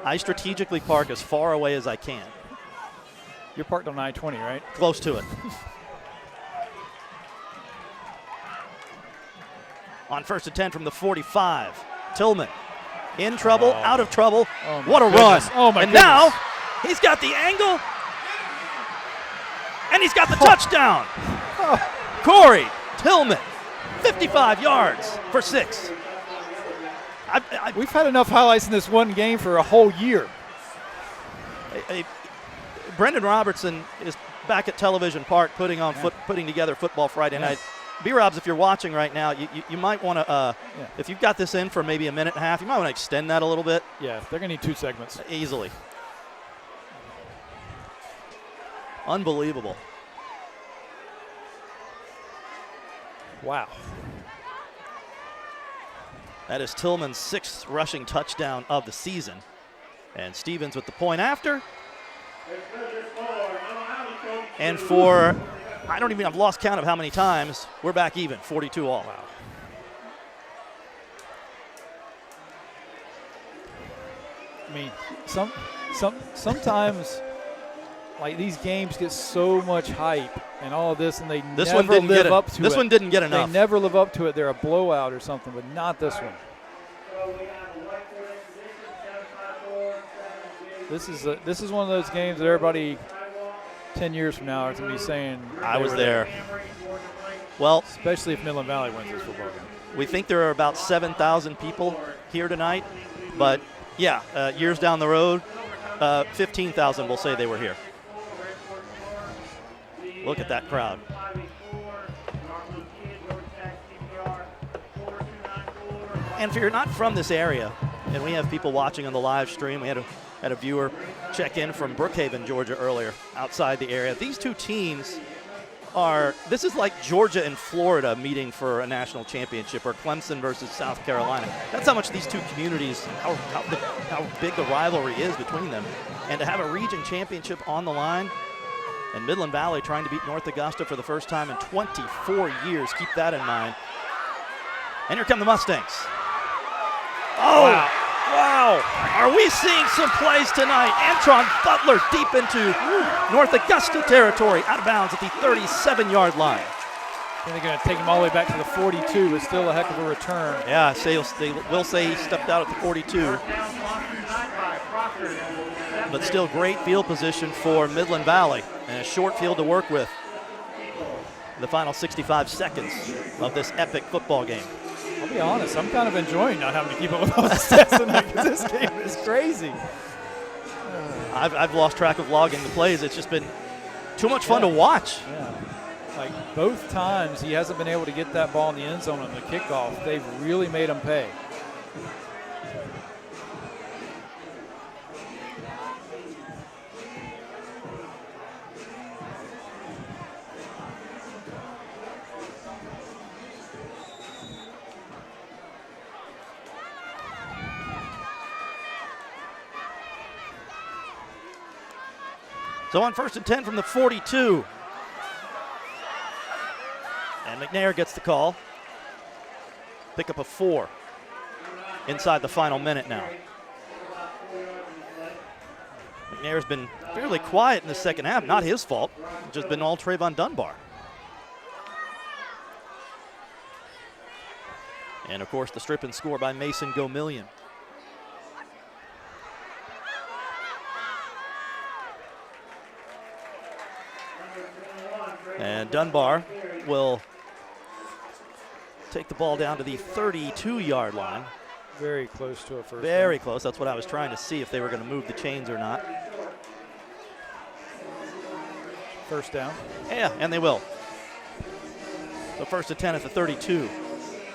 I strategically park as far away as I can. You're parked on I-20, right? Close to it. On first and 10 from the 45. Tillman in trouble, out of trouble. Oh what a goodness. run. Oh, my and goodness. Now he's got the angle. And he's got the touchdown. Corey Tillman, 55 yards for 6. We've had enough highlights in this one game for a whole year. Brendan Robertson is back at Television Park putting together Football Friday night. B-Robs, if you're watching right now, you might want to, if you've got this in for maybe a minute and a half, you might want to extend that a little bit. Yeah, they're going to need 2 segments. Easily. Unbelievable. Wow. That is Tillman's 6th rushing touchdown of the season. And Stevens with the point after. And for, I've lost count of how many times, we're back even, 42 all. Wow. I mean, sometimes like these games get so much hype and all of this, and they never live up to it. This one didn't get enough. They never live up to it. They're a blowout or something, but not this one. This is one of those games that everybody 10 years from now is going to be saying, I was there. Well, especially if Midland Valley wins this football game. We think there are about 7,000 people here tonight, but yeah, years down the road, 15,000 will say they were here. Look at that crowd. And if you're not from this area, and we have people watching on the live stream, we had a viewer check in from Brookhaven, Georgia earlier, outside the area. These two teams this is like Georgia and Florida meeting for a national championship, or Clemson versus South Carolina. That's how much these two communities, how big the rivalry is between them. And to have a region championship on the line, and Midland Valley trying to beat North Augusta for the first time in 24 years, keep that in mind. And here come the Mustangs. Oh, wow. Are we seeing some plays tonight? Antron Butler deep into North Augusta territory, out of bounds at the 37-yard line. And they're going to take him all the way back to the 42, but still a heck of a return. Yeah, they will say he stepped out at the 42. But still great field position for Midland Valley, and a short field to work with. The final 65 seconds of this epic football game. I'll be honest, I'm kind of enjoying not having to keep up with all the stats tonight, because this game is crazy. I've lost track of logging the plays. It's just been too much fun to watch. Yeah. Like both times he hasn't been able to get that ball in the end zone on the kickoff. They've really made him pay. So on 1st and 10 from the 42. And McNair gets the call. Pick up a 4 inside the final minute now. McNair's been fairly quiet in the second half. Not his fault. It's just been all Trayvon Dunbar. And, of course, the strip and score by Mason Gomillion. And Dunbar will take the ball down to the 32-yard line. Very close to a first down. Very close. That's what I was trying to see, if they were going to move the chains or not. First down. Yeah, and they will. So 1st and 10 at the 32.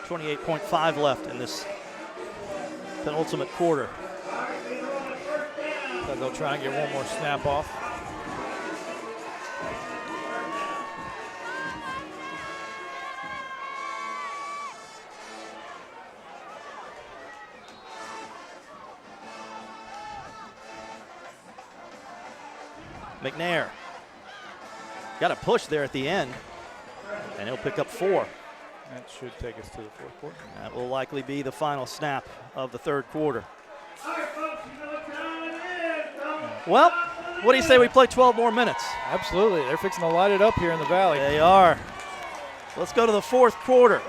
28.5 left in this penultimate quarter. So they'll try and get one more snap off. McNair got a push there at the end, and he'll pick up 4. That should take us to the fourth quarter. That will likely be the final snap of the third quarter. Well, what do you say we play 12 more minutes? Absolutely. They're fixing to light it up here in the Valley. They are. Let's go to the fourth quarter.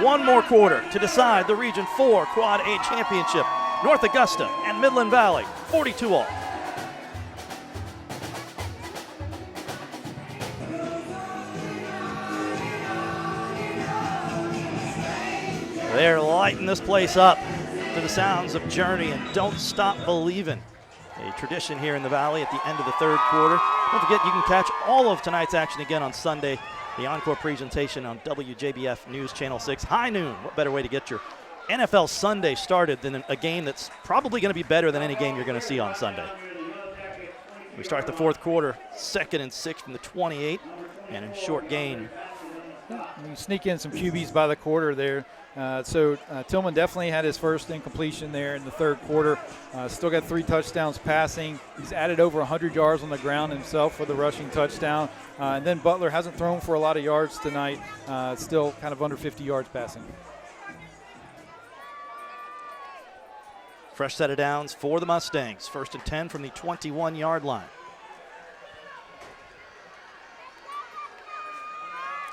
One more quarter to decide the Region 4 Quad A Championship. North Augusta and Midland Valley, 42-all. They're lighting this place up to the sounds of Journey and Don't Stop Believin'. A tradition here in the Valley at the end of the third quarter. Don't forget, you can catch all of tonight's action again on Sunday. The encore presentation on WJBF News Channel 6. High noon. What better way to get your NFL Sunday started than a game that's probably going to be better than any game you're going to see on Sunday. We start the fourth quarter, 2nd and 6 from the 28, and in short gain. You sneak in some QBs by the quarter there. Tillman definitely had his first incompletion there in the third quarter. Still got 3 touchdowns passing. He's added over 100 yards on the ground himself with a rushing touchdown. And then Butler hasn't thrown for a lot of yards tonight. Still kind of under 50 yards passing. Fresh set of downs for the Mustangs. 1st and 10 from the 21-yard line.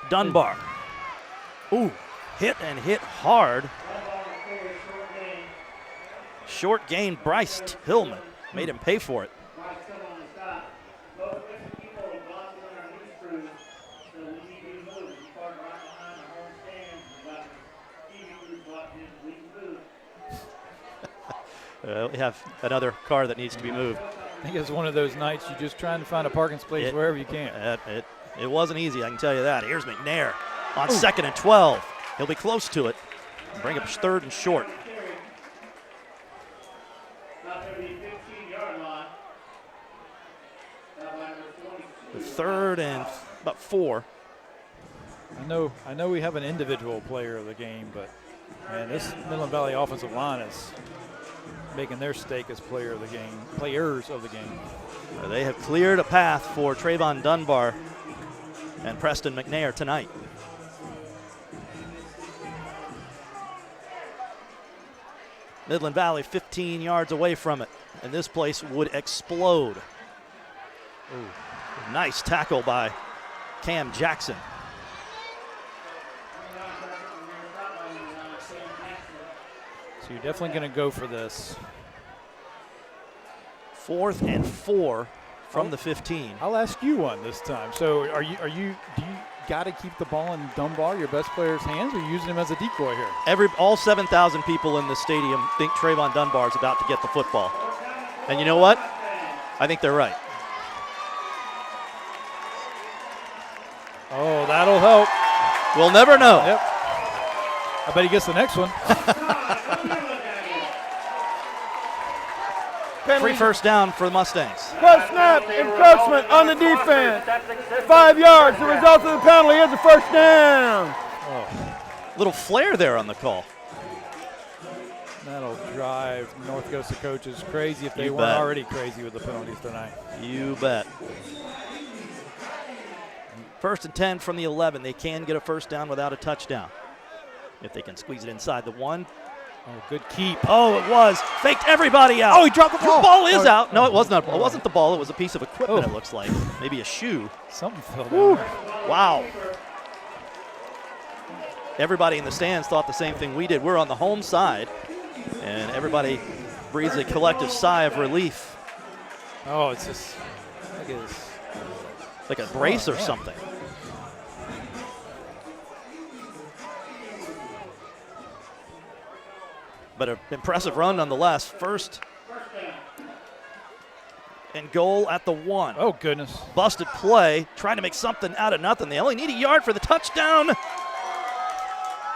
Dunbar. Ooh, hit hard. Short gain, Bryce Tillman made him pay for it. We have another car that needs to be moved. I think it's one of those nights you're just trying to find a parking space wherever you can. It wasn't easy, I can tell you that. Here's McNair on 2nd and 12. He'll be close to it. Bring up 3rd and short. The 3rd and about 4. I know we have an individual player of the game, but man, this Midland Valley offensive line is making their stake as players of the game. They have cleared a path for Trayvon Dunbar and Preston McNair tonight. Midland Valley 15 yards away from it, and this place would explode. Ooh, nice tackle by Cam Jackson. So you're definitely going to go for this. 4th and 4 from the 15. I'll ask you one this time. So do you got to keep the ball in Dunbar, your best player's hands, or are you using him as a decoy here? All 7,000 people in the stadium think Trayvon Dunbar is about to get the football. And you know what? I think they're right. Oh, that'll help. We'll never know. Yep. I bet he gets the next one. Free first down for the Mustangs. Post-snap encroachment on the defense. 5 yards. The result of the penalty is a first down. Little flare there on the call. That'll drive North Augusta coaches crazy if they weren't already crazy with the penalties tonight. You bet. 1st and 10 from the 11. They can get a first down without a touchdown. If they can squeeze it inside the 1. Oh, good keep. Oh, it was. Faked everybody out. Oh, he dropped the ball. The ball is out. No, it was not. It wasn't the ball. It was a piece of equipment, it looks like. Maybe a shoe. Something fell down there. Wow. Everybody in the stands thought the same thing we did. We're on the home side, and everybody breathes a collective sigh of relief. Oh, it's just like a brace or something. But an impressive run nonetheless. 1st and goal at the 1. Oh, goodness. Busted play, trying to make something out of nothing. They only need a yard for the touchdown.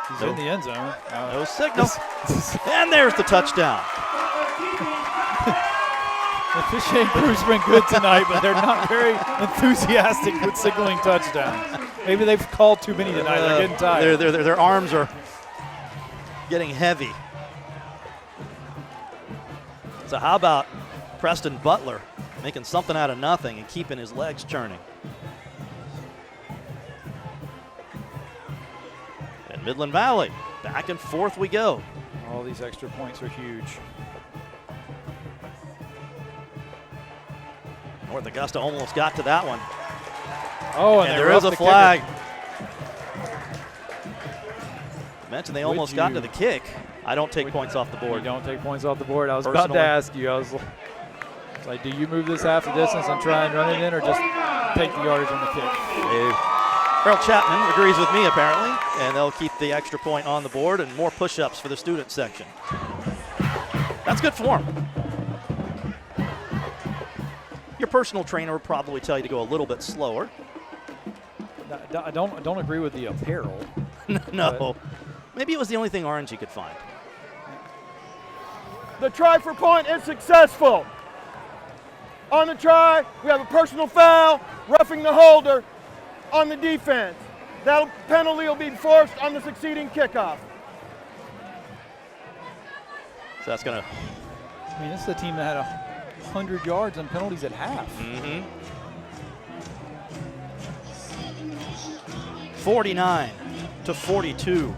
He's in the end zone. No signal. And there's the touchdown. The officiating crew's been good tonight, but they're not very enthusiastic with signaling touchdowns. Maybe they've called too many tonight. They're getting tired. Their arms are getting heavy. So how about Preston Butler making something out of nothing and keeping his legs churning? And Midland Valley, back and forth we go. All these extra points are huge. North Augusta almost got to that one. Oh, and there is a flag. Mentioned they almost got to the kick. I don't take points off the board. You don't take points off the board. I was about to ask you. I was like, do you move this half the distance and try and run it in, or just take the yardage on the kick? Harold Chapman agrees with me, apparently, and they'll keep the extra point on the board and more push-ups for the student section. That's good form. Your personal trainer would probably tell you to go a little bit slower. I don't agree with the apparel. No. Maybe it was the only thing orange he could find. The try for point is successful. On the try, we have a personal foul, roughing the holder on the defense. That penalty will be forced on the succeeding kickoff. So that's going to... I mean, this is the team that had 100 yards on penalties at half. 49-42.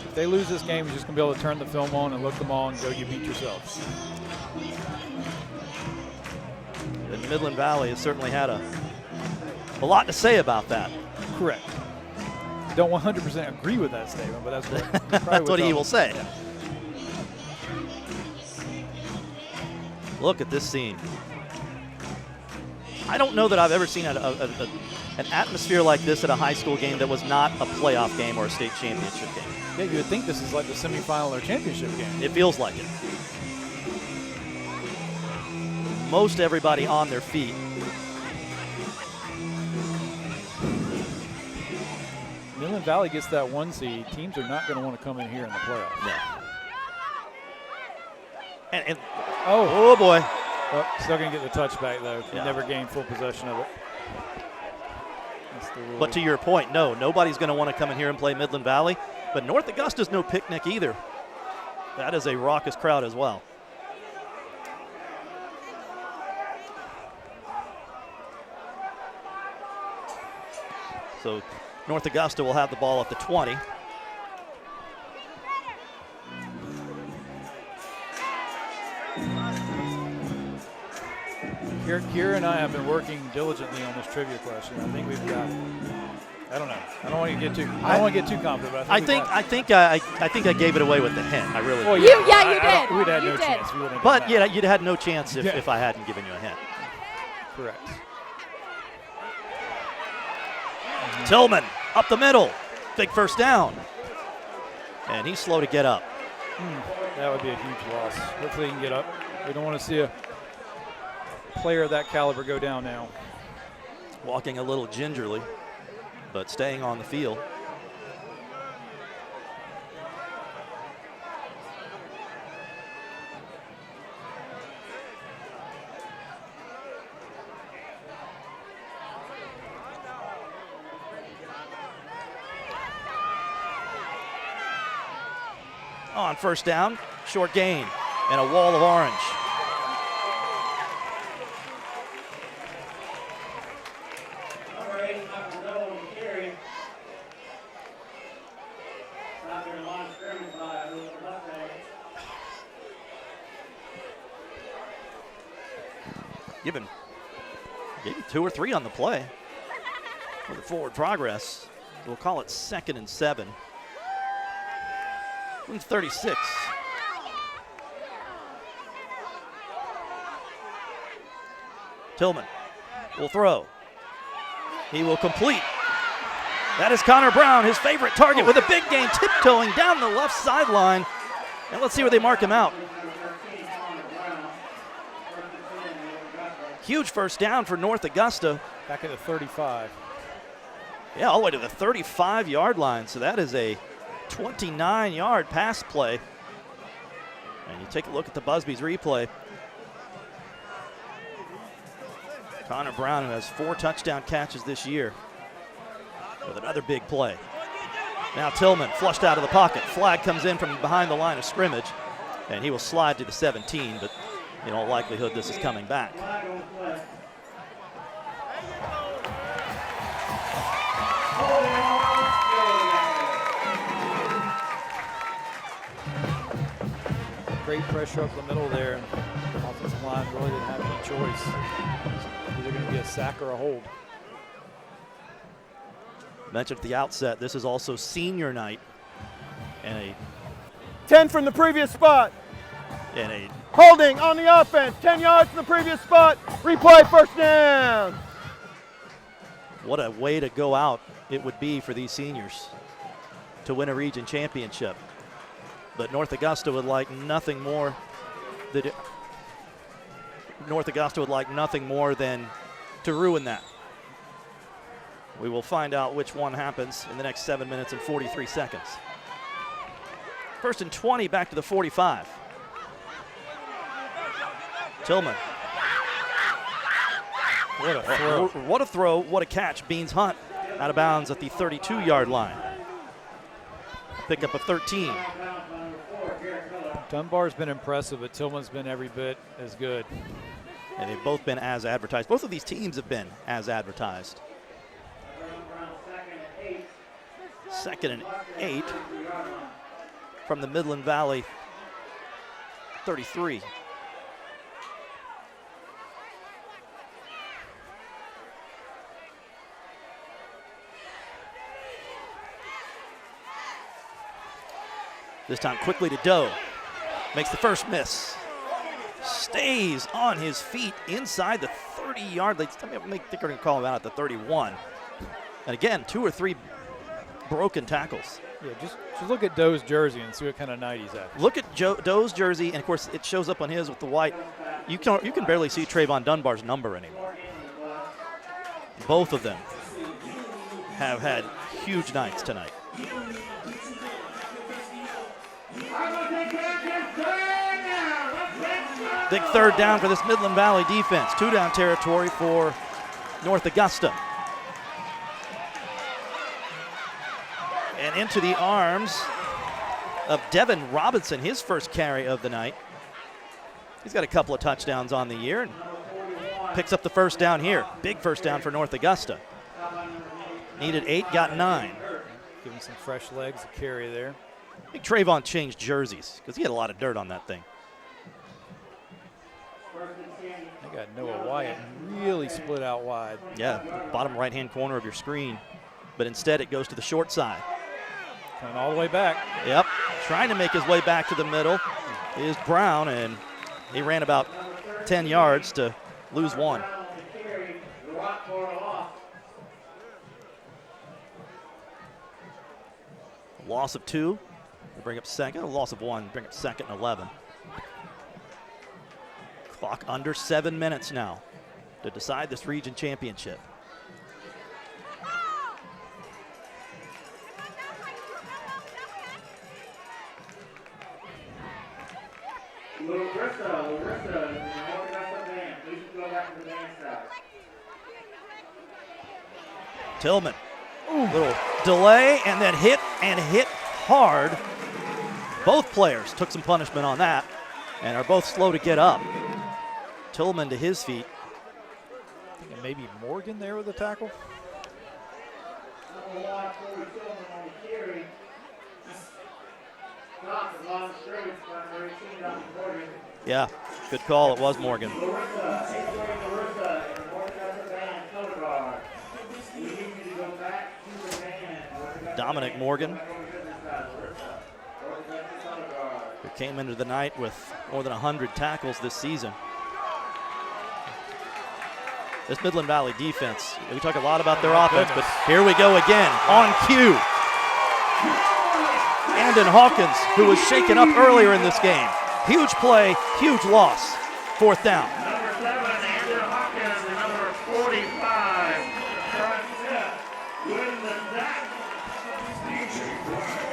If they lose this game, you're just going to be able to turn the film on and look them all and go, you beat yourselves. And Midland Valley has certainly had a lot to say about that. Correct. I don't 100% agree with that statement, but that's what, that's what he will say. Yeah. Look at this scene. I don't know that I've ever seen an atmosphere like this at a high school game that was not a playoff game or a state championship game. Yeah, you would think this is like the semifinal or championship game. It feels like it. Most everybody on their feet. Midland Valley gets that 1 seed. Teams are not going to want to come in here in the playoffs. Yeah. And oh boy. Oh, still going to get the touchback, though. Yeah. Never gained full possession of it. But to your point, no, nobody's going to want to come in here and play Midland Valley. But North Augusta's no picnic either. That is a raucous crowd as well. So North Augusta will have the ball at the 20. Kira and I have been working diligently on this trivia question. I think we've got. I don't know. I don't want to get too. I don't want to get too confident. But I think I gave it away with the hint. I really. Well, did. you did. We'd had You no did. chance. We wouldn't have But done yeah, that. you'd had no chance if I hadn't given you a hint. Correct. Tillman up the middle, big first down, and he's slow to get up. That would be a huge loss. Hopefully he can get up. We don't want to see a player of that caliber go down now. Walking a little gingerly, but staying on the field. On first down, short gain, and a wall of orange. Number 8, Michael Dole on the carry. Out there in line of scrimmage by the Mustang. Give him 2 or 3 on the play for the forward progress. We'll call it 2nd and 7. 36. Tillman will throw. He will complete. That is Connor Brown, his favorite target, with a big gain, tiptoeing down the left sideline. And let's see where they mark him out. Huge first down for North Augusta. Back at the 35. Yeah, all the way to the 35-yard line. So that is a 29-yard pass play. And you take a look at the Busby's replay. Connor Brown, who has 4 touchdown catches this year, with another big play. Now Tillman flushed out of the pocket. Flag comes in from behind the line of scrimmage, and he will slide to the 17, but in all likelihood this is coming back. Great pressure up the middle there. The offensive line really didn't have any choice. Either going to be a sack or a hold. Mentioned at the outset, this is also senior night, and a 10 from the previous spot. Holding on the offense. 10 yards from the previous spot. Replay, first down. What a way to go out it would be for these seniors to win a region championship. But North Augusta would like nothing more than to ruin that. We will find out which one happens in the next 7 minutes and 43 seconds. 1st and 20, back to the 45. Tillman. What a throw. What a throw, what a catch. Beans Hunt out of bounds at the 32-yard line. Pickup of 13. Dunbar's been impressive, but Tillman's been every bit as good. And they've both been as advertised. Both of these teams have been as advertised. 2nd and 8 from the Midland Valley 33. This time quickly to Doe. Makes the first miss. Stays on his feet inside the 30-yard. I think they're going to call him out at the 31. And again, 2 or 3 broken tackles. Yeah, just look at Doe's jersey and see what kind of night he's at. Look at Doe's jersey, and of course it shows up on his with the white. You can barely see Trayvon Dunbar's number anymore. Both of them have had huge nights tonight. Big third down for this Midland Valley defense. 2-down territory for North Augusta. And into the arms of Devin Robinson, his first carry of the night. He's got a couple of touchdowns on the year and picks up the first down here. Big first down for North Augusta. Needed 8, got 9. Give him some fresh legs to carry there. I think Trayvon changed jerseys because he had a lot of dirt on that thing. They got Noah Wyatt really split out wide. Yeah, bottom right-hand corner of your screen. But instead it goes to the short side. Coming all the way back. Yep, trying to make his way back to the middle is Brown, and he ran about 10 yards to lose 1. Loss of 2, bring up second. A loss of 1, bring up second and 11. Clock under 7 minutes now to decide this region championship. Tillman, little delay and then hit hard. Both players took some punishment on that and are both slow to get up. Tillman to his feet. Thinking maybe Morgan there with the tackle. Yeah, good call. It was Morgan. Dominic Morgan, who came into the night with more than 100 tackles this season. This Midland Valley defense, we talk a lot about their offense, but here we go again, on cue. Andon Hawkins, who was shaken up earlier in this game. Huge play, huge loss. 4th down. Number 7, Andon Hawkins, and number 45,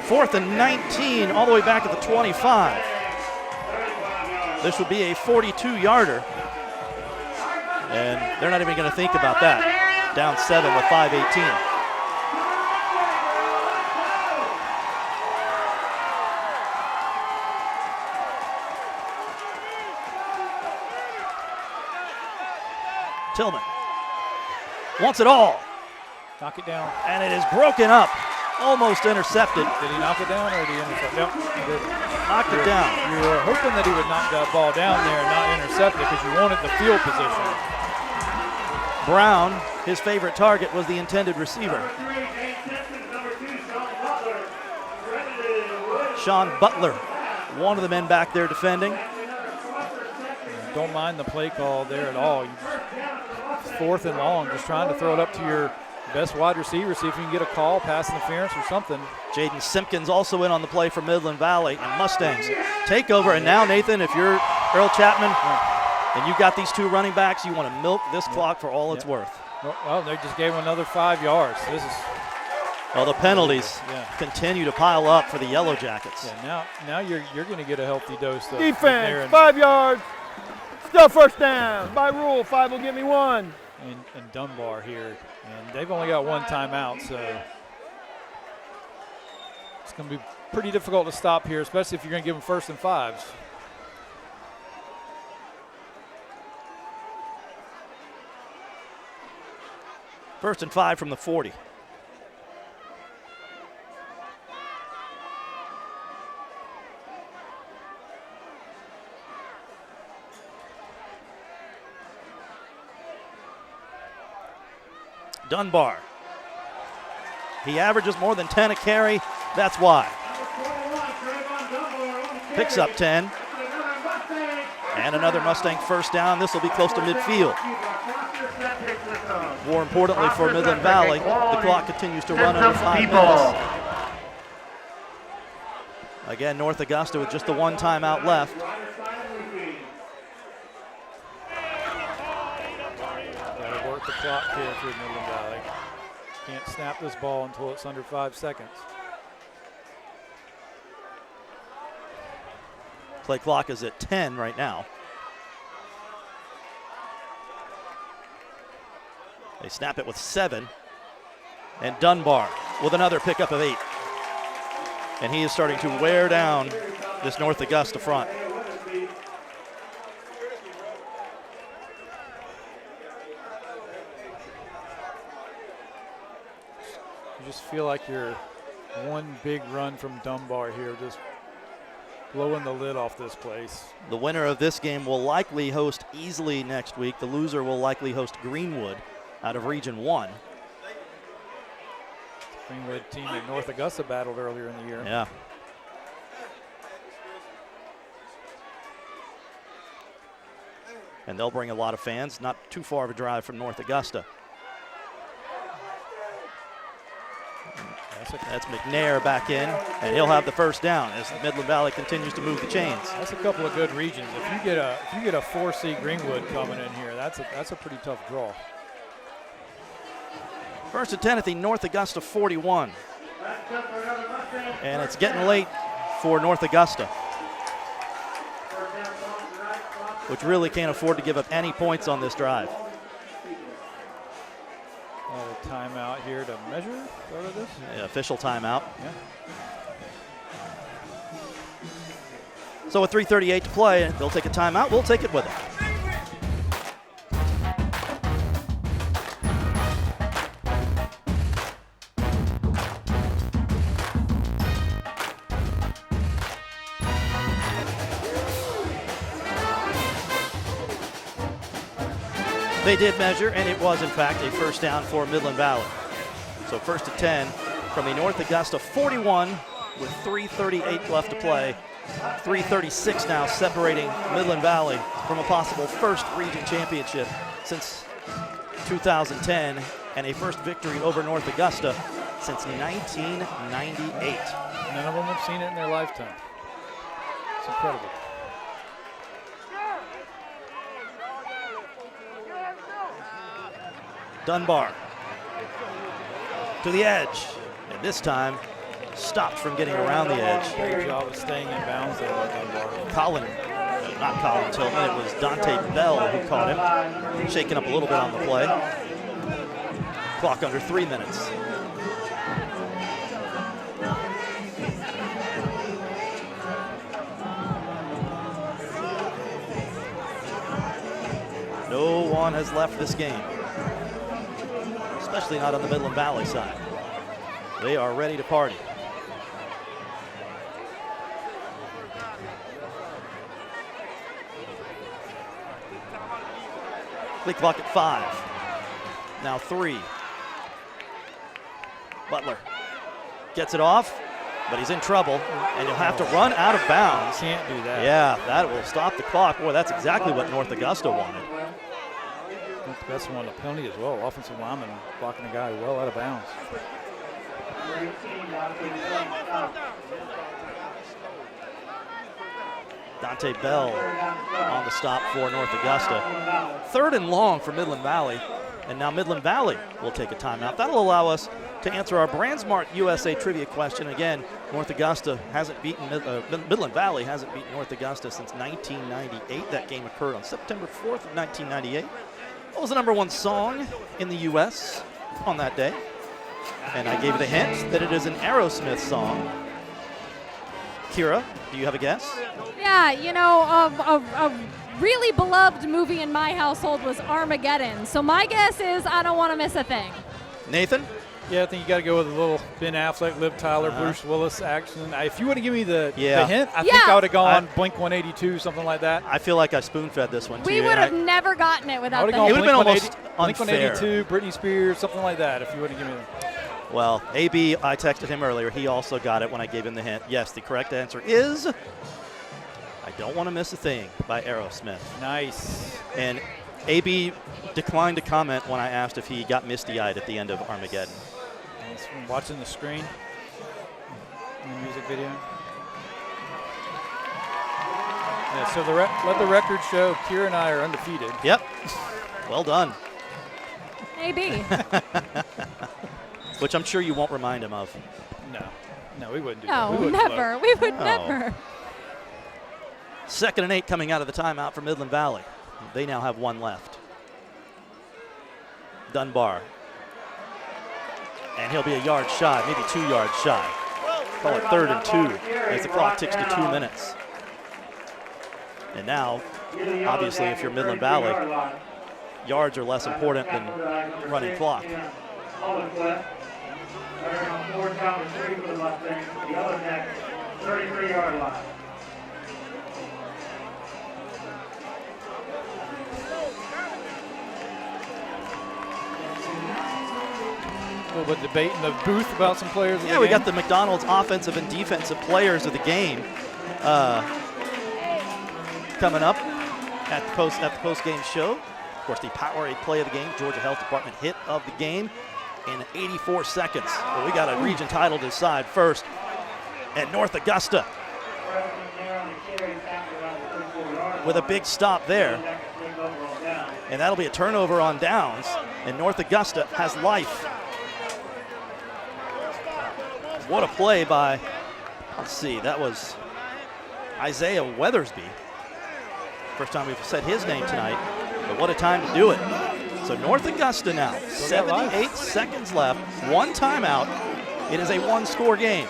Fourth and 19, all the way back at the 25. This would be a 42-yarder. And they're not even going to think about that. Down 7 with 5:18. Tillman wants it all. Knock it down. And it is broken up. Almost intercepted. Did he knock it down or did he intercept? Nope, he did. Knocked it down. You were hoping that he would knock that ball down there and not intercept it because you wanted the field position. Brown, his favorite target was the intended receiver. Sean Butler, one of the men back there defending. Don't mind the play call there at all. 4th and long, just trying to throw it up to your best wide receiver, see if you can get a call, pass interference or something. Jaden Simpkins also in on the play for Midland Valley, and Mustangs take over. And now, Nathan, if you're Earl Chapman and you've got these 2 running backs, you want to milk this clock for all it's worth. Well, they just gave him another 5 yards. This is. Well, the penalties continue to pile up for the Yellow Jackets. Yeah, now you're going to get a healthy dose of defense. 5 yards. Still first down. By rule, 5 will give me 1. And Dunbar here. And they've only got 1 timeout, so it's going to be pretty difficult to stop here, especially if you're going to give them 1st and 5s. First and 5 from the 40. Dunbar. He averages more than 10 a carry. That's why. Picks up 10. And another Mustang first down. This will be close to midfield. More importantly for Midland Valley, the clock continues to run under 5 minutes. Again, North Augusta with just the one timeout left. Got to work the clock here for Midland Valley. Can't snap this ball until it's under 5 seconds. Play clock is at 10 right now. They snap it with 7. And Dunbar with another pickup of 8. And he is starting to wear down this North Augusta front. You just feel like you're one big run from Dunbar here, just blowing the lid off this place. The winner of this game will likely host Easley next week. The loser will likely host Greenwood out of Region 1. Greenwood team that North Augusta battled earlier in the year. Yeah. And they'll bring a lot of fans, not too far of a drive from North Augusta. That's McNair back in, and he'll have the first down as Midland Valley continues to move the chains. That's a couple of good regions. If you get a 4C Greenwood coming in here, that's a pretty tough draw. First and 10 at the North Augusta 41. And it's getting late for North Augusta, which really can't afford to give up any points on this drive. A timeout here to measure out of this? Yeah, official timeout. Yeah. So with 3:38 to play, they'll take a timeout. We'll take it with them. They did measure, and it was, in fact, a first down for Midland Valley. So first and 10 from the North Augusta 41 with 3:38 left to play. 3:36 now separating Midland Valley from a possible first region championship since 2010 and a first victory over North Augusta since 1998. None of them have seen it in their lifetime. It's incredible. Dunbar to the edge, and this time stopped from getting around the edge. Great job of staying in bounds there by Dunbar. Not Colin Tillman, it was Dante Bell who caught him, shaking up a little bit on the play. Clock under 3 minutes. No one has left this game, especially not on the Midland Valley side. They are ready to party. Play clock at 5. Now 3. Butler gets it off, but he's in trouble, and he'll have to run out of bounds. Can't do that. Yeah, that will stop the clock. Boy, that's exactly what North Augusta wanted. North Augusta wanted a penalty as well. Offensive lineman blocking a guy well out of bounds. Dante Bell on the stop for North Augusta. 3rd and long for Midland Valley, and now Midland Valley will take a timeout. That'll allow us to answer our BrandSmart USA trivia question. Again, North Augusta hasn't beaten, Midland Valley hasn't beaten North Augusta since 1998. That game occurred on September 4th of 1998. What was the #1 song in the U.S. on that day? And I gave it a hint that it is an Aerosmith song. Kira, do you have a guess? Yeah, you know, a really beloved movie in my household was Armageddon. So my guess is I don't want to miss a thing. Nathan? Yeah, I think you got to go with a little Ben Affleck, Liv Tyler, Bruce Willis action. If you would have given me the hint, I think I would have gone Blink 182, something like that. I feel like I spoon-fed this one to We you. would have never gotten it without the hint. It would have been almost Blink unfair. 182, Britney Spears, something like that, if you would have given me the. Well, AB, I texted him earlier. He also got it when I gave him the hint. Yes, the correct answer is I Don't Want to Miss a Thing by Aerosmith. Nice. And AB declined to comment when I asked if he got misty-eyed at the end of Armageddon. That's from watching the screen in the music video. Yeah, so let the record show Kira and I are undefeated. Yep. Well done. Maybe. Which I'm sure you won't remind him of. No, we wouldn't do No, that. We never. We would No. never. 2nd and 8 coming out of the timeout for Midland Valley. They now have 1 left. Dunbar. And he'll be a yard shy, maybe 2 yards shy. Call it 3rd and 2 as the clock ticks to 2 minutes. And now, obviously, if you're Midland Valley, yards are less important than running clock. 33-yard line. A little bit of debate in the booth about some players. Yeah, we got the McDonald's offensive and defensive players of the game coming up at the post-game show. Of course, the Powerade play of the game, Georgia Health Department hit of the game in 84 seconds. Well, we got a region title to decide first at North Augusta with a big stop there. And that'll be a turnover on downs, and North Augusta has life. What a play by, let's see, that was Isaiah Weathersby. First time we've said his name tonight, but what a time to do it. So North Augusta now, 78 seconds left, 1 timeout. It is a 1-score game.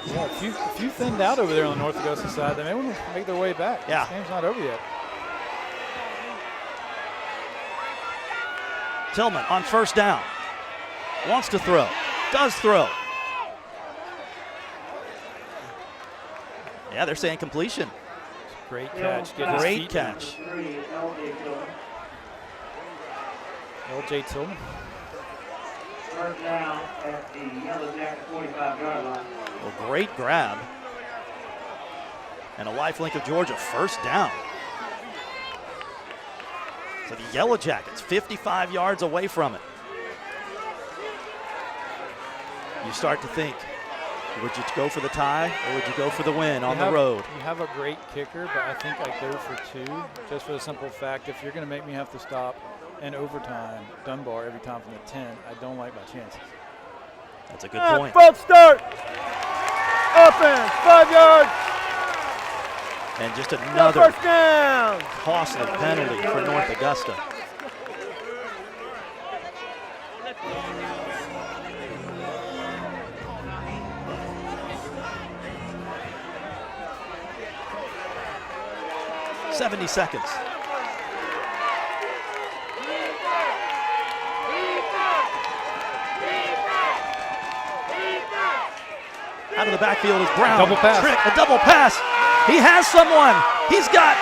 Yeah, a few thinned out over there on the North Augusta side. They may want to make their way back. Yeah. This game's not over yet. Tillman on 1st down. Wants to throw. Does throw. Yeah, they're saying completion. Great catch. Get his Great feet catch. L.J. Tillman. First down at the Yellow Jacket 45-yard line. Well, great grab. And a lifelink of Georgia, 1st down. So the Yellow Jackets, 55 yards away from it. You start to think, would you go for the tie or would you go for the win on the road? You have a great kicker, but I think I'd go for 2, just for the simple fact, if you're going to make me have to stop in overtime, Dunbar every time from the 10, I don't like my chances. That's a good point. False start. Offense, 5 yards. And just another first down. costly penalty for North Augusta. $70 seconds. Out of the backfield is Brown. Double pass. Trick, a double pass. He has someone. He's got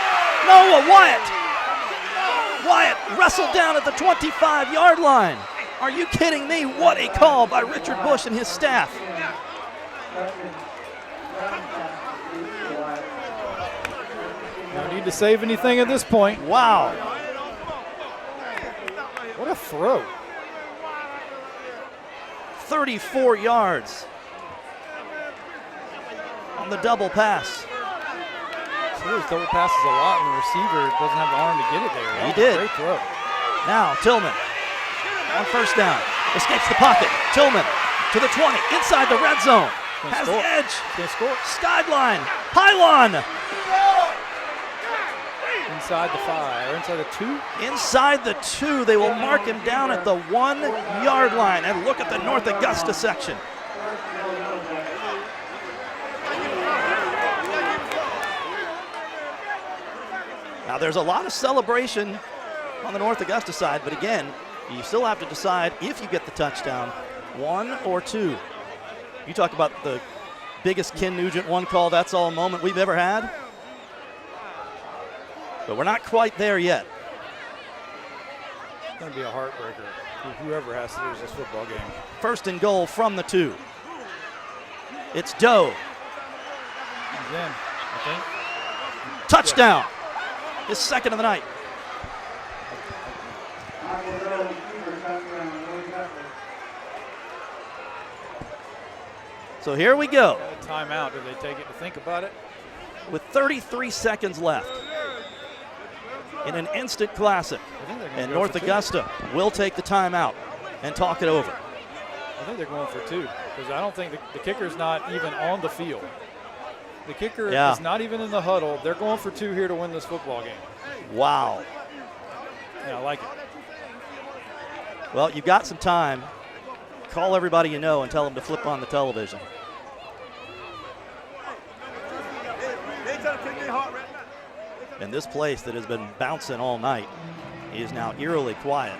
Noah Wyatt. Wyatt wrestled down at the 25-yard line. Are you kidding me? What a call by Richard Bush and his staff. No need to save anything at this point. Wow. What a throw. 34 yards on the double pass. He always double passes a lot, and the receiver doesn't have the arm to get it there. He did. Great throw. Now Tillman on 1st down. Escapes the pocket. Tillman to the 20. Inside the red zone. Has the edge. Sideline. Pylon. Inside the 5, or inside the 2? Inside the 2. They will mark him down at the 1-yard line. And look at the North Augusta section. Now there's a lot of celebration on the North Augusta side, but again, you still have to decide if you get the touchdown, 1 or 2. You talk about the biggest Ken Nugent one call, that's all moment we've ever had. But we're not quite there yet. It's going to be a heartbreaker for whoever has to lose this football game. 1st and goal from the 2. It's Doe. He's in, I think. Touchdown. his second of the night. So here we go. Timeout. Do they take it to think about it? With 33 seconds left in an instant classic. And North Augusta will take the timeout and talk it over. I think they're going for 2 because I don't think the kicker's not even on the field. The kicker is not even in the huddle. They're going for 2 here to win this football game. Wow. Yeah, I like it. Well, you've got some time. Call everybody you know and tell them to flip on the television. And this place that has been bouncing all night is now eerily quiet.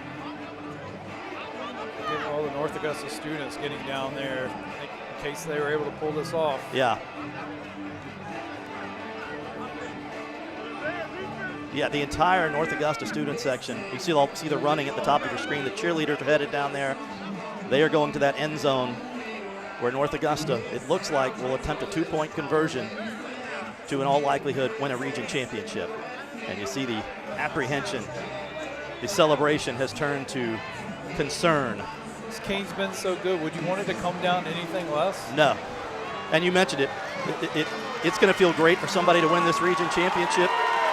Getting all the North Augusta students getting down there in case they were able to pull this off. Yeah. Yeah, the entire North Augusta student section. You see the running at the top of your screen. The cheerleaders are headed down there. They are going to that end zone where North Augusta, it looks like, will attempt a 2-point conversion to, in all likelihood, win a region championship. And you see the apprehension. The celebration has turned to concern. This game's been so good. Would you want it to come down to anything less? No. And you mentioned it. It's going to feel great for somebody to win this region championship.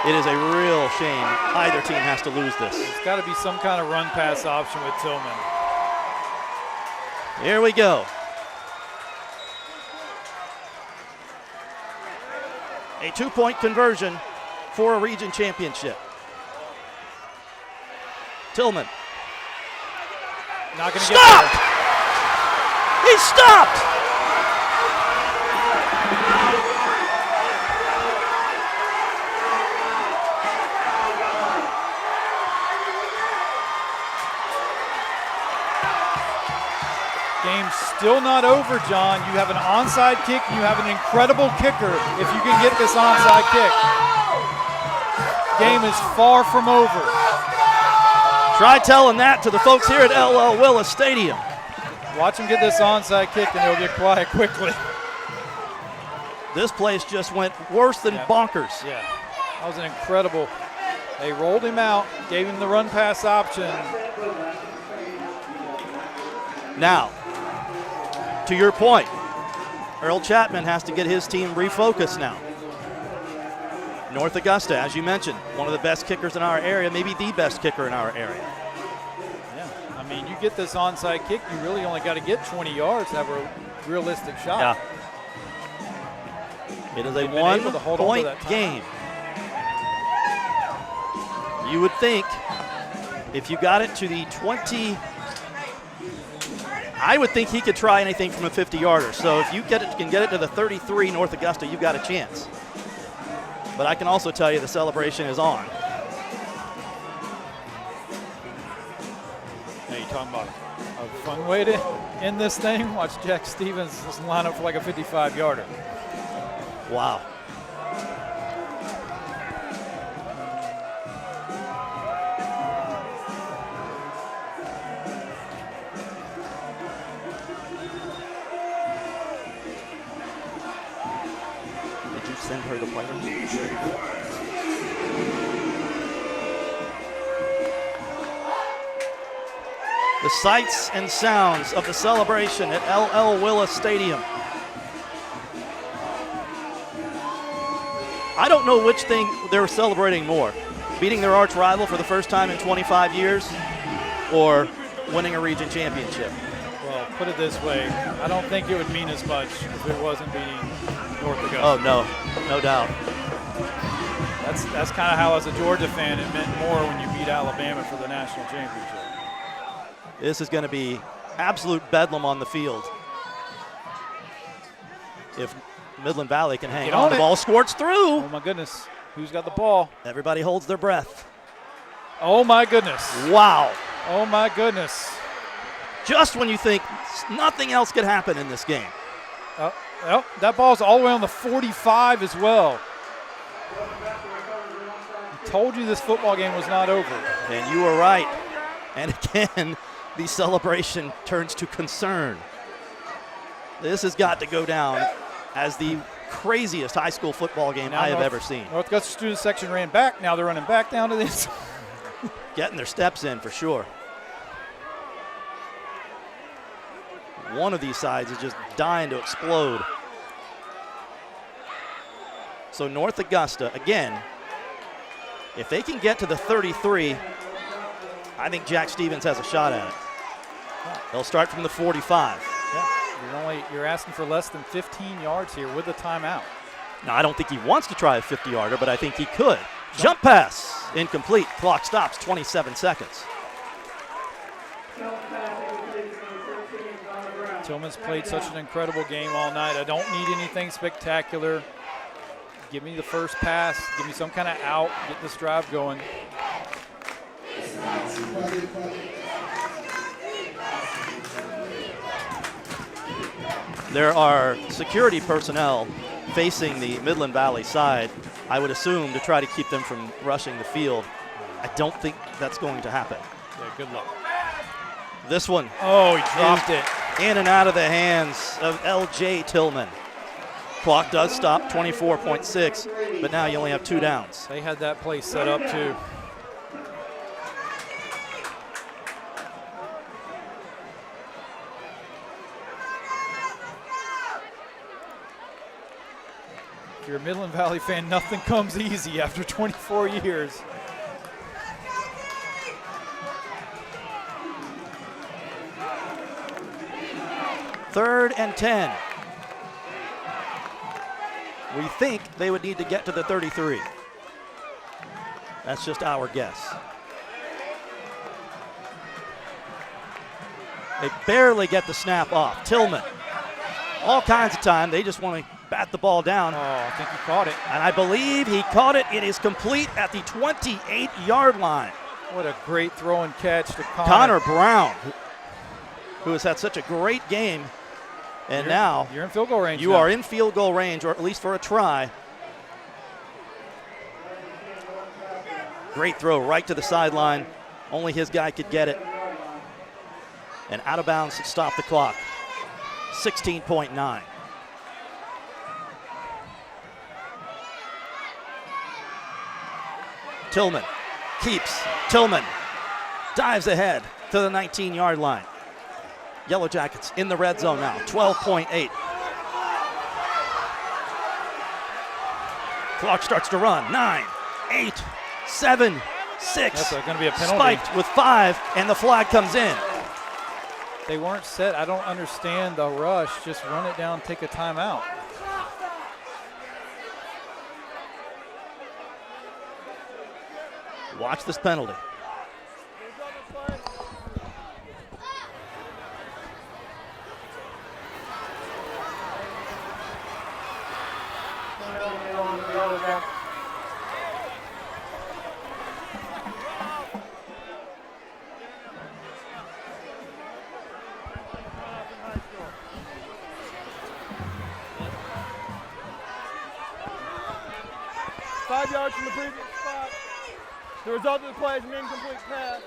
It is a real shame either team has to lose this. It's got to be some kind of run-pass option with Tillman. Here we go. A 2-point conversion for a region championship. Tillman. Not going to get there. He stopped! Game's still not over, John. You have an onside kick, and you have an incredible kicker if you can get this onside kick. Game is far from over. Try telling that to the folks here at LL Willis Stadium. Watch them get this onside kick, and they'll get quiet quickly. This place just went worse than bonkers. Yeah, that was an incredible. They rolled him out, gave him the run pass option. Now, to your point, Earl Chapman has to get his team refocused now. North Augusta, as you mentioned, one of the best kickers in our area, maybe the best kicker in our area. Yeah, I mean, you get this onside kick, you really only got to get 20 yards to have a realistic shot. Yeah. It is a 1-point game. You would think if you got it to the 20, I would think he could try anything from a 50-yarder. So if you can get it to the 33 North Augusta, you've got a chance. But I can also tell you the celebration is on. Now you're talking about a fun way to end this thing? Watch Jack Stevens just line up for like a 55-yarder. Wow. Send her the player. The sights and sounds of the celebration at LL Willis Stadium. I don't know which thing they're celebrating more, beating their arch rival for the first time in 25 years or winning a region championship. Well, put it this way, I don't think it would mean as much if it wasn't beating North Augusta. Oh, no doubt. That's kind of how, as a Georgia fan, it meant more when you beat Alabama for the national championship. This is going to be absolute bedlam on the field. If Midland Valley can hang on, the ball squirts through. Oh, my goodness. Who's got the ball? Everybody holds their breath. Oh, my goodness. Wow. Oh, my goodness. Just when you think nothing else could happen in this game. Well, that ball's all the way on the 45 as well. I told you this football game was not over. And you were right. And again, the celebration turns to concern. This has got to go down as the craziest high school football game I have ever seen. North Augusta student section ran back. Now they're running back down to this. Getting their steps in for sure. One of these sides is just dying to explode. So North Augusta, again, if they can get to the 33, I think Jack Stevens has a shot at it. They'll start from the 45. Yeah, you're asking for less than 15 yards here with the timeout. Now, I don't think he wants to try a 50-yarder, but I think he could. Jump pass, incomplete. Clock stops, 27 seconds. Tillman's played such an incredible game all night. I don't need anything spectacular. Give me the first pass. Give me some kind of out. Get this drive going. There are security personnel facing the Midland Valley side, I would assume, to try to keep them from rushing the field. I don't think that's going to happen. Yeah, good luck. This one. Oh, he dropped it. In and out of the hands of L.J. Tillman. Clock does stop, 24.6, but now you only have 2 downs. They had that play set up too. If you're a Midland Valley fan, nothing comes easy after 24 years. Third and 10. We think they would need to get to the 33. That's just our guess. They barely get the snap off. Tillman, all kinds of time. They just want to bat the ball down. Oh, I think he caught it. And I believe he caught it. It is complete at the 28-yard line. What a great throw and catch to Connor Brown, who has had such a great game. And now you're in field goal range. You are in field goal range, or at least for a try. Great throw right to the sideline. Only his guy could get it. And out of bounds to stop the clock. 16.9. Tillman keeps. Tillman dives ahead to the 19-yard line. Yellow Jackets in the red zone now, 12.8. Clock starts to run. 9, 8, 7, 6. That's going to be a penalty. Spiked with 5, and the flag comes in. They weren't set. I don't understand the rush. Just run it down, take a timeout. Watch this penalty. Five yards from the previous spot. The result of the play is an incomplete pass.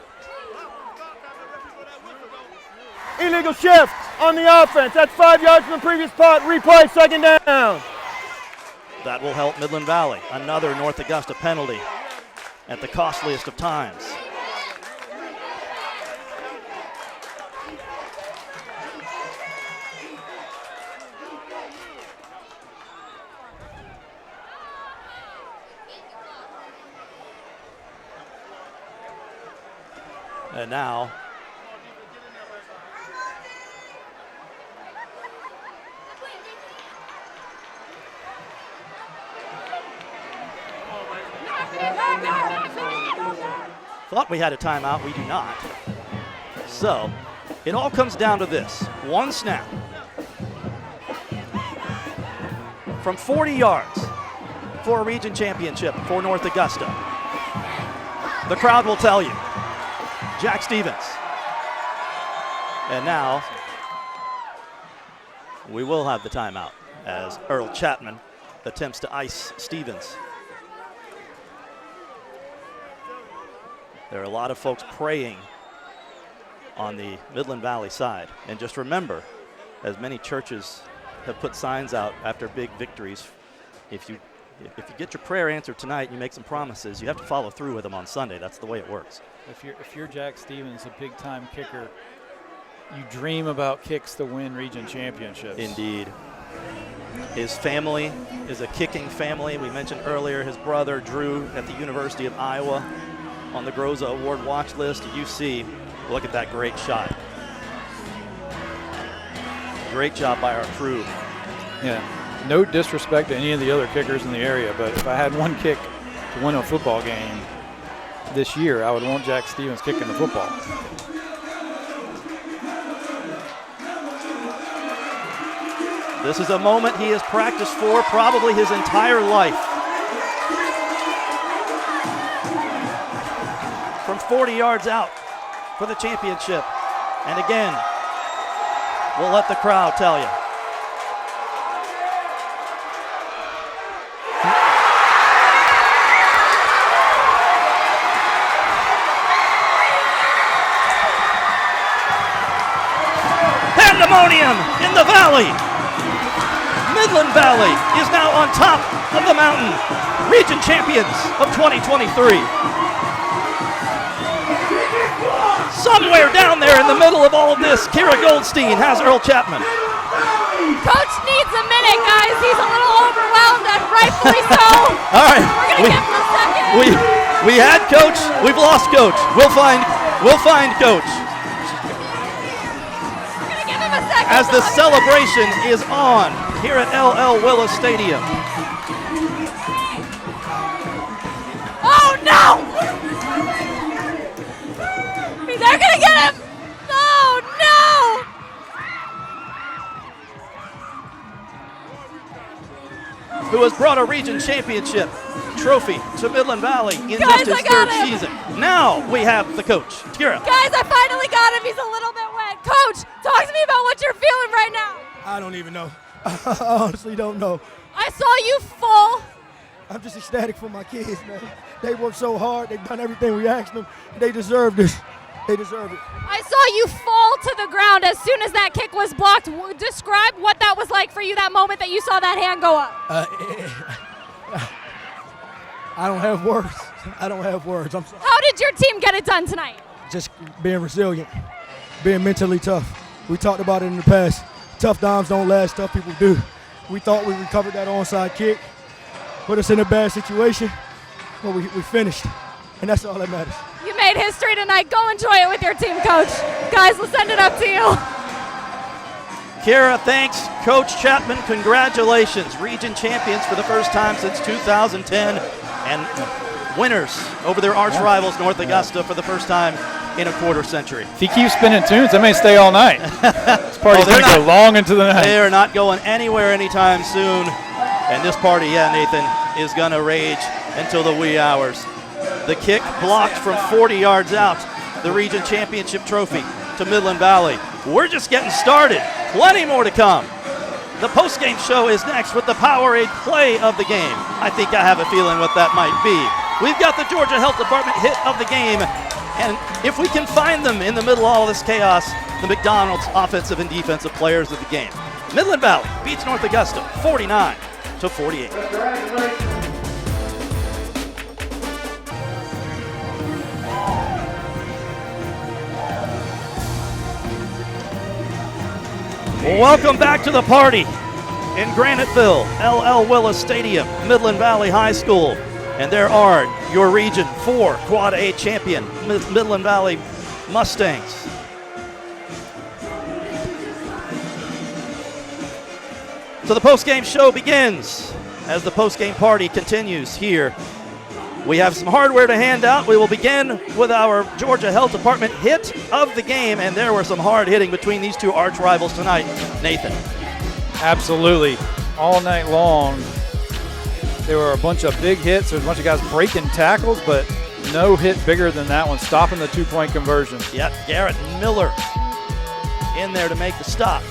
Illegal shift on the offense. That's 5 yards from the previous spot. Replay, second down. That will help Midland Valley. Another North Augusta penalty at the costliest of times. And now thought we had a timeout. We do not. So it all comes down to this. One snap from 40 yards for a region championship for North Augusta. The crowd will tell you. Jack Stevens. And now we will have the timeout as Earl Chapman attempts to ice Stevens. There are a lot of folks praying on the Midland Valley side. And just remember, as many churches have put signs out after big victories. If you get your prayer answered tonight, you make some promises, you have to follow through with them on Sunday. That's the way it works. If you're Jack Stevens, a big-time kicker, you dream about kicks to win region championships. Indeed. His family is a kicking family. We mentioned earlier his brother Drew at the University of Iowa on the Groza Award watch list. You see, look at that great shot. Great job by our crew. Yeah, no disrespect to any of the other kickers in the area, but if I had one kick to win a football game this year, I would want Jack Stevens kicking the football. This is a moment he has practiced for probably his entire life. From 40 yards out for the championship. And again, we'll let the crowd tell you. Pandemonium in the valley. Midland Valley is now on top of the mountain. Region champions of 2023. Somewhere down there in the middle of all of this, Kira Goldstein has Earl Chapman. Coach needs a minute, guys. He's a little overwhelmed, and rightfully so. All right. We're going to give him a second. We had Coach. We've lost Coach. We'll find Coach. We're going to give him a second. As the celebration is on here at LL Willis Stadium. Oh, no! They're going to get him! Oh, no! Who has brought a region championship trophy to Midland Valley in just his third season. Now we have the coach, Kira. Guys, I finally got him. He's a little bit wet. Coach, talk to me about what you're feeling right now. I don't even know. I honestly don't know. I saw you fall. I'm just ecstatic for my kids, man. They worked so hard. They've done everything we asked them. They deserve this. They deserve it. I saw you fall to the ground as soon as that kick was blocked. Describe what that was like for you, that moment that you saw that hand go up. I don't have words. I don't have words. I'm sorry. How did your team get it done tonight? Just being resilient, being mentally tough. We talked about it in the past. Tough dimes don't last, tough people do. We thought we recovered that onside kick, put us in a bad situation, but we finished, and that's all that matters. You made history tonight. Go enjoy it with your team, Coach. Guys, we'll send it up to you. Kira, thanks. Coach Chapman, congratulations. Region champions for the first time since 2010, and winners over their arch rivals, North Augusta, for the first time in a quarter century. If he keeps spinning tunes, they may stay all night. This party's going to go long into the night. They are not going anywhere anytime soon. And this party, Nathan, is going to rage until the wee hours. The kick blocked from 40 yards out. The region championship trophy to Midland Valley. We're just getting started. Plenty more to come. The post-game show is next with the Powerade play of the game. I think I have a feeling what that might be. We've got the Georgia Health Department hit of the game. And if we can find them in the middle of all this chaos, the McDonald's offensive and defensive players of the game. Midland Valley beats North Augusta 49-48. Welcome back to the party in Graniteville, LL Willis Stadium, Midland Valley High School. And there are your Region 4 Quad A champion, Midland Valley Mustangs. So the post-game show begins as the post-game party continues here. We have some hardware to hand out. We will begin with our Georgia Health Department hit of the game, and there were some hard hitting between these two arch rivals tonight. Nathan. Absolutely. All night long, there were a bunch of big hits. There was a bunch of guys breaking tackles, but no hit bigger than that one, stopping the two-point conversion. Yep, Garrett Miller in there to make the stop.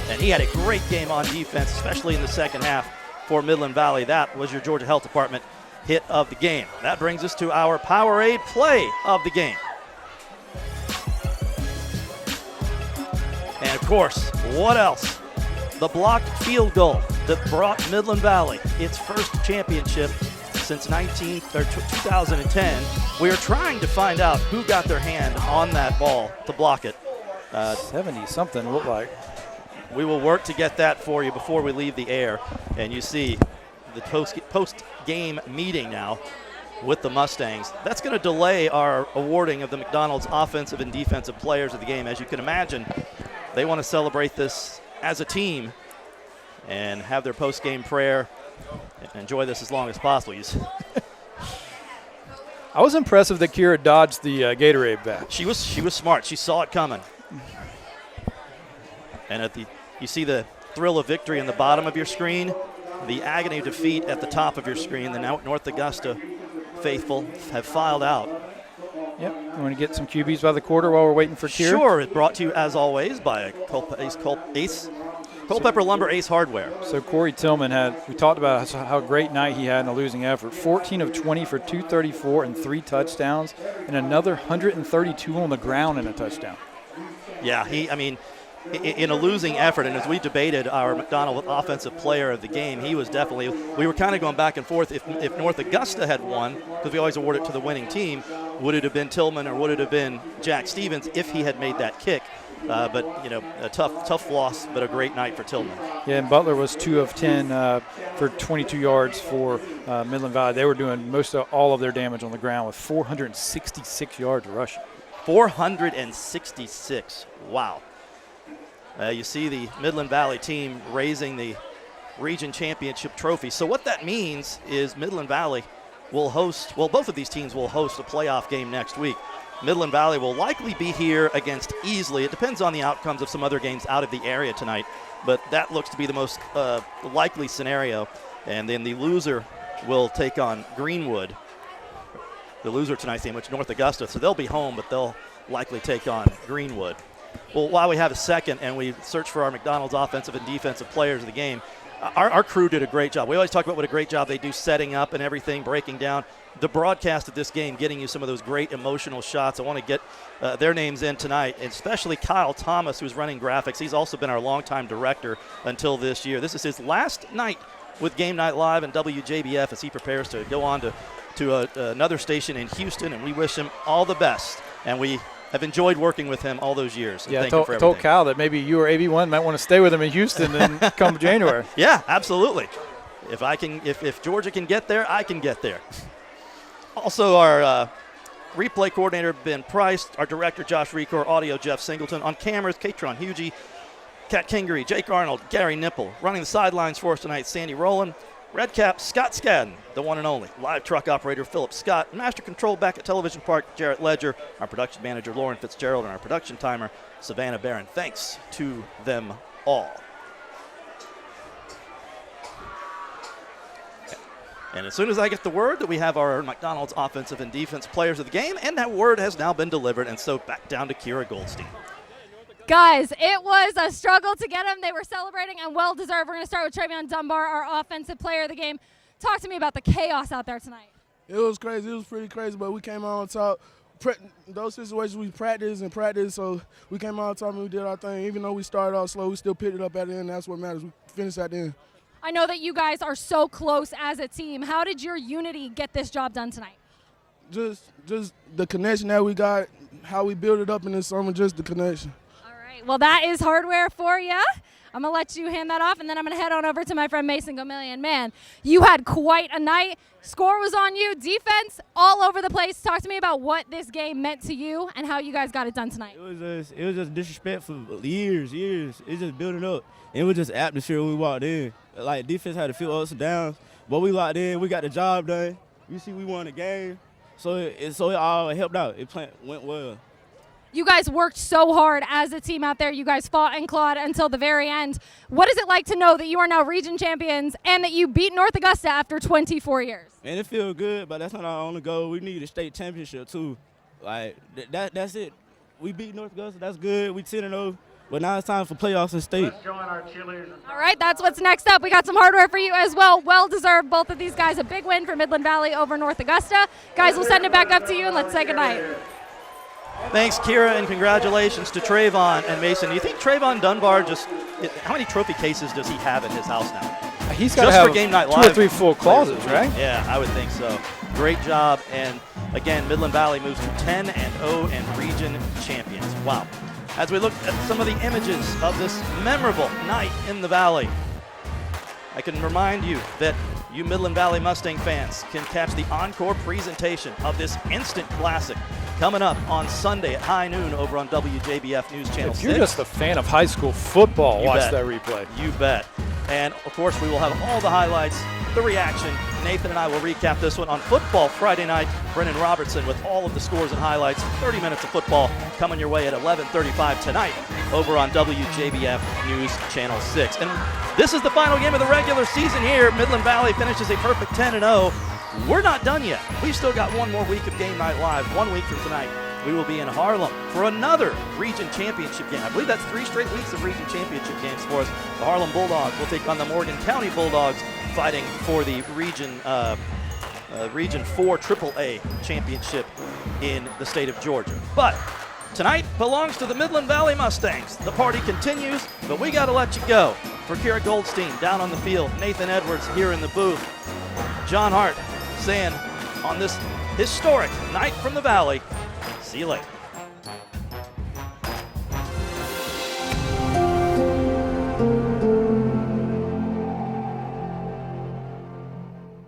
And he had a great game on defense, especially in the second half for Midland Valley. That was your Georgia Health Department hit of the game. That brings us to our Powerade play of the game. And course, what else? The blocked field goal that brought Midland Valley its first championship since 2010. We are trying to find out who got their hand on that ball to block it. 70-something looked like. We will work to get that for you before we leave the air. And you see the post-game meeting now with the Mustangs. That's going to delay our awarding of the McDonald's offensive and defensive players of the game. As you can imagine, they want to celebrate this as a team and have their post-game prayer and enjoy this as long as possible. I was impressive that Kira dodged the Gatorade bat. She was smart. She saw it coming. And you see the thrill of victory in the bottom of your screen, the agony of defeat at the top of your screen. The North Augusta faithful have filed out. Yep. You want to get some QBs by the quarter while we're waiting for Kira? Sure. It's brought to you, as always, by Culpeper Lumber Ace Hardware. So Corey Tillman we talked about how great night he had in a losing effort. 14 of 20 for 234 and 3 touchdowns, and another 132 on the ground and a touchdown. Yeah, in a losing effort, and as we debated our McDonald Offensive Player of the Game, he was definitely, we were kind of going back and forth. If North Augusta had won, because we always award it to the winning team, would it have been Tillman or would it have been Jack Stevens if he had made that kick? But, a tough loss, but a great night for Tillman. Yeah, and Butler was 2 of 10 for 22 yards for Midland Valley. They were doing all of their damage on the ground with 466 yards rushing. 466. Wow. You see the Midland Valley team raising the region championship trophy. So what that means is Midland Valley will host, both of these teams will host a playoff game next week. Midland Valley will likely be here against Easley. It depends on the outcomes of some other games out of the area tonight, but that looks to be the most likely scenario. And then the loser will take on Greenwood. The loser tonight's game, which North Augusta, so they'll be home, but they'll likely take on Greenwood. Well, while we have a second and we search for our McDonald's offensive and defensive players of the game, our crew did a great job. We always talk about what a great job they do setting up and everything, breaking down. The broadcast of this game, getting you some of those great emotional shots. I want to get their names in tonight, and especially Kyle Thomas, who's running graphics. He's also been our longtime director until this year. This is his last night with Game Night Live and WJBF as he prepares to go on to another station in Houston, and we wish him all the best. And we have enjoyed working with him all those years. Yeah, I told Kyle that maybe you or AB1 might want to stay with him in Houston and come January. Yeah, absolutely. If Georgia can get there, I can get there. Also, our replay coordinator, Ben Price, our director, Josh Recor, audio, Jeff Singleton, on cameras, Katron Hugie, Kat Kingery, Jake Arnold, Gary Nipple. Running the sidelines for us tonight, Sandy Rowland. Red Cap, Scott Skadden, the one and only. Live truck operator, Philip Scott. Master control back at Television Park, Jarrett Ledger. Our production manager, Lauren Fitzgerald. And our production timer, Savannah Barron. Thanks to them all. And as soon as I get the word that we have our McDonald's offensive and defense players of the game, and that word has now been delivered, and so back down to Kira Goldstein. Guys, it was a struggle to get them. They were celebrating and well-deserved. We're going to start with Travion Dunbar, our offensive player of the game. Talk to me about the chaos out there tonight. It was crazy. It was pretty crazy, but we came out on top. Those situations we practice, so we came out on top and we did our thing. Even though we started off slow, we still picked it up at the end. That's what matters. We finished at the end. I know that you guys are so close as a team. How did your unity get this job done tonight? Just the connection that we got, how we built it up in the summer, just the connection. Well, that is hardware for you. I'm going to let you hand that off, and then I'm going to head on over to my friend Mason Gomillion. Man, you had quite a night. Score was on you. Defense all over the place. Talk to me about what this game meant to you and how you guys got it done tonight. It was just disrespectful years. It's just building up. And it was just atmosphere when we walked in. Like, defense had a few ups and downs, but we locked in. We got the job done. You see, we won the game. So it all helped out. It went well. You guys worked so hard as a team out there. You guys fought and clawed until the very end. What is it like to know that you are now region champions and that you beat North Augusta after 24 years? Man, it feels good, but that's not our only goal. We need a state championship, too. Like, that's it. We beat North Augusta. That's good. We 10-0. But now it's time for playoffs in state. Let's join our cheerleaders. All right, that's what's next up. We got some hardware for you as well. Well-deserved, both of these guys. A big win for Midland Valley over North Augusta. Guys, we'll send it back up to you, and let's say goodnight. Thanks, Kira, and congratulations to Trayvon and Mason. Do you think Trayvon Dunbar how many trophy cases does he have in his house now? He's got to Just have for Game Night 2 Live. or 3 full closets, right? Yeah, I would think so. Great job. And again, Midland Valley moves to 10-0 and region champions. Wow. As we look at some of the images of this memorable night in the Valley, I can remind you that you Midland Valley Mustang fans can catch the encore presentation of this instant classic coming up on Sunday at high noon over on WJBF NewsChannel 6. If you're just a fan of high school football, You watch bet. that replay. You bet. And of course, we will have all the highlights, the reaction. Nathan and I will recap this one on Football Friday night. Brennan Robertson with all of the scores and highlights. 30 minutes of football coming your way at 11:35 tonight over on WJBF News Channel 6. And this is the final game of the regular season here. Midland Valley finishes a perfect 10-0. We're not done yet. We've still got one more week of Game Night Live. 1 week from tonight, we will be in Harlem for another region championship game. I believe that's 3 straight weeks of region championship games for us. The Harlem Bulldogs will take on the Morgan County Bulldogs, fighting for the Region 4 AAA championship in the state of Georgia. But tonight belongs to the Midland Valley Mustangs. The party continues, but we got to let you go. For Kira Goldstein down on the field, Nathan Edwards here in the booth, John Hart saying on this historic night from the Valley, see you later.